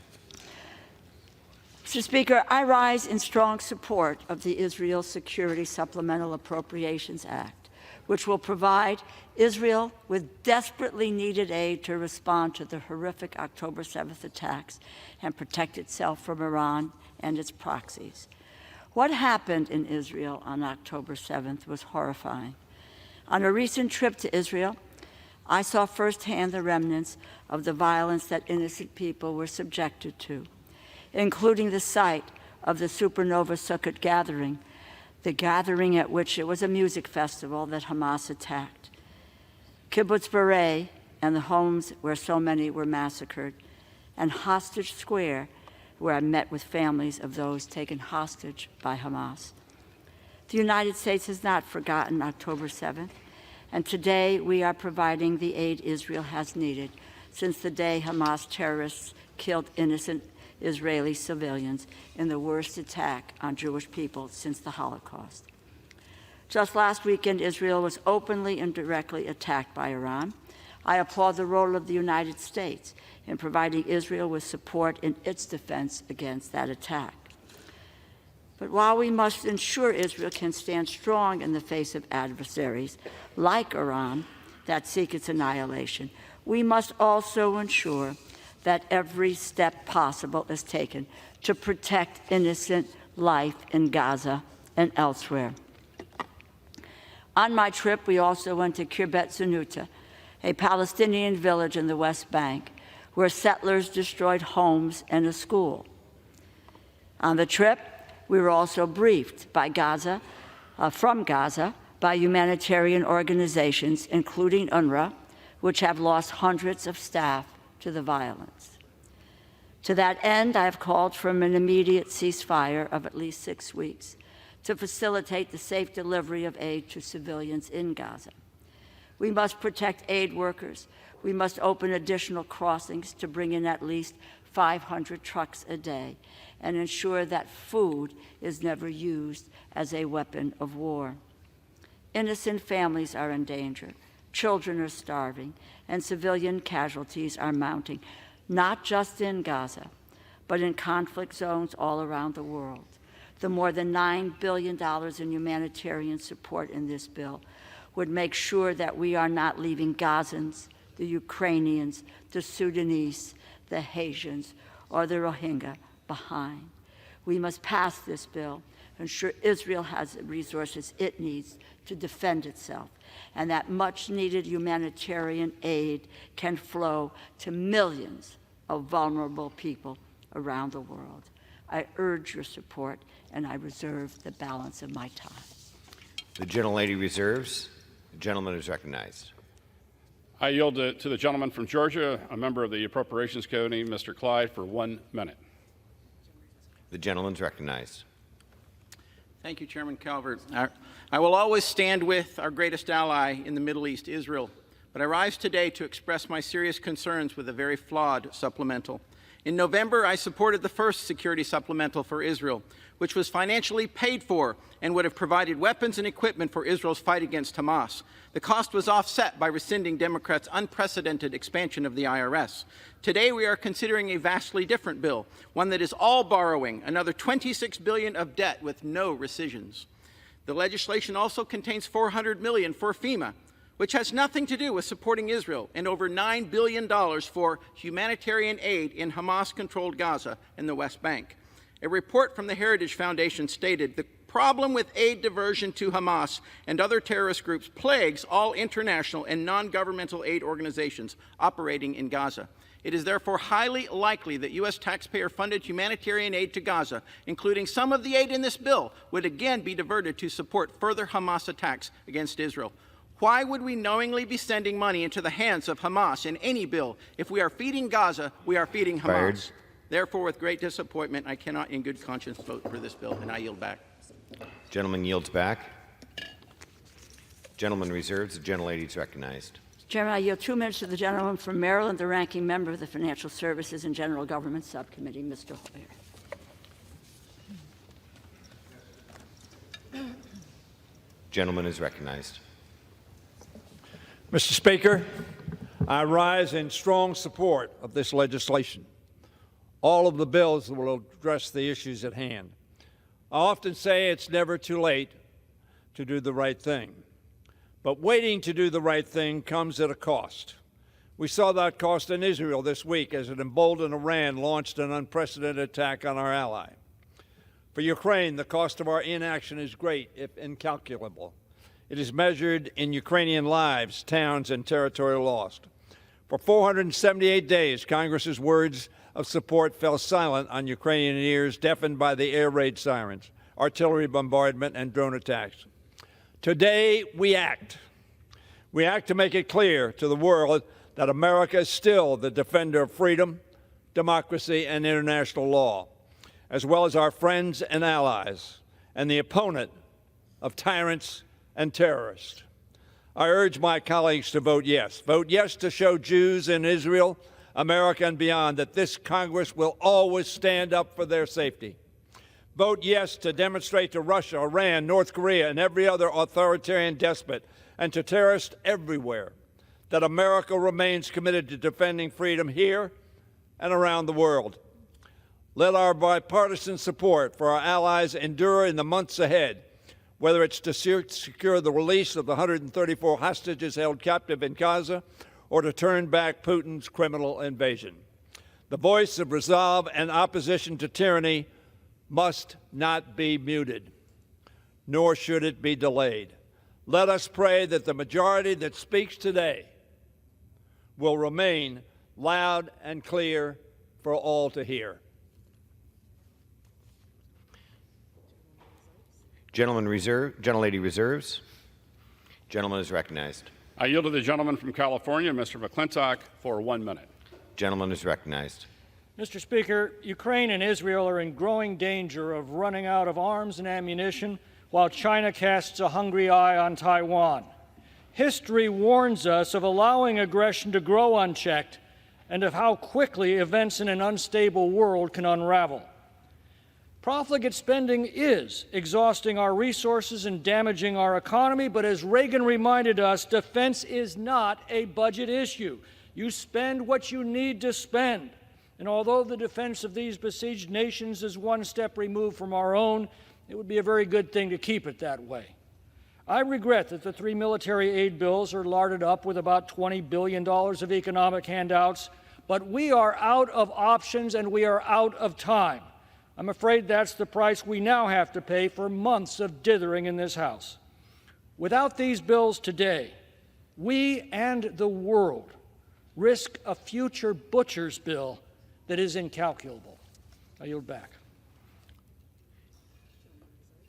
Mr. Speaker, I rise in strong support of the Israel Security Supplemental Appropriations Act, which will provide Israel with desperately needed aid to respond to the horrific October 7th attacks and protect itself from Iran and its proxies. What happened in Israel on October 7th was horrifying. On a recent trip to Israel, I saw firsthand the remnants of the violence that innocent people were subjected to, including the site of the Supernova Sukkot gathering, the gathering at which it was a music festival that Hamas attacked, Kibbutz Berei and the homes where so many were massacred, and Hostage Square, where I met with families of those taken hostage by Hamas. The United States has not forgotten October 7th, and today we are providing the aid Israel has needed since the day Hamas terrorists killed innocent Israeli civilians in the worst attack on Jewish people since the Holocaust. Just last weekend, Israel was openly and directly attacked by Iran. I applaud the role of the United States in providing Israel with support in its defense against that attack. But while we must ensure Israel can stand strong in the face of adversaries like Iran that seek its annihilation, we must also ensure that every step possible is taken to protect innocent life in Gaza and elsewhere. On my trip, we also went to Kirbet Zunuta, a Palestinian village in the West Bank, where settlers destroyed homes and a school. On the trip, we were also briefed by from Gaza by humanitarian organizations, including UNRWA, which have lost hundreds of staff to the violence. To that end, I have called for an immediate ceasefire of at least 6 weeks to facilitate the safe delivery of aid to civilians in Gaza. We must protect aid workers. We must open additional crossings to bring in at least 500 trucks a day and ensure that food is never used as a weapon of war. Innocent families are in danger. Children are starving, and civilian casualties are mounting, not just in Gaza, but in conflict zones all around the world. The more than $9 billion in humanitarian support in this bill would make sure that we are not leaving Gazans, the Ukrainians, the Sudanese, the Haitians, or the Rohingya behind. We must pass this bill, ensure Israel has the resources it needs to defend itself, and that much-needed humanitarian aid can flow to millions of vulnerable people around the world. I urge your support, and I reserve the balance of my time. The gentlelady reserves. The gentleman is recognized. I yield to the gentleman from Georgia, a member of the Appropriations Committee, Mr. Clyde, for 1 minute. The gentleman is recognized. Thank you, Chairman Calvert. I will always stand with our greatest ally in the Middle East, Israel, but I rise today to express my serious concerns with a very flawed supplemental. In November, I supported the first security supplemental for Israel, which was financially paid for and would have provided weapons and equipment for Israel's fight against Hamas. The cost was offset by rescinding Democrats' unprecedented expansion of the IRS. Today, we are considering a vastly different bill, one that is all borrowing, another $26 billion of debt with no rescissions. The legislation also contains $400 million for FEMA, which has nothing to do with supporting Israel, and over $9 billion for humanitarian aid in Hamas-controlled Gaza and the West Bank. A report from the Heritage Foundation stated the problem with aid diversion to Hamas and other terrorist groups plagues all international and non-governmental aid organizations operating in Gaza. It is therefore highly likely that U.S. taxpayer-funded humanitarian aid to Gaza, including some of the aid in this bill, would again be diverted to support further Hamas attacks against Israel. Why would we knowingly be sending money into the hands of Hamas in any bill? If we are feeding Gaza, we are feeding Hamas. Fired. Therefore, with great disappointment, I cannot in good conscience vote for this bill, and I yield back. Gentleman yields back. Gentleman reserves. The gentlelady is recognized. Chairman, I yield 2 minutes to the gentleman from Maryland, the ranking member of the Financial Services and General Government Subcommittee, Mr. Hoyer. Gentleman is recognized. Mr. Speaker, I rise in strong support of this legislation. All of the bills will address the issues at hand. I often say it's never too late to do the right thing. But waiting to do the right thing comes at a cost. We saw that cost in Israel this week as an emboldened Iran launched an unprecedented attack on our ally. For Ukraine, the cost of our inaction is great, if incalculable. It is measured in Ukrainian lives, towns, and territory lost. For 478 days, Congress's words of support fell silent on Ukrainian ears, deafened by the air raid sirens, artillery bombardment, and drone attacks. Today, we act. We act to make it clear to the world that America is still the defender of freedom, democracy, and international law, as well as our friends and allies, and the opponent of tyrants and terrorists. I urge my colleagues to vote yes. Vote yes to show Jews in Israel, America, and beyond that this Congress will always stand up for their safety. Vote yes to demonstrate to Russia, Iran, North Korea, and every other authoritarian despot, and to terrorists everywhere, that America remains committed to defending freedom here and around the world. Let our bipartisan support for our allies endure in the months ahead, whether it's to secure the release of the 134 hostages held captive in Gaza or to turn back Putin's criminal invasion. The voice of resolve and opposition to tyranny must not be muted, nor should it be delayed. Let us pray that the majority that speaks today will remain loud and clear for all to hear. Gentlelady reserves. Gentleman is recognized. I yield to the gentleman from California, Mr. McClintock, for 1 minute. Gentleman is recognized. Mr. Speaker, Ukraine and Israel are in growing danger of running out of arms and ammunition while China casts a hungry eye on Taiwan. History warns us of allowing aggression to grow unchecked and of how quickly events in an unstable world can unravel. Profligate spending is exhausting our resources and damaging our economy, but as Reagan reminded us, defense is not a budget issue. You spend what you need to spend. And although the defense of these besieged nations is one step removed from our own, it would be a very good thing to keep it that way. I regret that the 3 military aid bills are larded up with about $20 billion of economic handouts, but we are out of options and we are out of time. I'm afraid that's the price we now have to pay for months of dithering in this House. Without these bills today, we and the world risk a future butcher's bill that is incalculable. I yield back.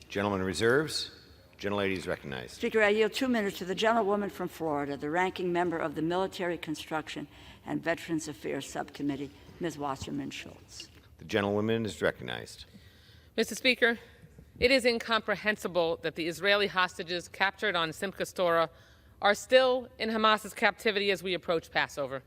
Gentleman reserves. Gentlelady is recognized. Speaker, I yield 2 minutes to the gentlewoman from Florida, the ranking member of the Military Construction and Veterans Affairs Subcommittee, Ms. Wasserman Schultz. The gentlewoman is recognized. Mr. Speaker, it is incomprehensible that the Israeli hostages captured on Simchat Torah are still in Hamas's captivity as we approach Passover.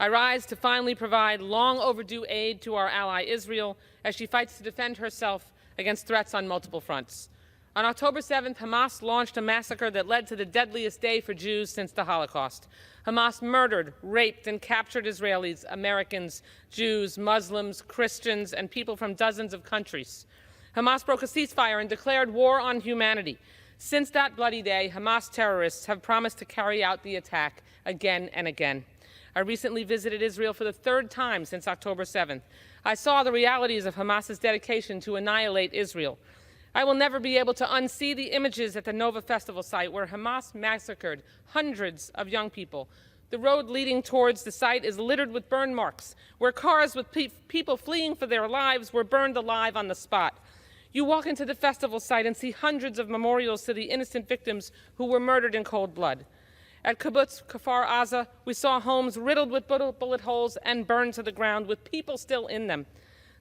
I rise to finally provide long overdue aid to our ally Israel as she fights to defend herself against threats on multiple fronts. On October 7th, Hamas launched a massacre that led to the deadliest day for Jews since the Holocaust. Hamas murdered, raped, and captured Israelis, Americans, Jews, Muslims, Christians, and people from dozens of countries. Hamas broke a ceasefire and declared war on humanity. Since that bloody day, Hamas terrorists have promised to carry out the attack again and again. I recently visited Israel for the 3rd time since October 7th. I saw the realities of Hamas's dedication to annihilate Israel. I will never be able to unsee the images at the Nova Festival site where Hamas massacred hundreds of young people. The road leading towards the site is littered with burn marks, where cars with people fleeing for their lives were burned alive on the spot. You walk into the festival site and see hundreds of memorials to the innocent victims who were murdered in cold blood. At Kibbutz Kfar Aza, we saw homes riddled with bullet holes and burned to the ground with people still in them.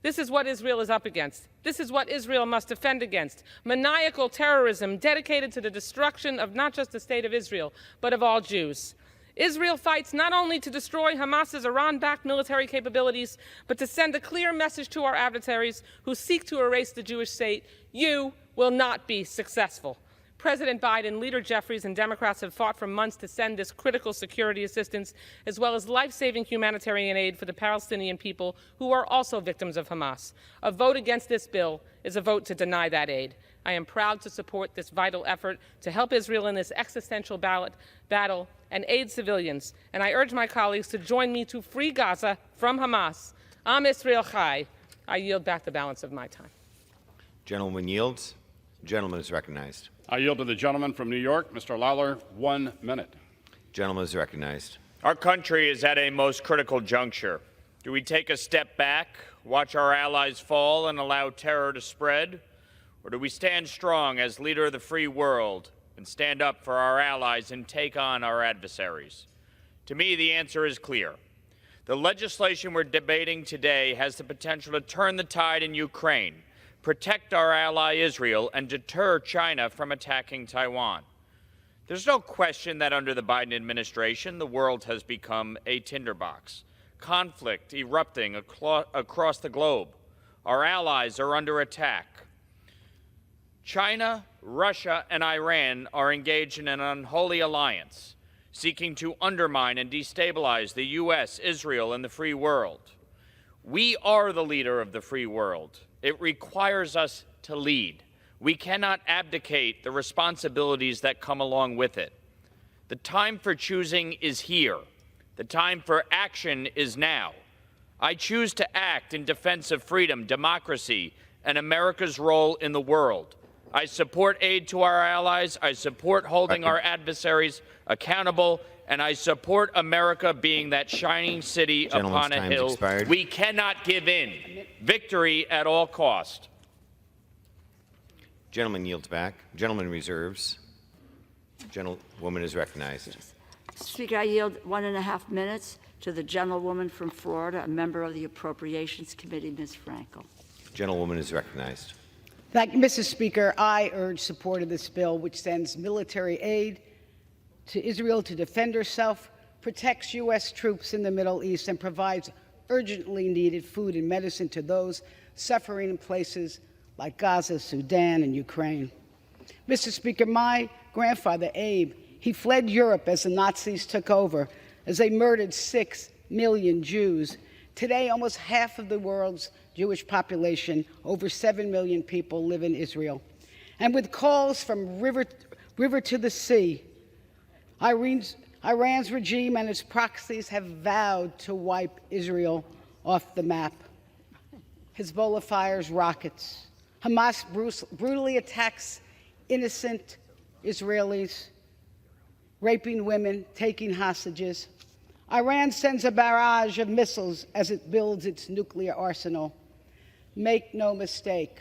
This is what Israel is up against. This is what Israel must defend against. Maniacal terrorism dedicated to the destruction of not just the state of Israel, but of all Jews. Israel fights not only to destroy Hamas's Iran-backed military capabilities, but to send a clear message to our adversaries who seek to erase the Jewish state: you will not be successful. President Biden, Leader Jeffries, and Democrats have fought for months to send this critical security assistance, as well as life-saving humanitarian aid for the Palestinian people who are also victims of Hamas. A vote against this bill is a vote to deny that aid. I am proud to support this vital effort to help Israel in this existential battle and aid civilians. And I urge my colleagues to join me to free Gaza from Hamas. Am Israel Chai. I yield back the balance of my time. Gentleman yields. Gentleman is recognized. I yield to the gentleman from New York, Mr. Lawler, 1 minute. Gentleman is recognized. Our country is at a most critical juncture. Do we take a step back, watch our allies fall, and allow terror to spread? Or do we stand strong as leader of the free world and stand up for our allies and take on our adversaries? To me, the answer is clear. The legislation we're debating today has the potential to turn the tide in Ukraine, protect our ally Israel, and deter China from attacking Taiwan. There's no question that under the Biden administration, the world has become a tinderbox. Conflict erupting across the globe. Our allies are under attack. China, Russia, and Iran are engaged in an unholy alliance, seeking to undermine and destabilize the U.S., Israel, and the free world. We are the leader of the free world. It requires us to lead. We cannot abdicate the responsibilities that come along with it. The time for choosing is here. The time for action is now. I choose to act in defense of freedom, democracy, and America's role in the world. I support aid to our allies. I support holding our adversaries accountable. And I support America being that shining city upon a hill. We cannot give in. Victory at all cost. Gentleman yields back. Gentleman reserves. Gentlewoman is recognized. Speaker, I yield 1.5 minutes to the gentlewoman from Florida, a member of the Appropriations Committee, Ms. Frankel. Gentlewoman is recognized. Thank you, Mr. Speaker. I urge support of this bill, which sends military aid to Israel to defend herself, protects U.S. troops in the Middle East, and provides urgently needed food and medicine to those suffering in places like Gaza, Sudan, and Ukraine. Mr. Speaker, my grandfather, Abe, he fled Europe as the Nazis took over, as they murdered 6 million Jews. Today, almost half of the world's Jewish population, over 7 million people, live in Israel. And with calls from river to the sea, Iran's regime and its proxies have vowed to wipe Israel off the map. Hezbollah fires rockets. Hamas brutally attacks innocent Israelis, raping women, taking hostages. Iran sends a barrage of missiles as it builds its nuclear arsenal. Make no mistake,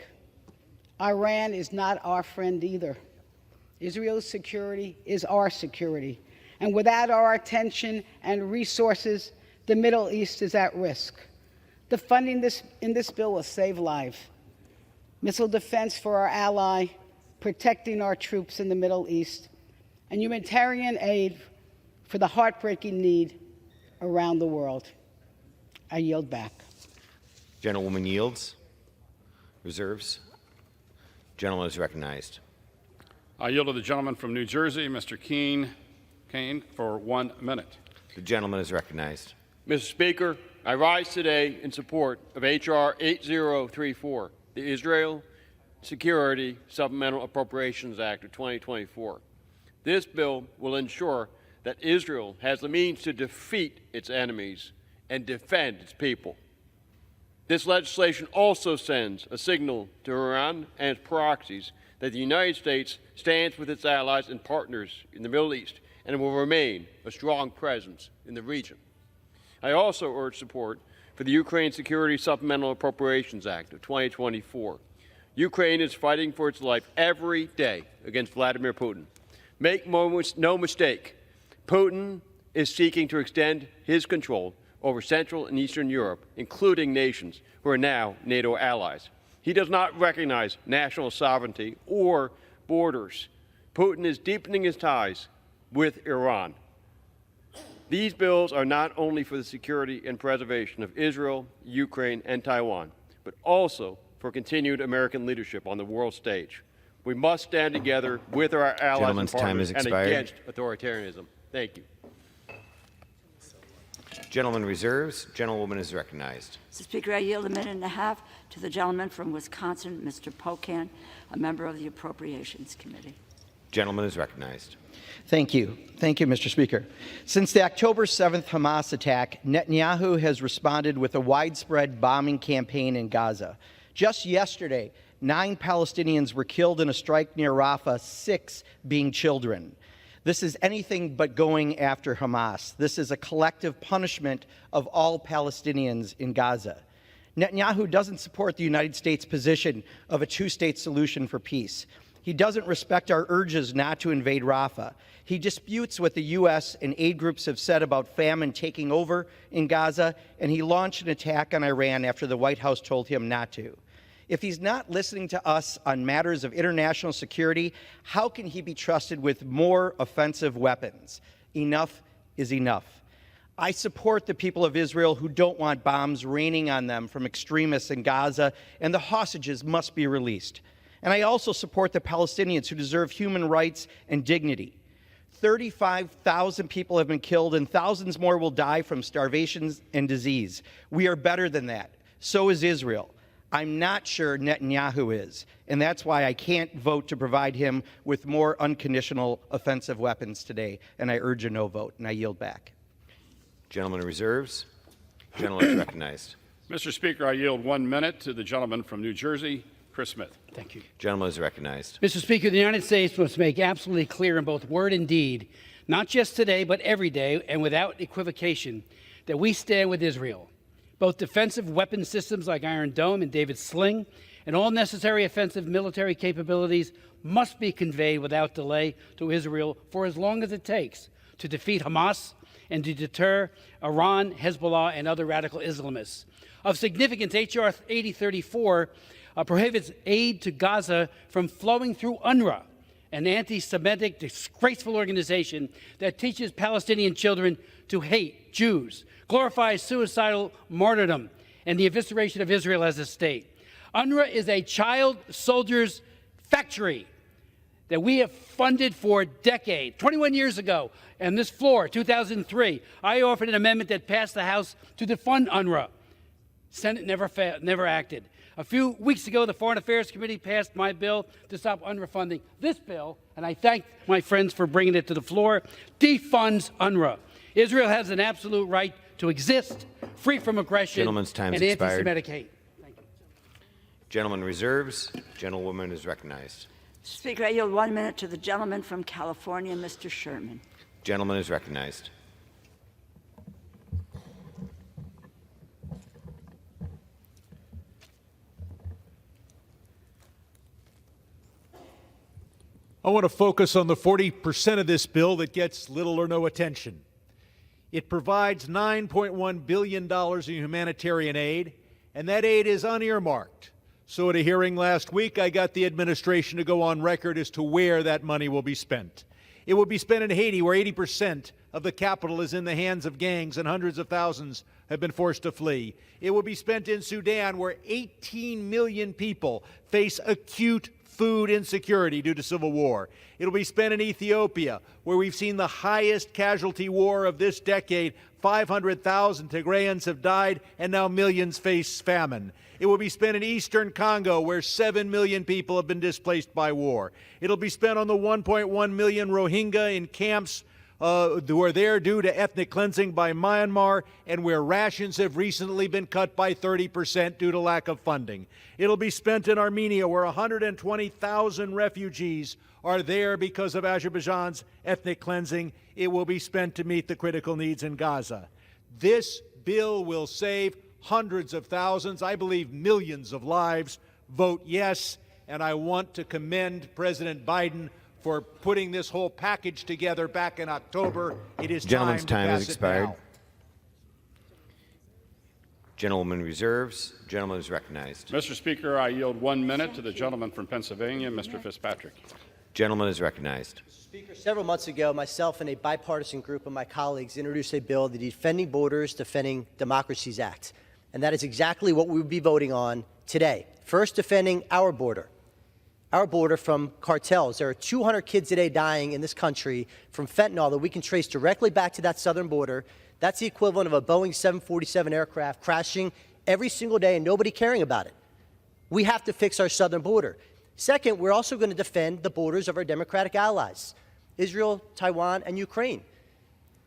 Iran is not our friend either. Israel's security is our security. And without our attention and resources, the Middle East is at risk. The funding in this bill will save lives. Missile defense for our ally, protecting our troops in the Middle East, and humanitarian aid for the heartbreaking need around the world. I yield back. Gentlewoman yields. Reserves. Gentleman is recognized. I yield to the gentleman from New Jersey, Mr. Kane, for 1 minute. The gentleman is recognized. Mr. Speaker, I rise today in support of H.R. 8034, the Israel Security Supplemental Appropriations Act of 2024. This bill will ensure that Israel has the means to defeat its enemies and defend its people. This legislation also sends a signal to Iran and its proxies that the United States stands with its allies and partners in the Middle East and will remain a strong presence in the region. I also urge support for the Ukraine Security Supplemental Appropriations Act of 2024. Ukraine is fighting for its life every day against Vladimir Putin. Make no mistake, Putin is seeking to extend his control over Central and Eastern Europe, including nations who are now NATO allies. He does not recognize national sovereignty or borders. Putin is deepening his ties with Iran. These bills are not only for the security and preservation of Israel, Ukraine, and Taiwan, but also for continued American leadership on the world stage. We must stand together with our allies and partners and against authoritarianism. Thank you. Gentleman reserves. Gentlewoman is recognized. Mr. Speaker, I yield a minute and a half to the gentleman from Wisconsin, Mr. Pocan, a member of the Appropriations Committee. Gentleman is recognized. Thank you. Thank you, Mr. Speaker. Since the October 7th Hamas attack, Netanyahu has responded with a widespread bombing campaign in Gaza. Just yesterday, 9 Palestinians were killed in a strike near Rafah, 6 being children. This is anything but going after Hamas. This is a collective punishment of all Palestinians in Gaza. Netanyahu doesn't support the United States' position of a two-state solution for peace. He doesn't respect our urges not to invade Rafah. He disputes what the U.S. and aid groups have said about famine taking over in Gaza, and he launched an attack on Iran after the White House told him not to. If he's not listening to us on matters of international security, how can he be trusted with more offensive weapons? Enough is enough. I support the people of Israel who don't want bombs raining on them from extremists in Gaza, and the hostages must be released. And I also support the Palestinians who deserve human rights and dignity. 35,000 people have been killed and thousands more will die from starvation and disease. We are better than that. So is Israel. I'm not sure Netanyahu is, and that's why I can't vote to provide him with more unconditional offensive weapons today, and I urge a no vote, and I yield back. Gentleman reserves. Gentleman is recognized. Mr. Speaker, I yield 1 minute to the gentleman from New Jersey, Chris Smith. Thank you. Gentleman is recognized. Mr. Speaker, the United States must make absolutely clear in both word and deed, not just today, but every day, and without equivocation, that we stand with Israel. Both defensive weapon systems like Iron Dome and David's Sling and all necessary offensive military capabilities must be conveyed without delay to Israel for as long as it takes to defeat Hamas and to deter Iran, Hezbollah, and other radical Islamists. Of significance, H.R. 8034 prohibits aid to Gaza from flowing through UNRWA, an anti-Semitic, disgraceful organization that teaches Palestinian children to hate Jews, glorifies suicidal martyrdom, and the evisceration of Israel as a state. UNRWA is a child soldiers' factory that we have funded for decades. 21 years ago, on this floor, 2003, I offered an amendment that passed the House to defund UNRWA. Senate never acted. A few weeks ago, the Foreign Affairs Committee passed my bill to stop UNRWA funding. This bill, and I thank my friends for bringing it to the floor, defunds UNRWA. Israel has an absolute right to exist, free from aggression and anti-Semitic hate. Thank you. Gentleman reserves. Gentlewoman is recognized. Speaker, I yield 1 minute to the gentleman from California, Mr. Sherman. Gentleman is recognized. I want to focus on the 40% of this bill that gets little or no attention. It provides $9.1 billion in humanitarian aid, and that aid is unearmarked. So at a hearing last week, I got the administration to go on record as to where that money will be spent. It will be spent in Haiti, where 80% of the capital is in the hands of gangs and hundreds of thousands have been forced to flee. It will be spent in Sudan, where 18 million people face acute food insecurity due to civil war. It'll be spent in Ethiopia, where we've seen the highest casualty war of this decade. 500,000 Tigrayans have died, and now millions face famine. It will be spent in eastern Congo, where 7 million people have been displaced by war. It'll be spent on the 1.1 million Rohingya in camps who are there due to ethnic cleansing by Myanmar, and where rations have recently been cut by 30% due to lack of funding. It'll be spent in Armenia, where 120,000 refugees are there because of Azerbaijan's ethnic cleansing. It will be spent to meet the critical needs in Gaza. This bill will save hundreds of thousands, I believe millions of lives. Vote yes, and I want to commend President Biden for putting this whole package together back in October. It is Gentleman's time has to pass expired. it now. Gentlewoman reserves. Gentleman is recognized. Mr. Speaker, I yield 1 minute to the gentleman from Pennsylvania, Mr. Fitzpatrick. Gentleman is recognized. Speaker, several months ago, myself and a bipartisan group of my colleagues introduced a bill, the Defending Borders, Defending Democracies Act. And that is exactly what we will be voting on today. First, defending our border from cartels. There are 200 kids a day dying in this country from fentanyl that we can trace directly back to that southern border. That's the equivalent of a Boeing 747 aircraft crashing every single day and nobody caring about it. We have to fix our southern border. Second, we're also going to defend the borders of our democratic allies, Israel, Taiwan, and Ukraine.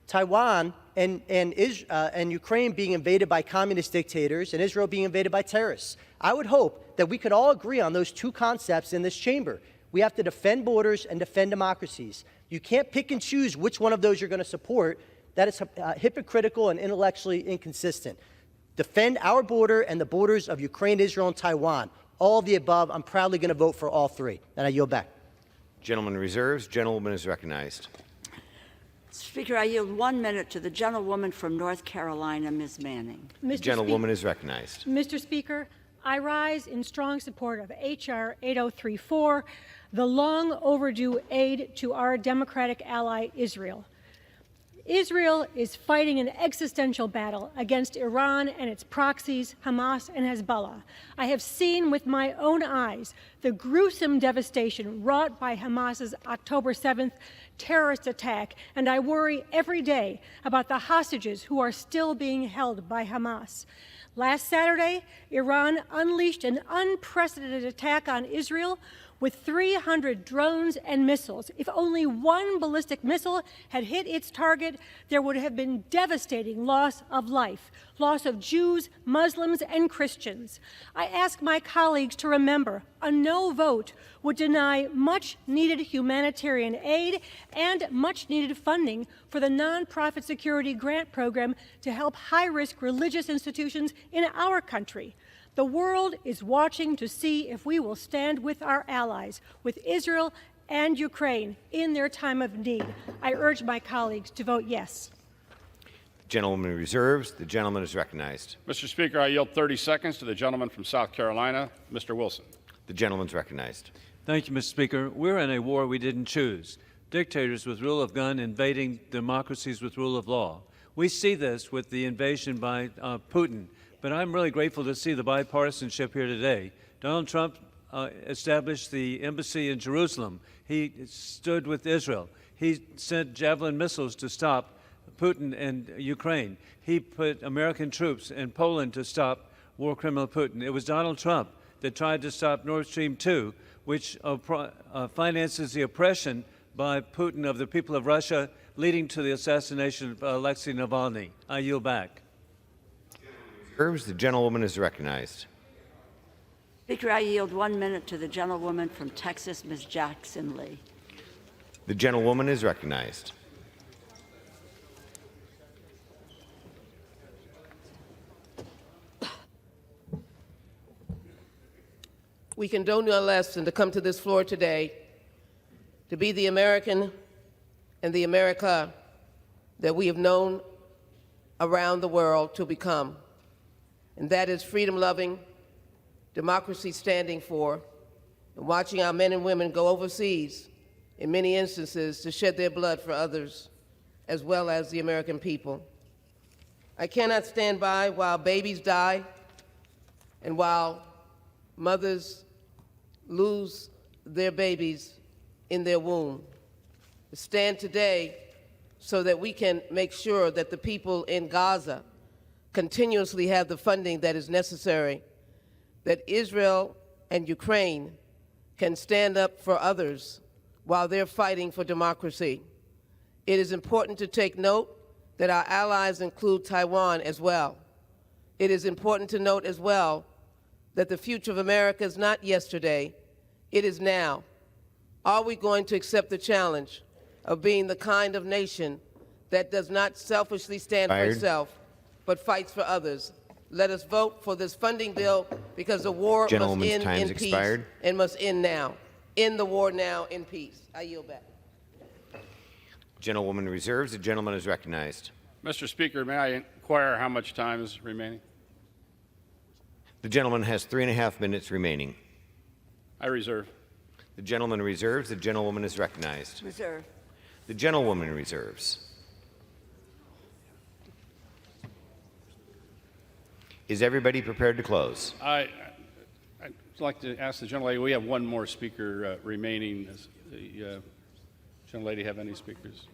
Taiwan and Ukraine being invaded by communist dictators and Israel being invaded by terrorists. I would hope that we could all agree on those two concepts in this chamber. We have to defend borders and defend democracies. You can't pick and choose which one of those you're going to support. That is hypocritical and intellectually inconsistent. Defend our border and the borders of Ukraine, Israel, and Taiwan. All of the above. I'm proudly going to vote for all three. And I yield back. Gentleman reserves. Gentlewoman is recognized. Speaker, I yield 1 minute to the gentlewoman from North Carolina, Ms. Manning. Gentlewoman is recognized. Mr. Speaker, I rise in strong support of H.R. 8034, the long overdue aid to our democratic ally Israel. Israel is fighting an existential battle against Iran and its proxies, Hamas and Hezbollah. I have seen with my own eyes the gruesome devastation wrought by Hamas's October 7th terrorist attack, and I worry every day about the hostages who are still being held by Hamas. Last Saturday, Iran unleashed an unprecedented attack on Israel with 300 drones and missiles. If only one ballistic missile had hit its target, there would have been devastating loss of life, loss of Jews, Muslims, and Christians. I ask my colleagues to remember a no vote would deny much-needed humanitarian aid and much-needed funding for the nonprofit security grant program to help high-risk religious institutions in our country. The world is watching to see if we will stand with our allies, with Israel and Ukraine, in their time of need. I urge my colleagues to vote yes. Gentlewoman reserves. The gentleman is recognized. Mr. Speaker, I yield 30 seconds to the gentleman from South Carolina, Mr. Wilson. The gentleman's recognized. Thank you, Mr. Speaker. We're in a war we didn't choose. Dictators with rule of gun invading democracies with rule of law. We see this with the invasion by Putin. But I'm really grateful to see the bipartisanship here today. Donald Trump established the embassy in Jerusalem. He stood with Israel. He sent Javelin missiles to stop Putin and Ukraine. He put American troops in Poland to stop war criminal Putin. It was Donald Trump that tried to stop Nord Stream 2, which finances the oppression by Putin of the people of Russia, leading to the assassination of Alexei Navalny. I yield back. The gentlewoman is recognized. Speaker, I yield 1 minute to the gentlewoman from Texas, Ms. Jackson Lee. The gentlewoman is recognized. We can do no less than to come to this floor today to be the American and the America that we have known around the world to become. And that is freedom-loving, democracy standing for, and watching our men and women go overseas, in many instances, to shed their blood for others, as well as the American people. I cannot stand by while babies die and while mothers lose their babies in their womb. Stand today so that we can make sure that the people in Gaza continuously have the funding that is necessary, that Israel and Ukraine can stand up for others while they're fighting for democracy. It is important to take note that our allies include Taiwan as well. It is important to note as well that the future of America is not yesterday, it is now. Are we going to accept the challenge of being the kind of nation that does not selfishly stand for itself, but fights for others? Let us vote for this funding bill because the war must end in peace and must end now. End the war now in peace. I yield back. Gentlewoman reserves. The gentleman is recognized. Mr. Speaker, may I inquire how much time is remaining? The gentleman has 3.5 minutes remaining. I reserve. The gentleman reserves. The gentlewoman is recognized. Reserve. The gentlewoman reserves. Is everybody prepared to close? I'd like to ask the gentlelady, we have one more speaker remaining. Does the gentlelady have any speakers?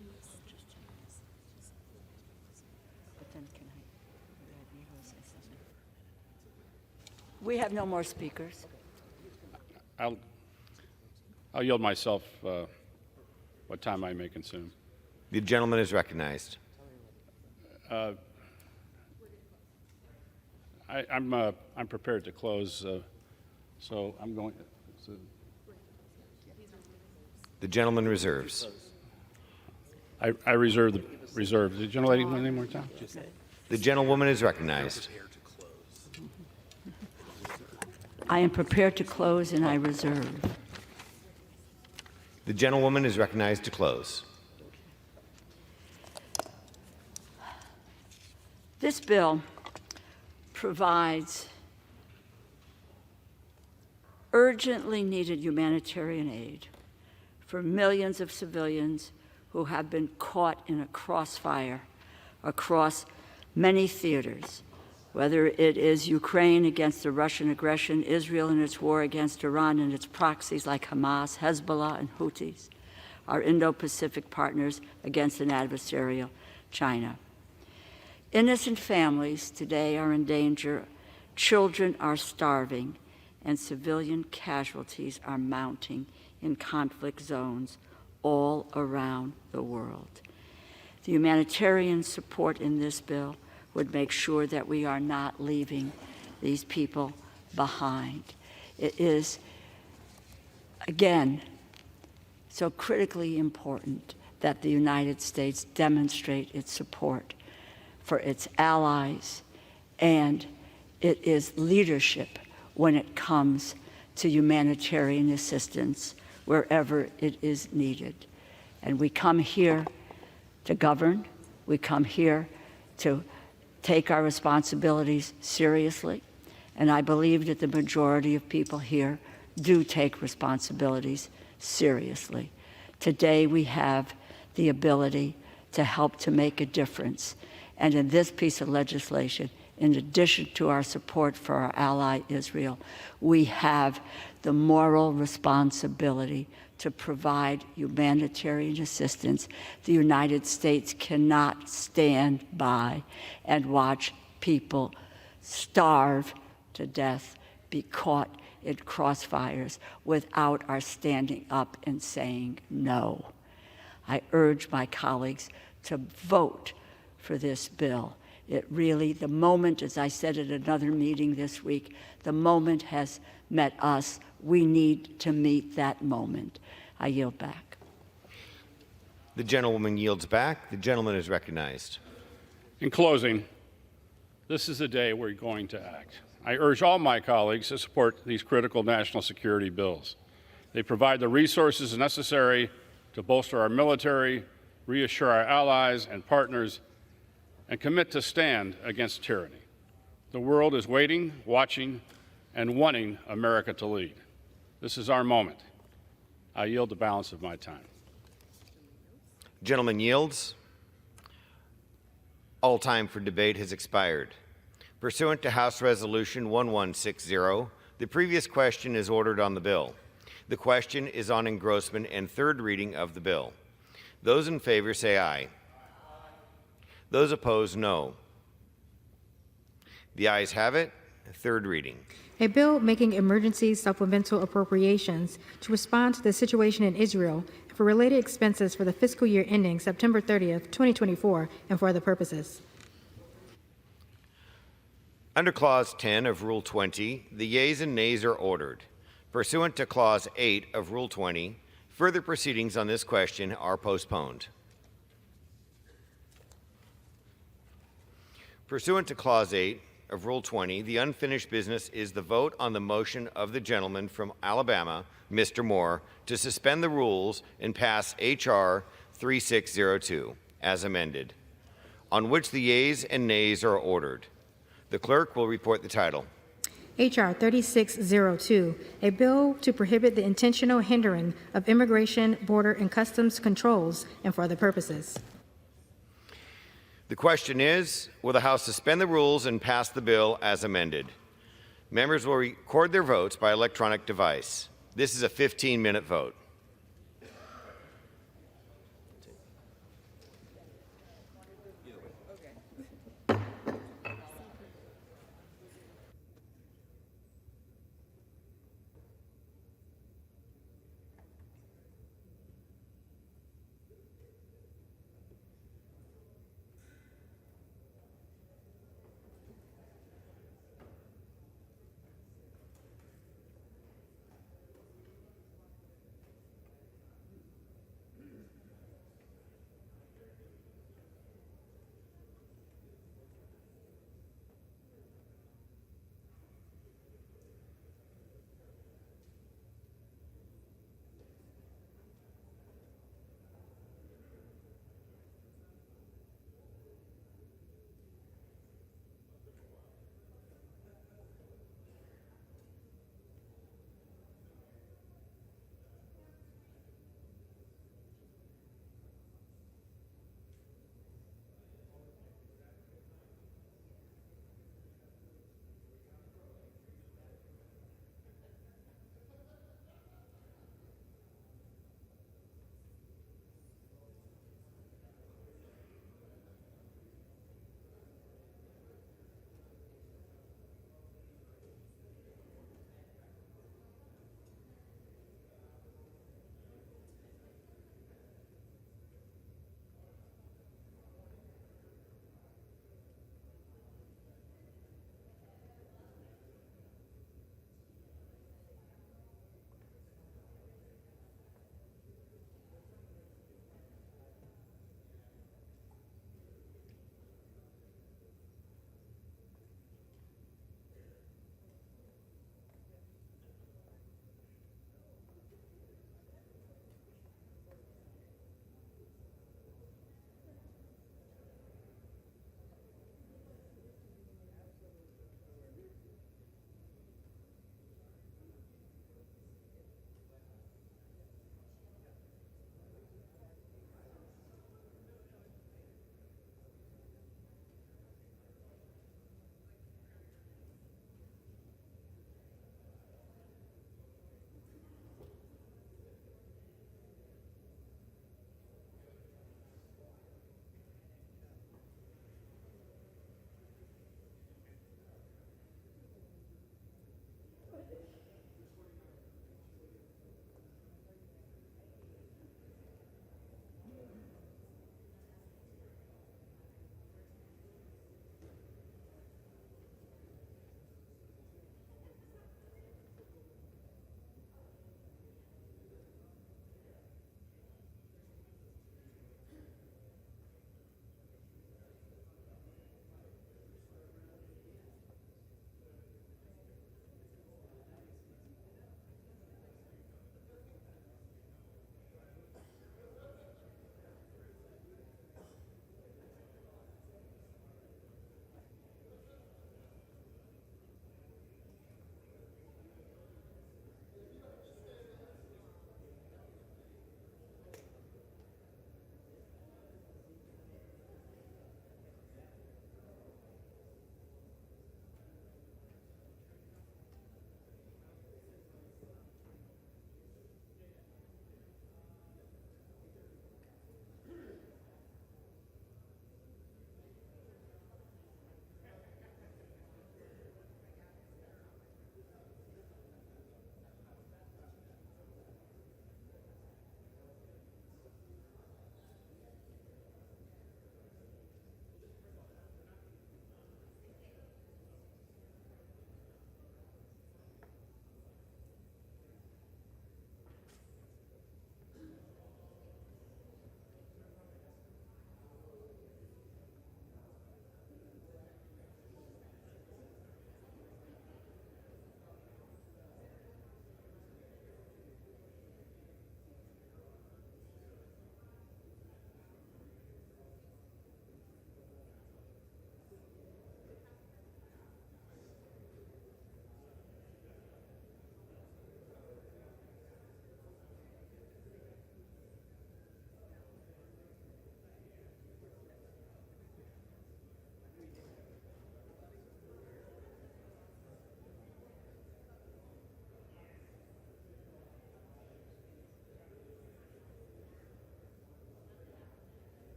We have no more speakers. I'll yield myself what time I may consume. The gentleman is recognized. I'm prepared to close, so I'm going. The gentleman reserves. I reserve the reserve. The gentlelady want any more time? The gentlewoman is recognized. I am prepared to close and I reserve. The gentlewoman is recognized to close. This bill provides urgently needed humanitarian aid for millions of civilians who have been caught in a crossfire across many theaters, whether it is Ukraine against the Russian aggression, Israel in its war against Iran and its proxies like Hamas, Hezbollah, and Houthis, our Indo-Pacific partners against an adversarial China. Innocent families today are in danger, children are starving, and civilian casualties are mounting in conflict zones all around the world. The humanitarian support in this bill would make sure that we are not leaving these people behind. It is, again, so critically important that the United States demonstrate its support for its allies, and it is leadership when it comes to humanitarian assistance wherever it is needed. And we come here to govern, we come here to take our responsibilities seriously, and I believe that the majority of people here do take responsibilities seriously. Today we have the ability to help to make a difference, and in this piece of legislation, in addition to our support for our ally Israel, we have the moral responsibility to provide humanitarian assistance. The United States cannot stand by and watch people starve to death, be caught in crossfires without our standing up and saying no. I urge my colleagues to vote for this bill. It really, the moment, as I said at another meeting this week, the moment has met us. We need to meet that moment. I yield back. The gentlewoman yields back. The gentleman is recognized. In closing, this is the day we're going to act. I urge all my colleagues to support these critical national security bills. They provide the resources necessary to bolster our military, reassure our allies and partners, and commit to stand against tyranny. The world is waiting, watching, and wanting America to lead. This is our moment. I yield the balance of my time. Gentleman yields. All time for debate has expired. Pursuant to House Resolution 1160, the previous question is ordered on the bill. The question is on engrossment and third reading of the bill. Those in favor say aye. Those opposed, no. The ayes have it. Third reading. A bill making emergency supplemental appropriations to respond to the situation in Israel for related expenses for the fiscal year ending September 30th, 2024, and for other purposes. Under Clause 10 of Rule 20, the yeas and nays are ordered. Pursuant to Clause 8 of Rule 20, further proceedings on this question are postponed. Pursuant to Clause 8 of Rule 20, the unfinished business is the vote on the motion of the gentleman from Alabama, Mr. Moore, to suspend the rules and pass H.R. 3602 as amended, on which the yeas and nays are ordered. The clerk will report the title. H.R. 3602, a bill to prohibit the intentional hindering of immigration, border, and customs controls and for other purposes. The question is, will the House suspend the rules and pass the bill as amended? Members will record their votes by electronic device. This is a 15-minute vote.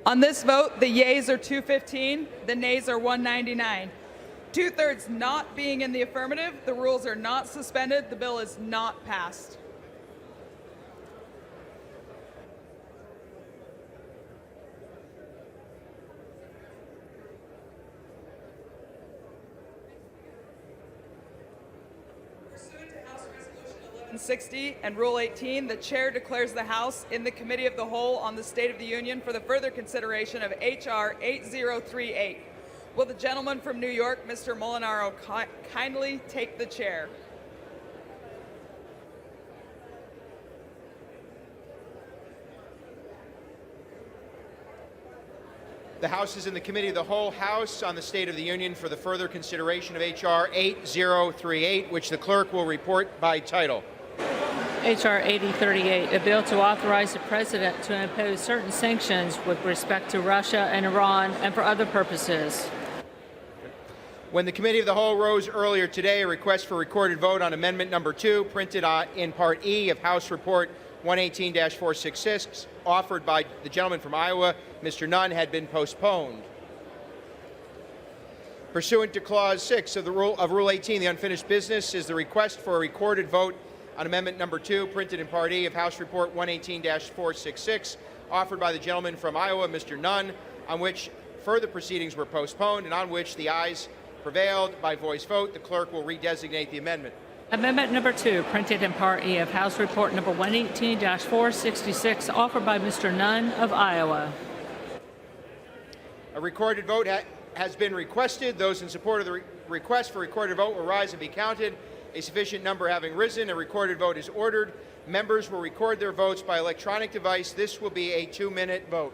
On this vote, the yeas are 215, the nays are 199. Two-thirds not being in the affirmative, the rules are not suspended, the bill is not passed. Pursuant to House Resolution 1160 and Rule 18, the chair declares the House in the Committee of the Whole on the State of the Union for the further consideration of H.R. 8038. Will the gentleman from New York, Mr. Molinaro, kindly take the chair? The House is in the Committee of the Whole House on the State of the Union for the further consideration of H.R. 8038, which the clerk will report by title. H.R. 8038, a bill to authorize the President to impose certain sanctions with respect to Russia and Iran and for other purposes. When the Committee of the Whole rose earlier today, a request for recorded vote on Amendment Number 2, printed in Part E of House Report 118-466, offered by the gentleman from Iowa, Mr. Nunn, had been postponed. Pursuant to Clause 6 of Rule 18, the unfinished business is the request for a recorded vote on Amendment Number 2, printed in Part E of House Report 118-466, offered by the gentleman from Iowa, Mr. Nunn, on which further proceedings were postponed and on which the ayes prevailed by voice vote. The clerk will redesignate the amendment. Amendment Number 2, printed in Part E of House Report Number 118-466, offered by Mr. Nunn of Iowa. A recorded vote has been requested. Those in support of the request for recorded vote will rise and be counted. A sufficient number having risen, a recorded vote is ordered. Members will record their votes by electronic device. This will be a 2-minute vote.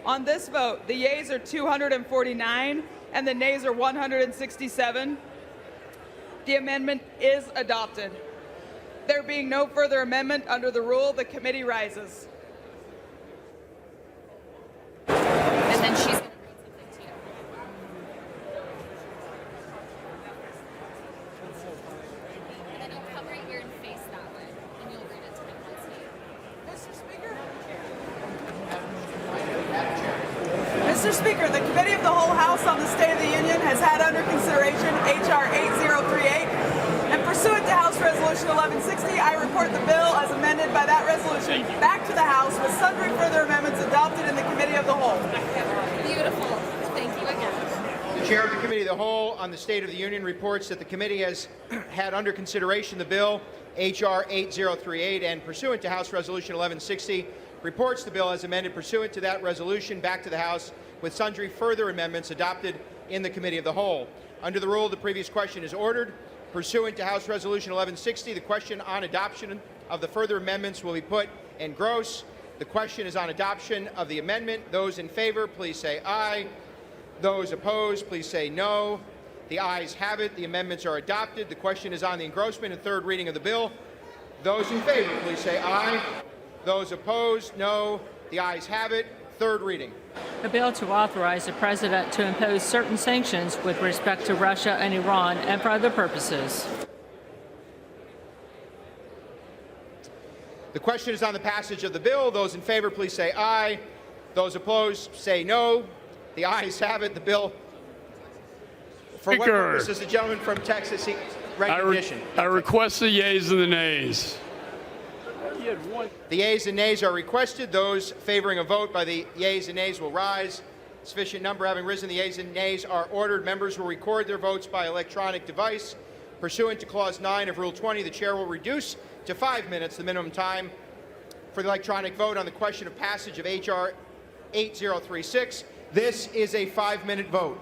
On this vote, the yeas are 249 and the nays are 167. The amendment is adopted. There being no further amendment under the rule, the committee rises. Mr. Speaker, the Committee of the Whole House on the State of the Union has had under consideration H.R. 8038, and pursuant to House Resolution 1160, I report the bill as amended by that resolution back to the House with sundry further amendments adopted in the Committee of the Whole. Beautiful. Thank you again. The Chair of the Committee of the Whole on the State of the Union reports that the committee has had under consideration the bill H.R. 8038 and pursuant to House Resolution 1160 reports the bill as amended pursuant to that resolution back to the House with sundry further amendments adopted in the Committee of the Whole. Under the rule, the previous question is ordered. Pursuant to House Resolution 1160, the question on adoption of the further amendments will be put en gross. The question is on adoption of the amendment. Those in favor, please say aye. Those opposed, please say no. The ayes have it. The amendments are adopted. The question is on the engrossment and third reading of the bill. Those in favor, please say aye. Those opposed, no. The ayes have it. Third reading. A bill to authorize the President to impose certain sanctions with respect to Russia and Iran and for other purposes. The question is on the passage of the bill. Those in favor, please say aye. Those opposed, say no. The ayes have it. The bill. For what purpose does the gentleman from Texas seek recognition? I request the yeas and the nays. The yeas and nays are requested. Those favoring a vote by the yeas and nays will rise. Sufficient number having risen, the yeas and nays are ordered. Members will record their votes by electronic device. Pursuant to Clause 9 of Rule 20, the Chair will reduce to 5 minutes the minimum time for the electronic vote on the question of passage of H.R. 8036. This is a 5-minute vote.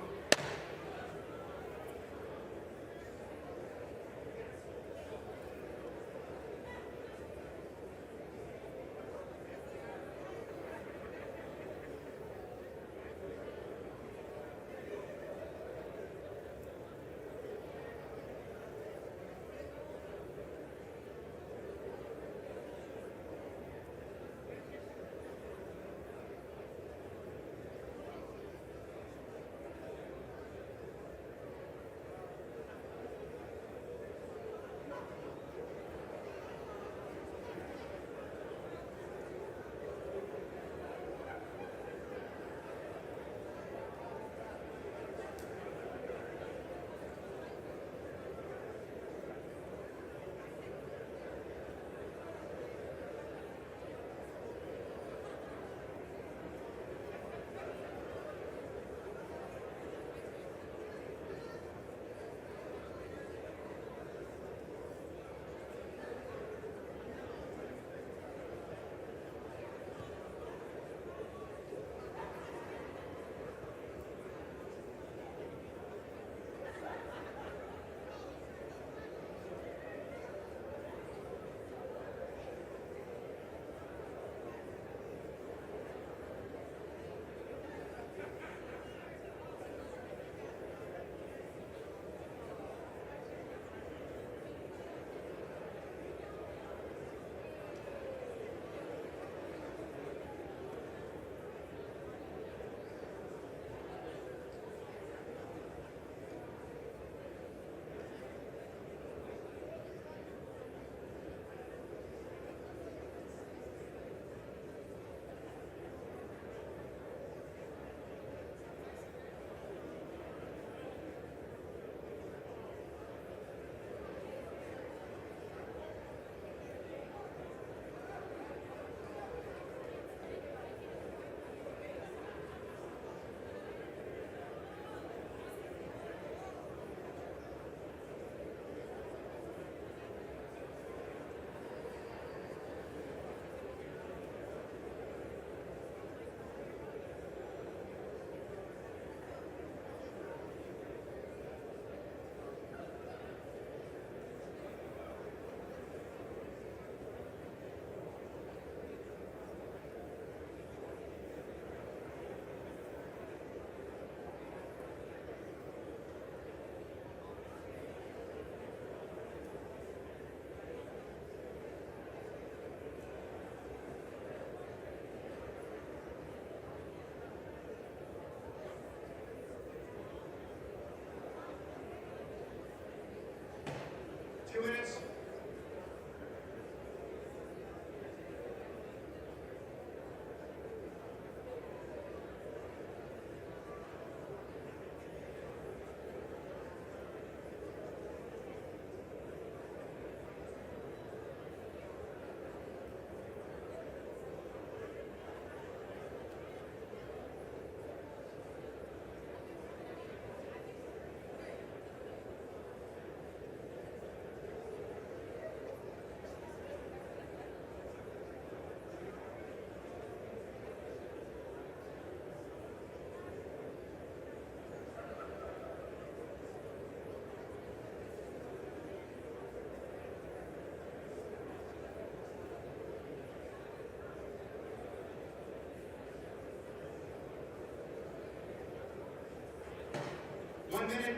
1 minute.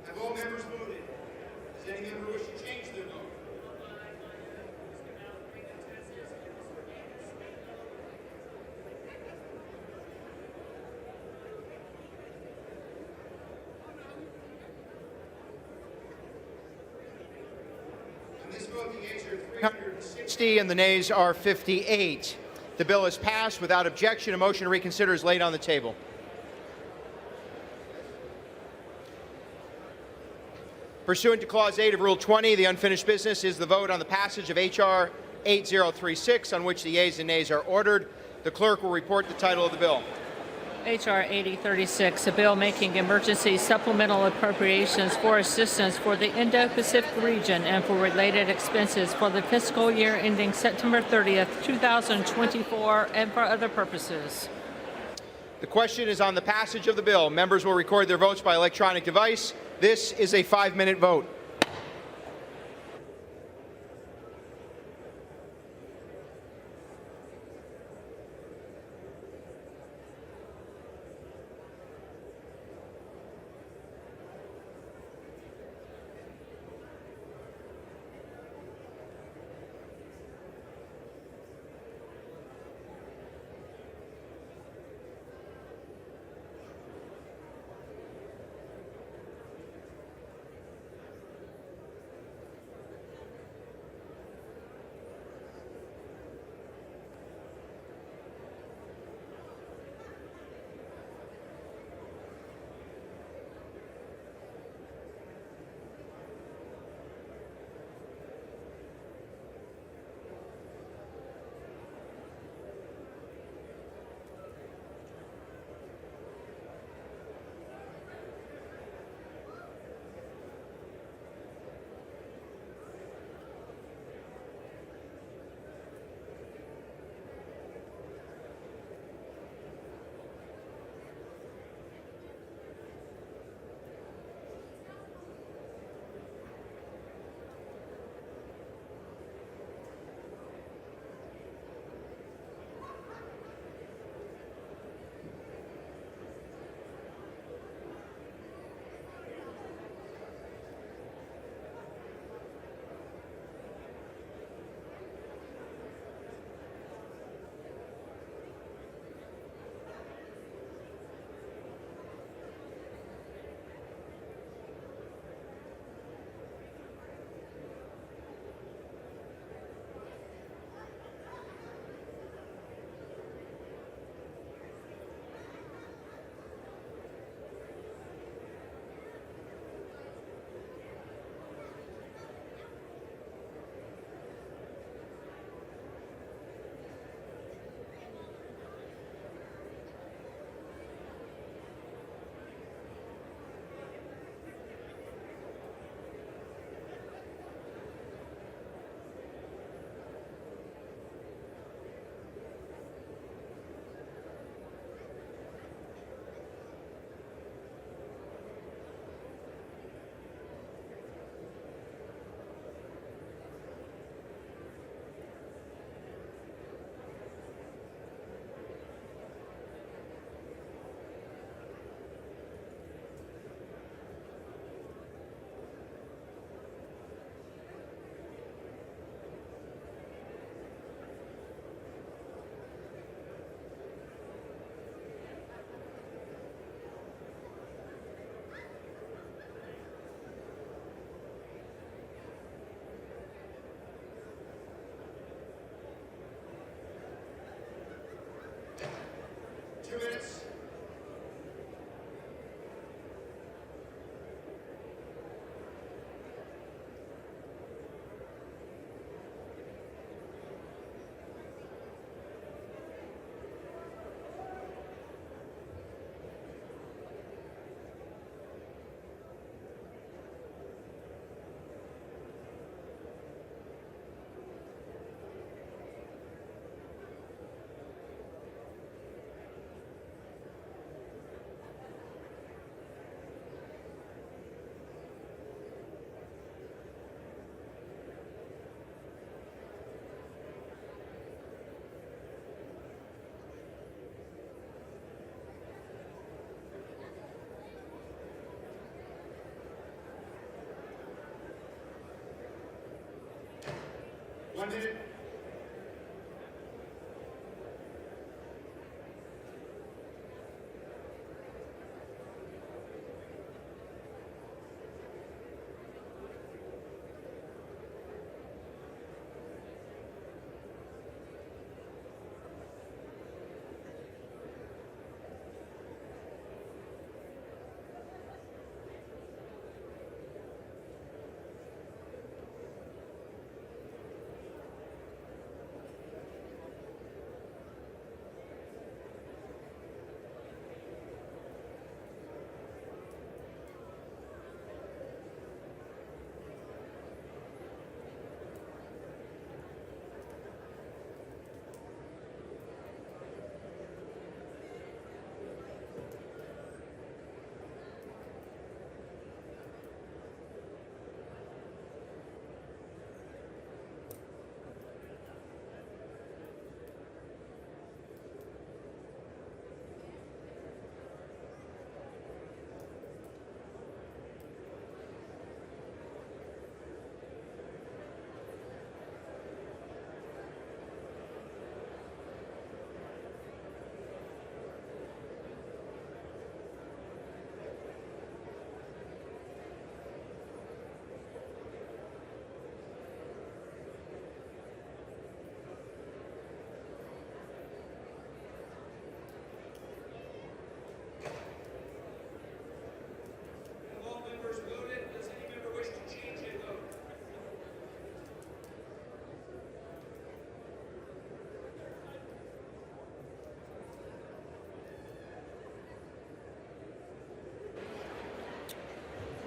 Have all members voted? Does any member wish to change their vote? On this vote, the yeas are 360 and the nays are 58. The bill is passed without objection. A motion to reconsider is laid on the table. Pursuant to Clause 8 of Rule 20, the unfinished business is the vote on the passage of H.R. 8036, on which the yeas and nays are ordered. The clerk will report the title of the bill. H.R. 8036, a bill making emergency supplemental appropriations for assistance for the Indo-Pacific region and for related expenses for the fiscal year ending September 30th, 2024, and for other purposes. The question is on the passage of the bill. Members will record their votes by electronic device. This is a 5-minute vote.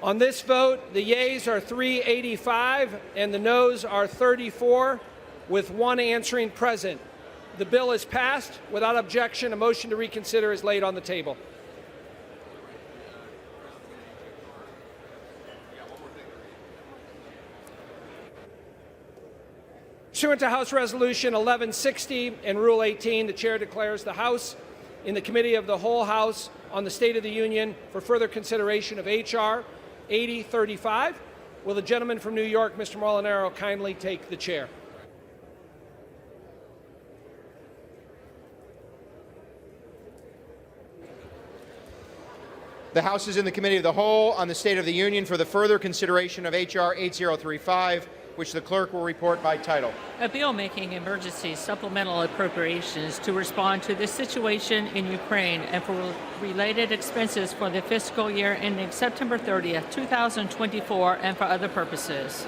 On this vote, the yeas are 385 and the noes are 34, with one answering present. The bill is passed. Without objection, a motion to reconsider is laid on the table. Pursuant to House Resolution 1160 and Rule 18, the Chair declares the House in the Committee of the Whole House on the State of the Union for further consideration of H.R. 8035. Will the gentleman from New York, Mr. Molinaro, kindly take the chair? The House is in the Committee of the Whole on the State of the Union for the further consideration of H.R. 8035, which the clerk will report by title. A bill making emergency supplemental appropriations to respond to the situation in Ukraine and for related expenses for the fiscal year ending September 30th, 2024, and for other purposes.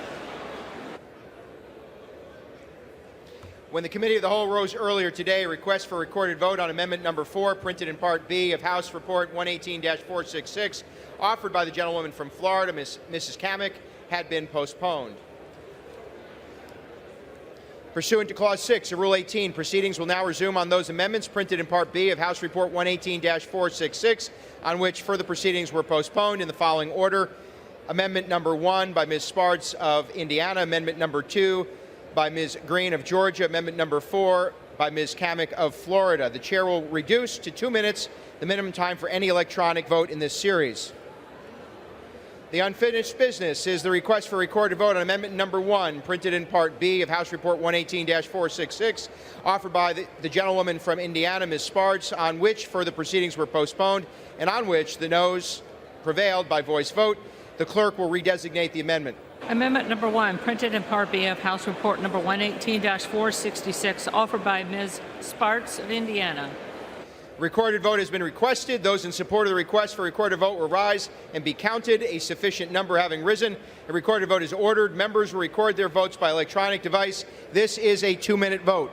When the Committee of the Whole rose earlier today, a request for recorded vote on Amendment Number 4, printed in Part B of House Report 118-466, offered by the gentlewoman from Florida, Mrs. Kamek, had been postponed. Pursuant to Clause 6 of Rule 18, proceedings will now resume on those amendments printed in Part B of House Report 118-466, on which further proceedings were postponed in the following order. Amendment Number 1 by Ms. Spartz of Indiana, Amendment Number 2 by Ms. Green of Georgia, Amendment Number 4 by Ms. Kamek of Florida. The Chair will reduce to 2 minutes the minimum time for any electronic vote in this series. The unfinished business is the request for recorded vote on Amendment Number 1, printed in Part B of House Report 118-466, offered by the gentlewoman from Indiana, Ms. Spartz, on which further proceedings were postponed and on which the noes prevailed by voice vote. The clerk will redesignate the amendment. Amendment Number 1, printed in Part B of House Report Number 118-466, offered by Ms. Spartz of Indiana. Recorded vote has been requested. Those in support of the request for recorded vote will rise and be counted. A sufficient number having risen, a recorded vote is ordered. Members will record their votes by electronic device. This is a 2-minute vote.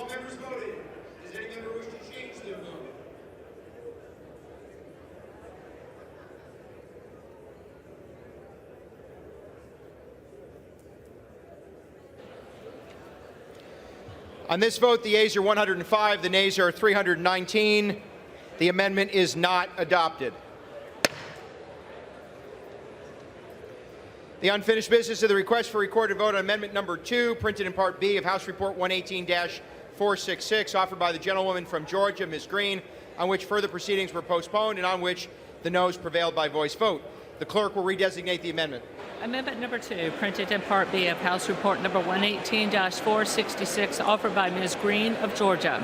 all members voted? Does any member wish to change their vote? On this vote, the yeas are 105, the nays are 319. The amendment is not adopted. The unfinished business of the request for recorded vote on amendment number 2, printed in Part B of House Report 118-466, offered by the gentlewoman from Georgia, Ms. Green, on which further proceedings were postponed and on which the noes prevailed by voice vote. The clerk will redesignate the amendment. Amendment number 2, printed in Part B of House Report number 118-466, offered by Ms. Green of Georgia.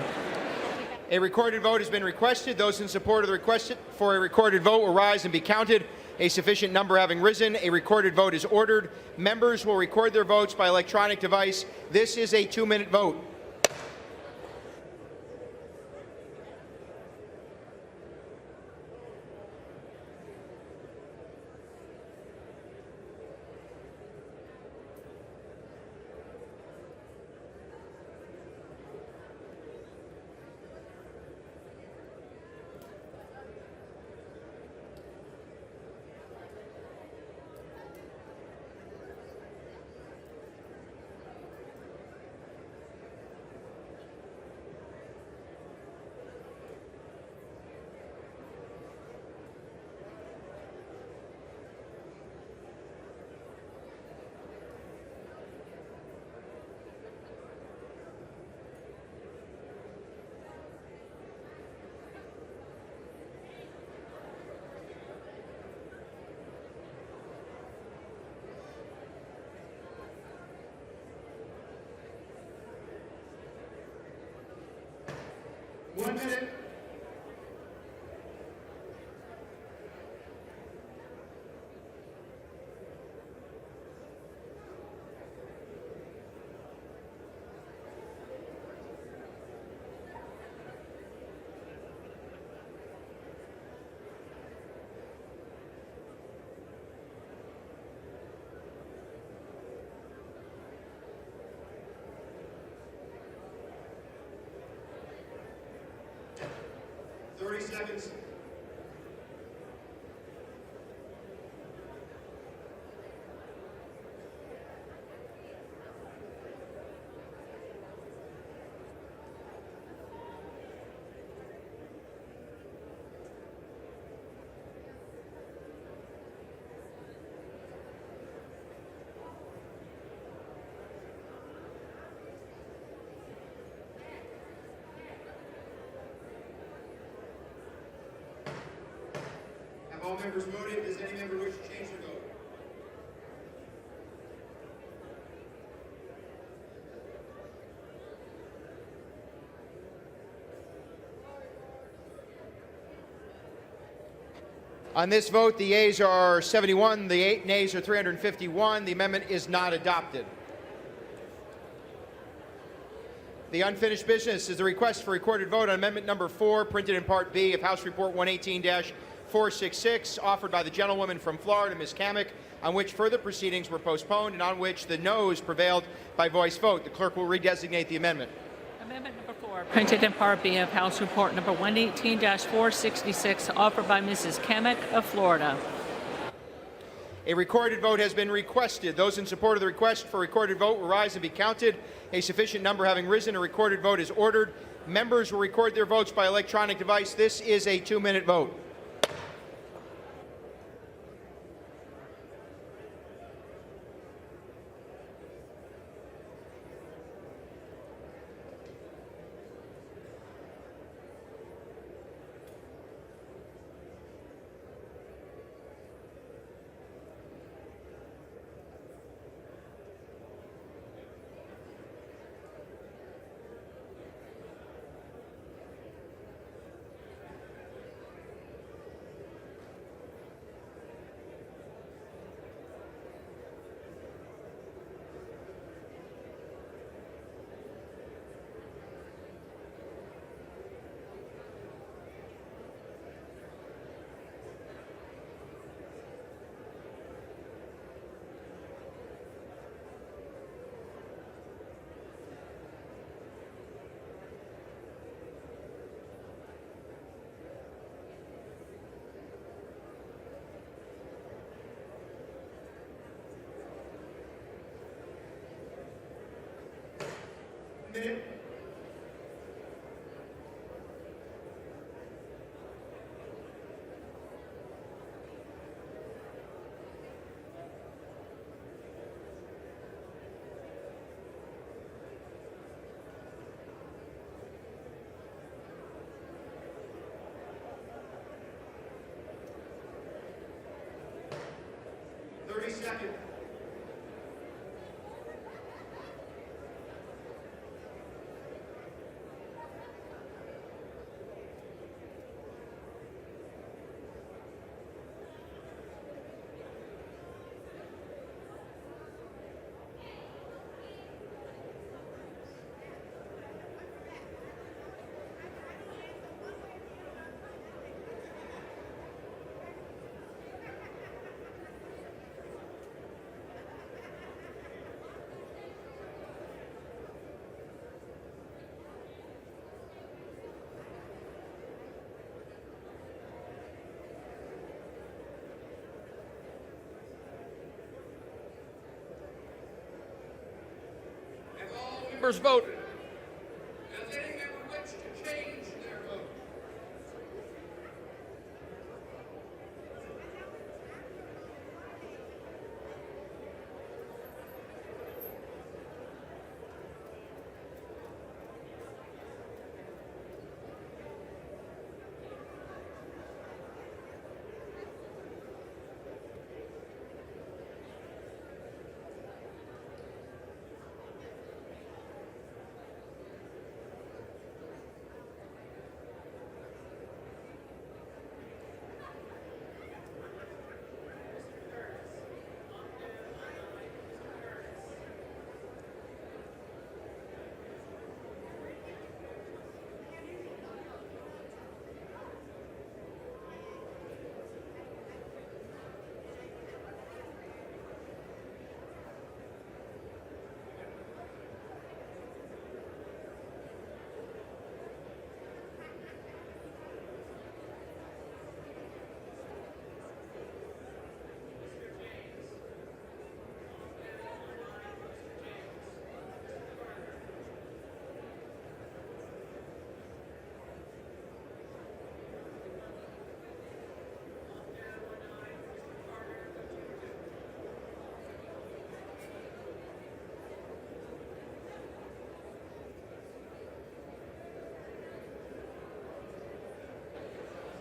A recorded vote has been requested. Those in support of the request for a recorded vote will rise and be counted. A sufficient number having risen, a recorded vote is ordered. Members will record their votes by electronic device. This is a 2-minute vote. One minute. Seconds. All members voted. Does any member wish to change their vote? On this vote, the yeas are 71, the nays are 351. The amendment is not adopted. The unfinished business is the request for recorded vote on amendment number 4, printed in Part B of House Report 118-466, offered by the gentlewoman from Florida, Ms. Kamek, on which further proceedings were postponed and on which the noes prevailed by voice vote. The clerk will redesignate the amendment. Amendment number 4, printed in Part B of House Report number 118-466, offered by Mrs. Kamek of Florida. A recorded vote has been requested. Those in support of the request for recorded vote will rise and be counted. A sufficient number having risen, a recorded vote is ordered. Members will record their votes by electronic device. This is a 2-minute vote. minute. Second. Members voted. Does any member wish to change their vote?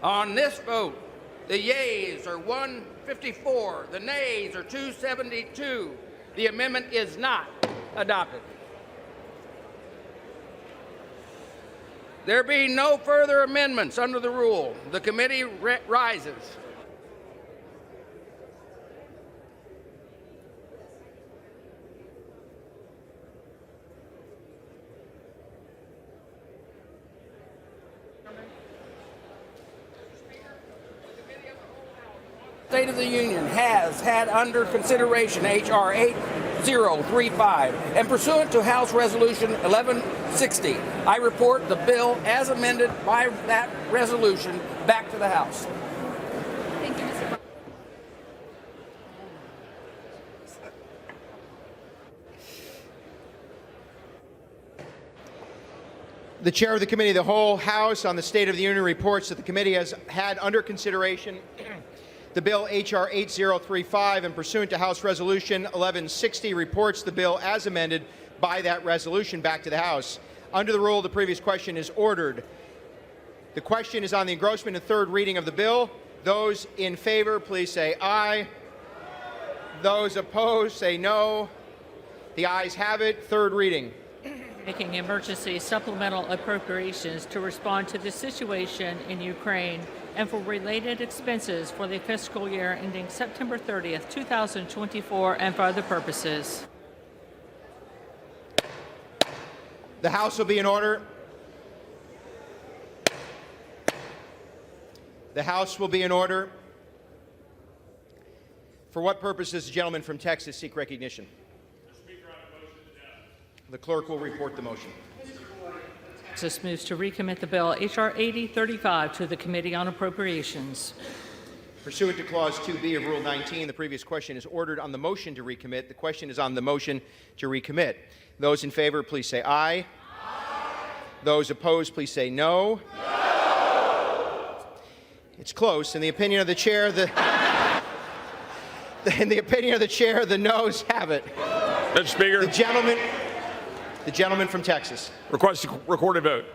On this vote, the yeas are 154, the nays are 272. The amendment is not adopted. There being no further amendments under the rule, the committee rises. State of the Union has had under consideration H.R. 8035, and pursuant to House Resolution 1160, I report the bill as amended by that resolution back to the House. Thank you, Mr. The chair of the Committee of the Whole, House on the State of the Union, reports that the committee has had under consideration the bill H.R. 8035, and pursuant to House Resolution 1160, reports the bill as amended by that resolution back to the House. Under the rule, the previous question is ordered. The question is on the engrossment and third reading of the bill. Those in favor, please say aye. Those opposed, say no. The ayes have it. Third reading. Making emergency supplemental appropriations to respond to the situation in Ukraine and for related expenses for the fiscal year ending September 30th, 2024, and for other purposes. The House will be in order. The House will be in order. For what purpose does the gentleman from Texas seek recognition? The clerk will report the motion. Texas moves to recommit the bill H.R. 8035 to the Committee on Appropriations. Pursuant to Clause 2B of Rule 19, the previous question is ordered on the motion to recommit. The question is on the motion to recommit. Those in favor, please say aye. Those opposed, please say no. No. It's close. In the opinion of the chair, in the opinion of the chair, the noes have it. Mr. Speaker. The gentleman from Texas. Request a recorded vote.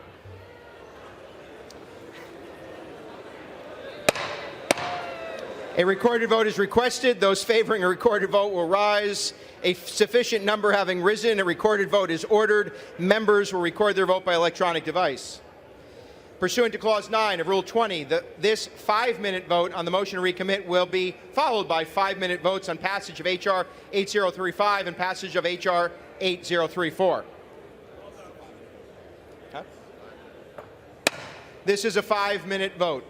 A recorded vote is requested. Those favoring a recorded vote will rise. A sufficient number having risen, a recorded vote is ordered. Members will record their vote by electronic device. Pursuant to Clause 9 of Rule 20, this 5-minute vote on the motion to recommit will be followed by 5-minute votes on passage of H.R. 8035 and passage of H.R. 8034. Huh? This is a 5-minute vote.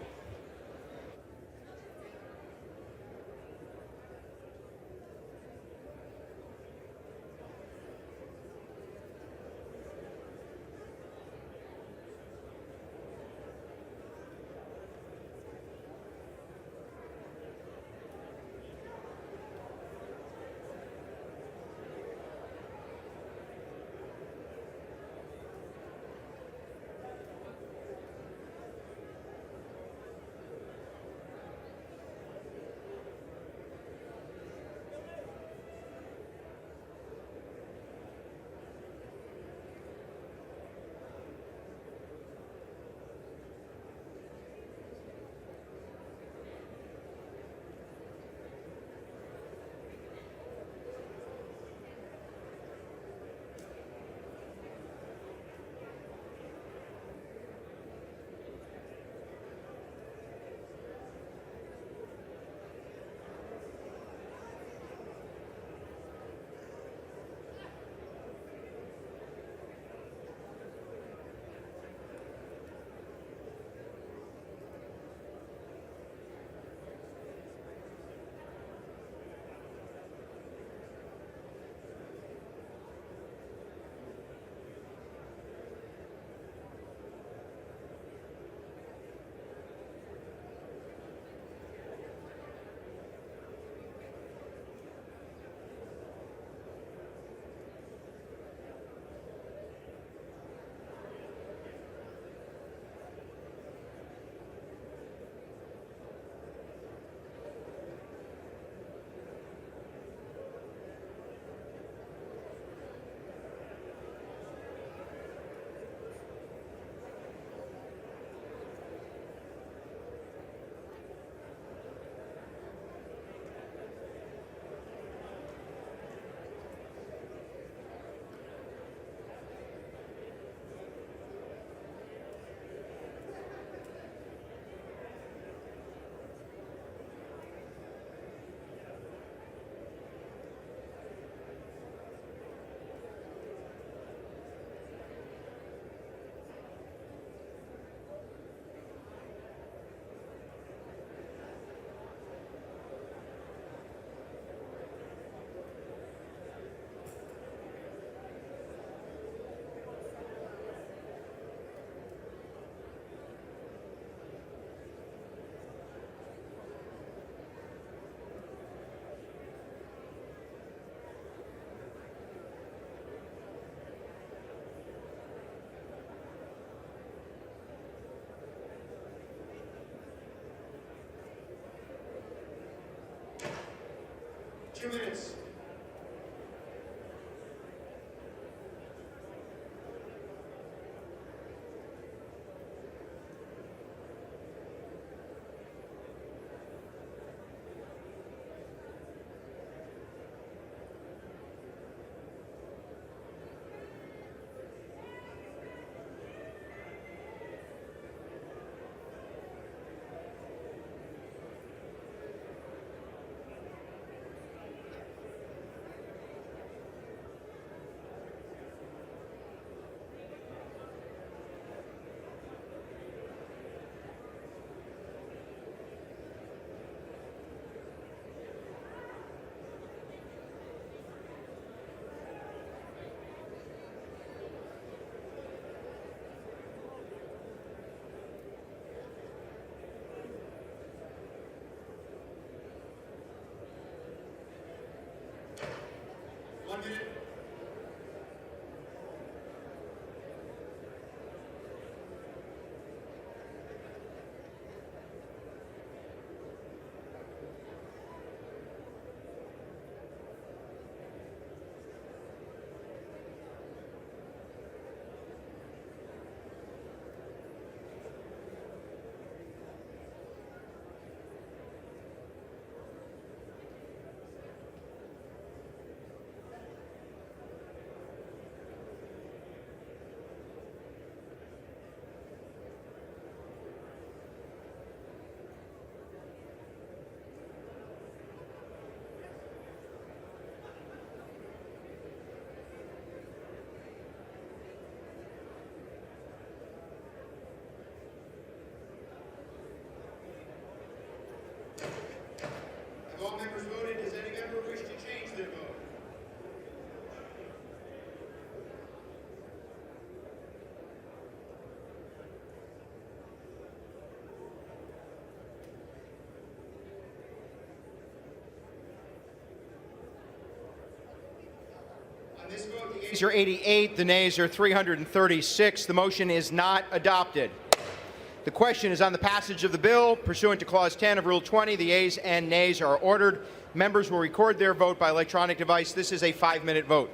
Minutes. The yeas are 88, the nays are 336. The motion is not adopted. The question is on the passage of the bill. Pursuant to Clause 10 of Rule 20, the yeas and nays are ordered. Members will record their vote by electronic device. This is a 5-minute vote.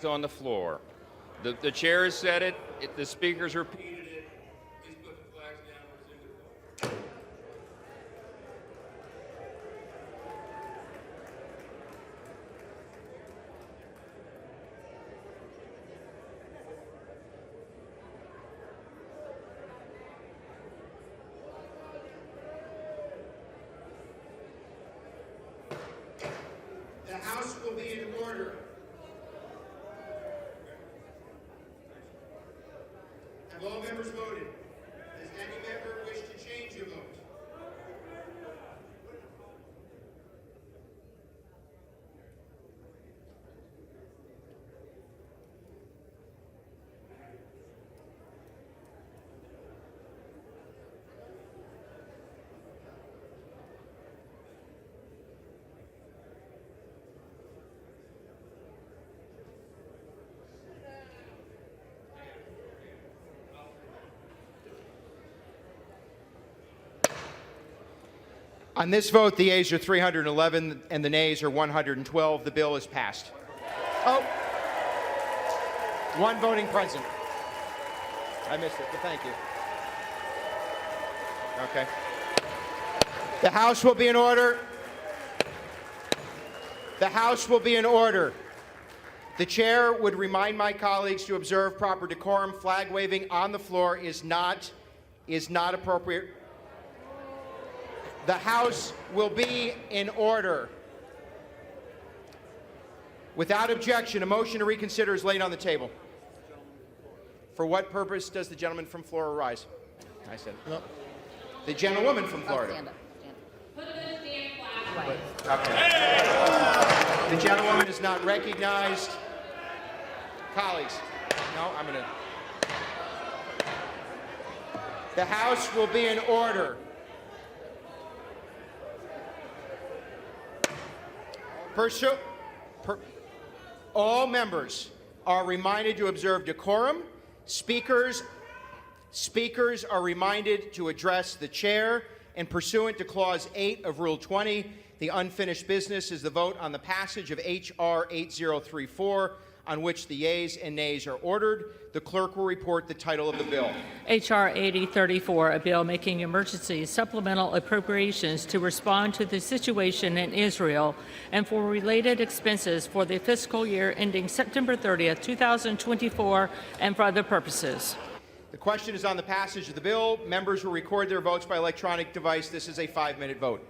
Act on the floor. The chair has said it. The speaker's repeated it. Please put the flags down or resume the vote. The House will be in order. Have all members voted? Does any member wish to change your vote? On this vote, the yeas are 311 and the nays are 112. The bill is passed. Oh, one voting present. I missed it, but thank you. Okay. The House will be in order. The House will be in order. The chair would remind my colleagues to observe proper decorum. Flag waving on the floor is not appropriate. The House will be in order. Without objection, a motion to reconsider is laid on the table. For what purpose does the gentleman from Florida rise? I said no. The gentlewoman from Florida. Stand up. Put the damn flag away. Okay. The gentlewoman is not recognized. Colleagues, no, I'm going to. The House will be in order. All members are reminded to observe decorum. Speakers are reminded to address the chair. And pursuant to Clause 8 of Rule 20, the unfinished business is the vote on the passage of H.R. 8034, on which the yeas and nays are ordered. The clerk will report the title of the bill. H.R. 8034, a bill making emergency supplemental appropriations to respond to the situation in Israel and for related expenses for the fiscal year ending September 30th, 2024, and for other purposes. The question is on the passage of the bill. Members will record their votes by electronic device. This is a 5-minute vote.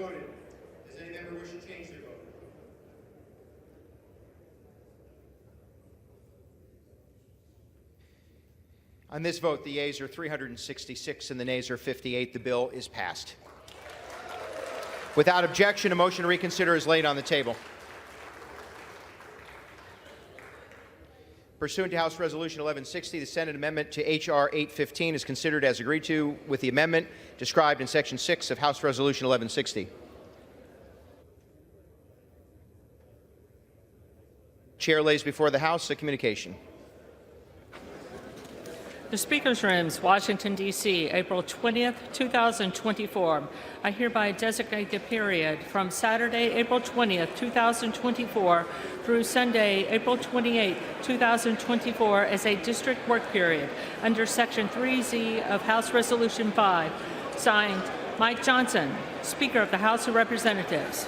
voted. Does any member wish to change their vote? On this vote, the yeas are 366 and the nays are 58. The bill is passed. Without objection, a motion to reconsider is laid on the table. Pursuant to House Resolution 1160, the Senate amendment to H.R. 815 is considered as agreed to with the amendment described in Section 6 of House Resolution 1160. Chair lays before the House a communication. The Speaker's Rooms, Washington, D.C., April 20th, 2024. I hereby designate the period from Saturday, April 20th, 2024 through Sunday, April 28th, 2024 as a district work period under Section 3Z of House Resolution 5. Signed, Mike Johnson, Speaker of the House of Representatives.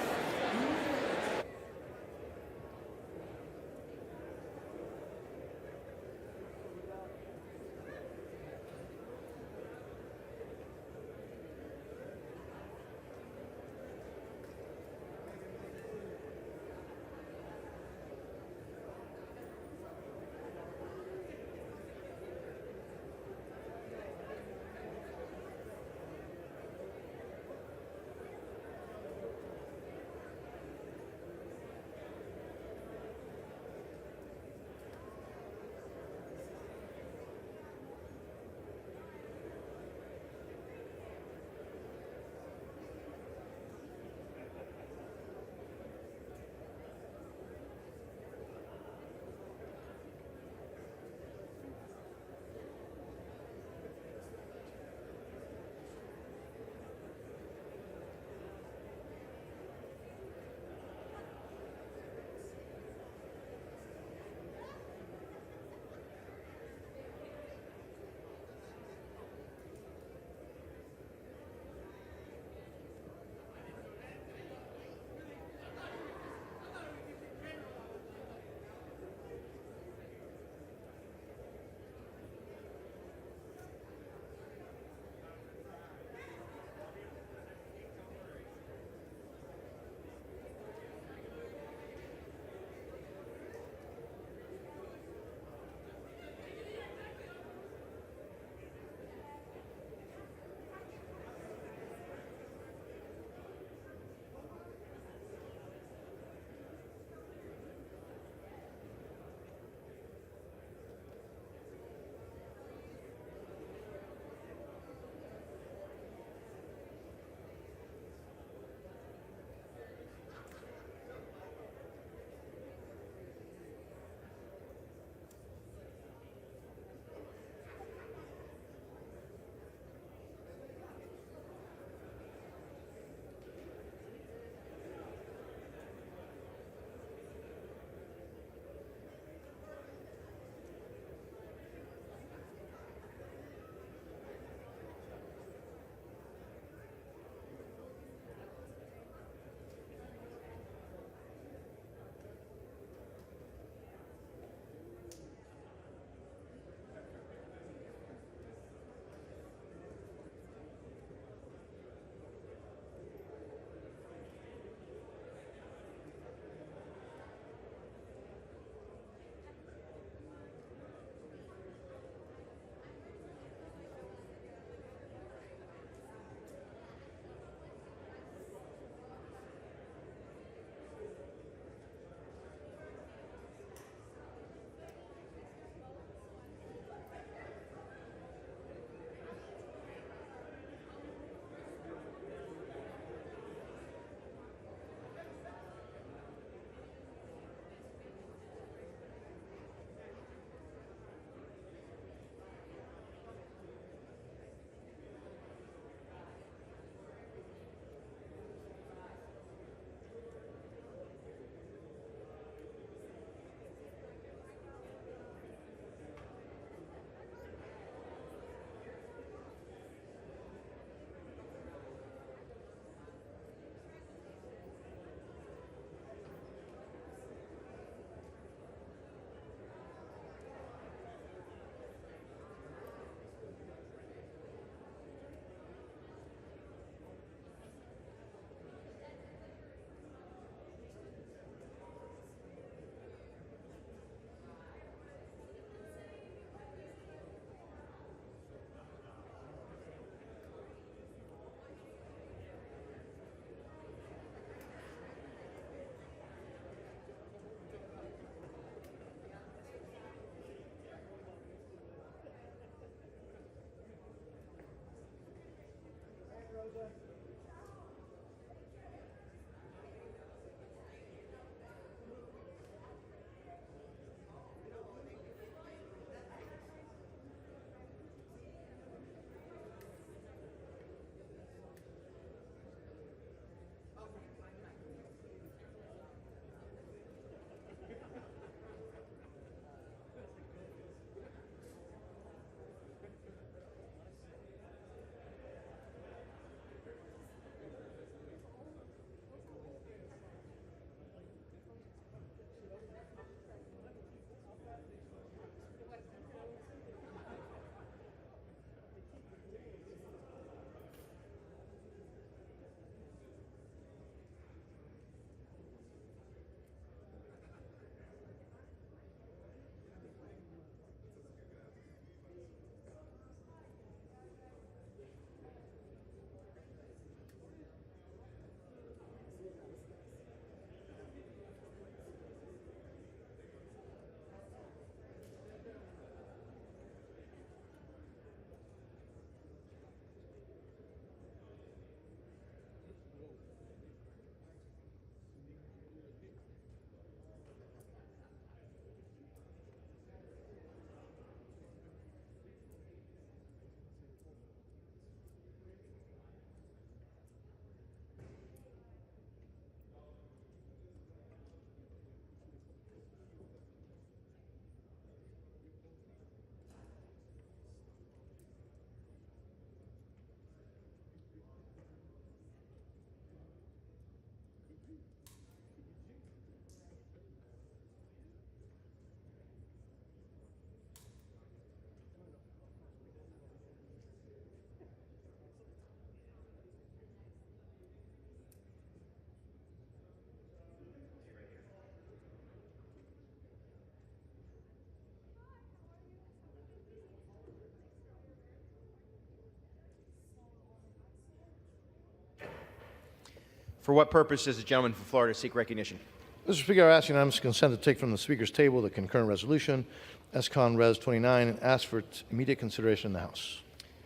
For what purpose does the gentleman from Florida seek recognition? Mr. Speaker, I ask unanimous consent to take from the Speaker's table the concurrent resolution, S-Con Res 29, and ask for its immediate consideration in the House.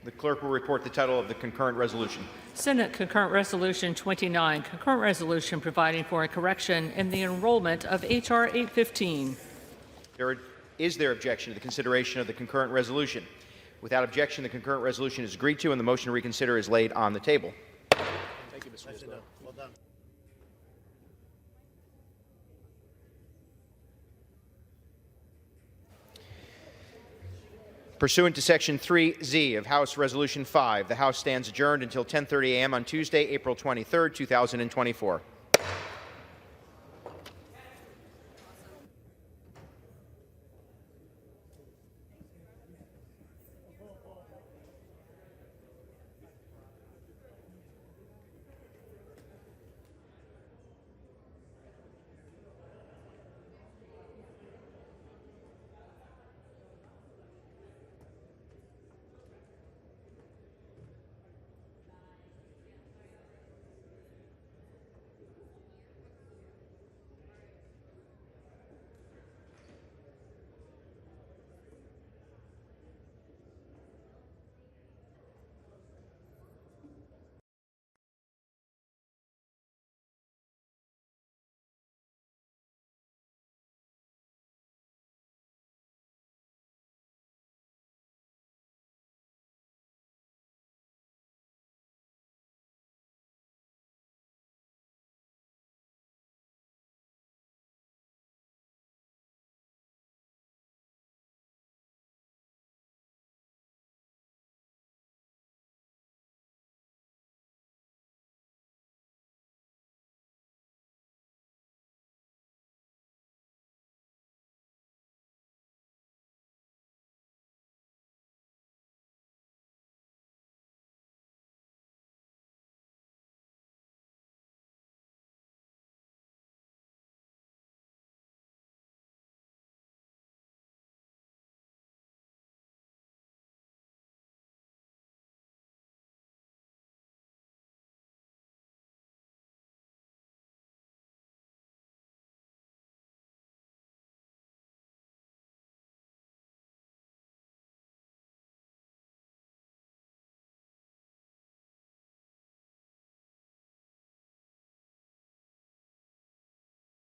The clerk will report the title of the concurrent resolution. Senate Concurrent Resolution 29, concurrent resolution providing for a correction in the enrollment of H.R. 815. Is there objection to the consideration of the concurrent resolution? Without objection, the concurrent resolution is agreed to and the motion to reconsider is laid on the table. Thank you, Mr. Speaker. Well done. Pursuant to Section 3Z of House Resolution 5, the House stands adjourned until 10:30 a.m. on Tuesday, April 23, 2024.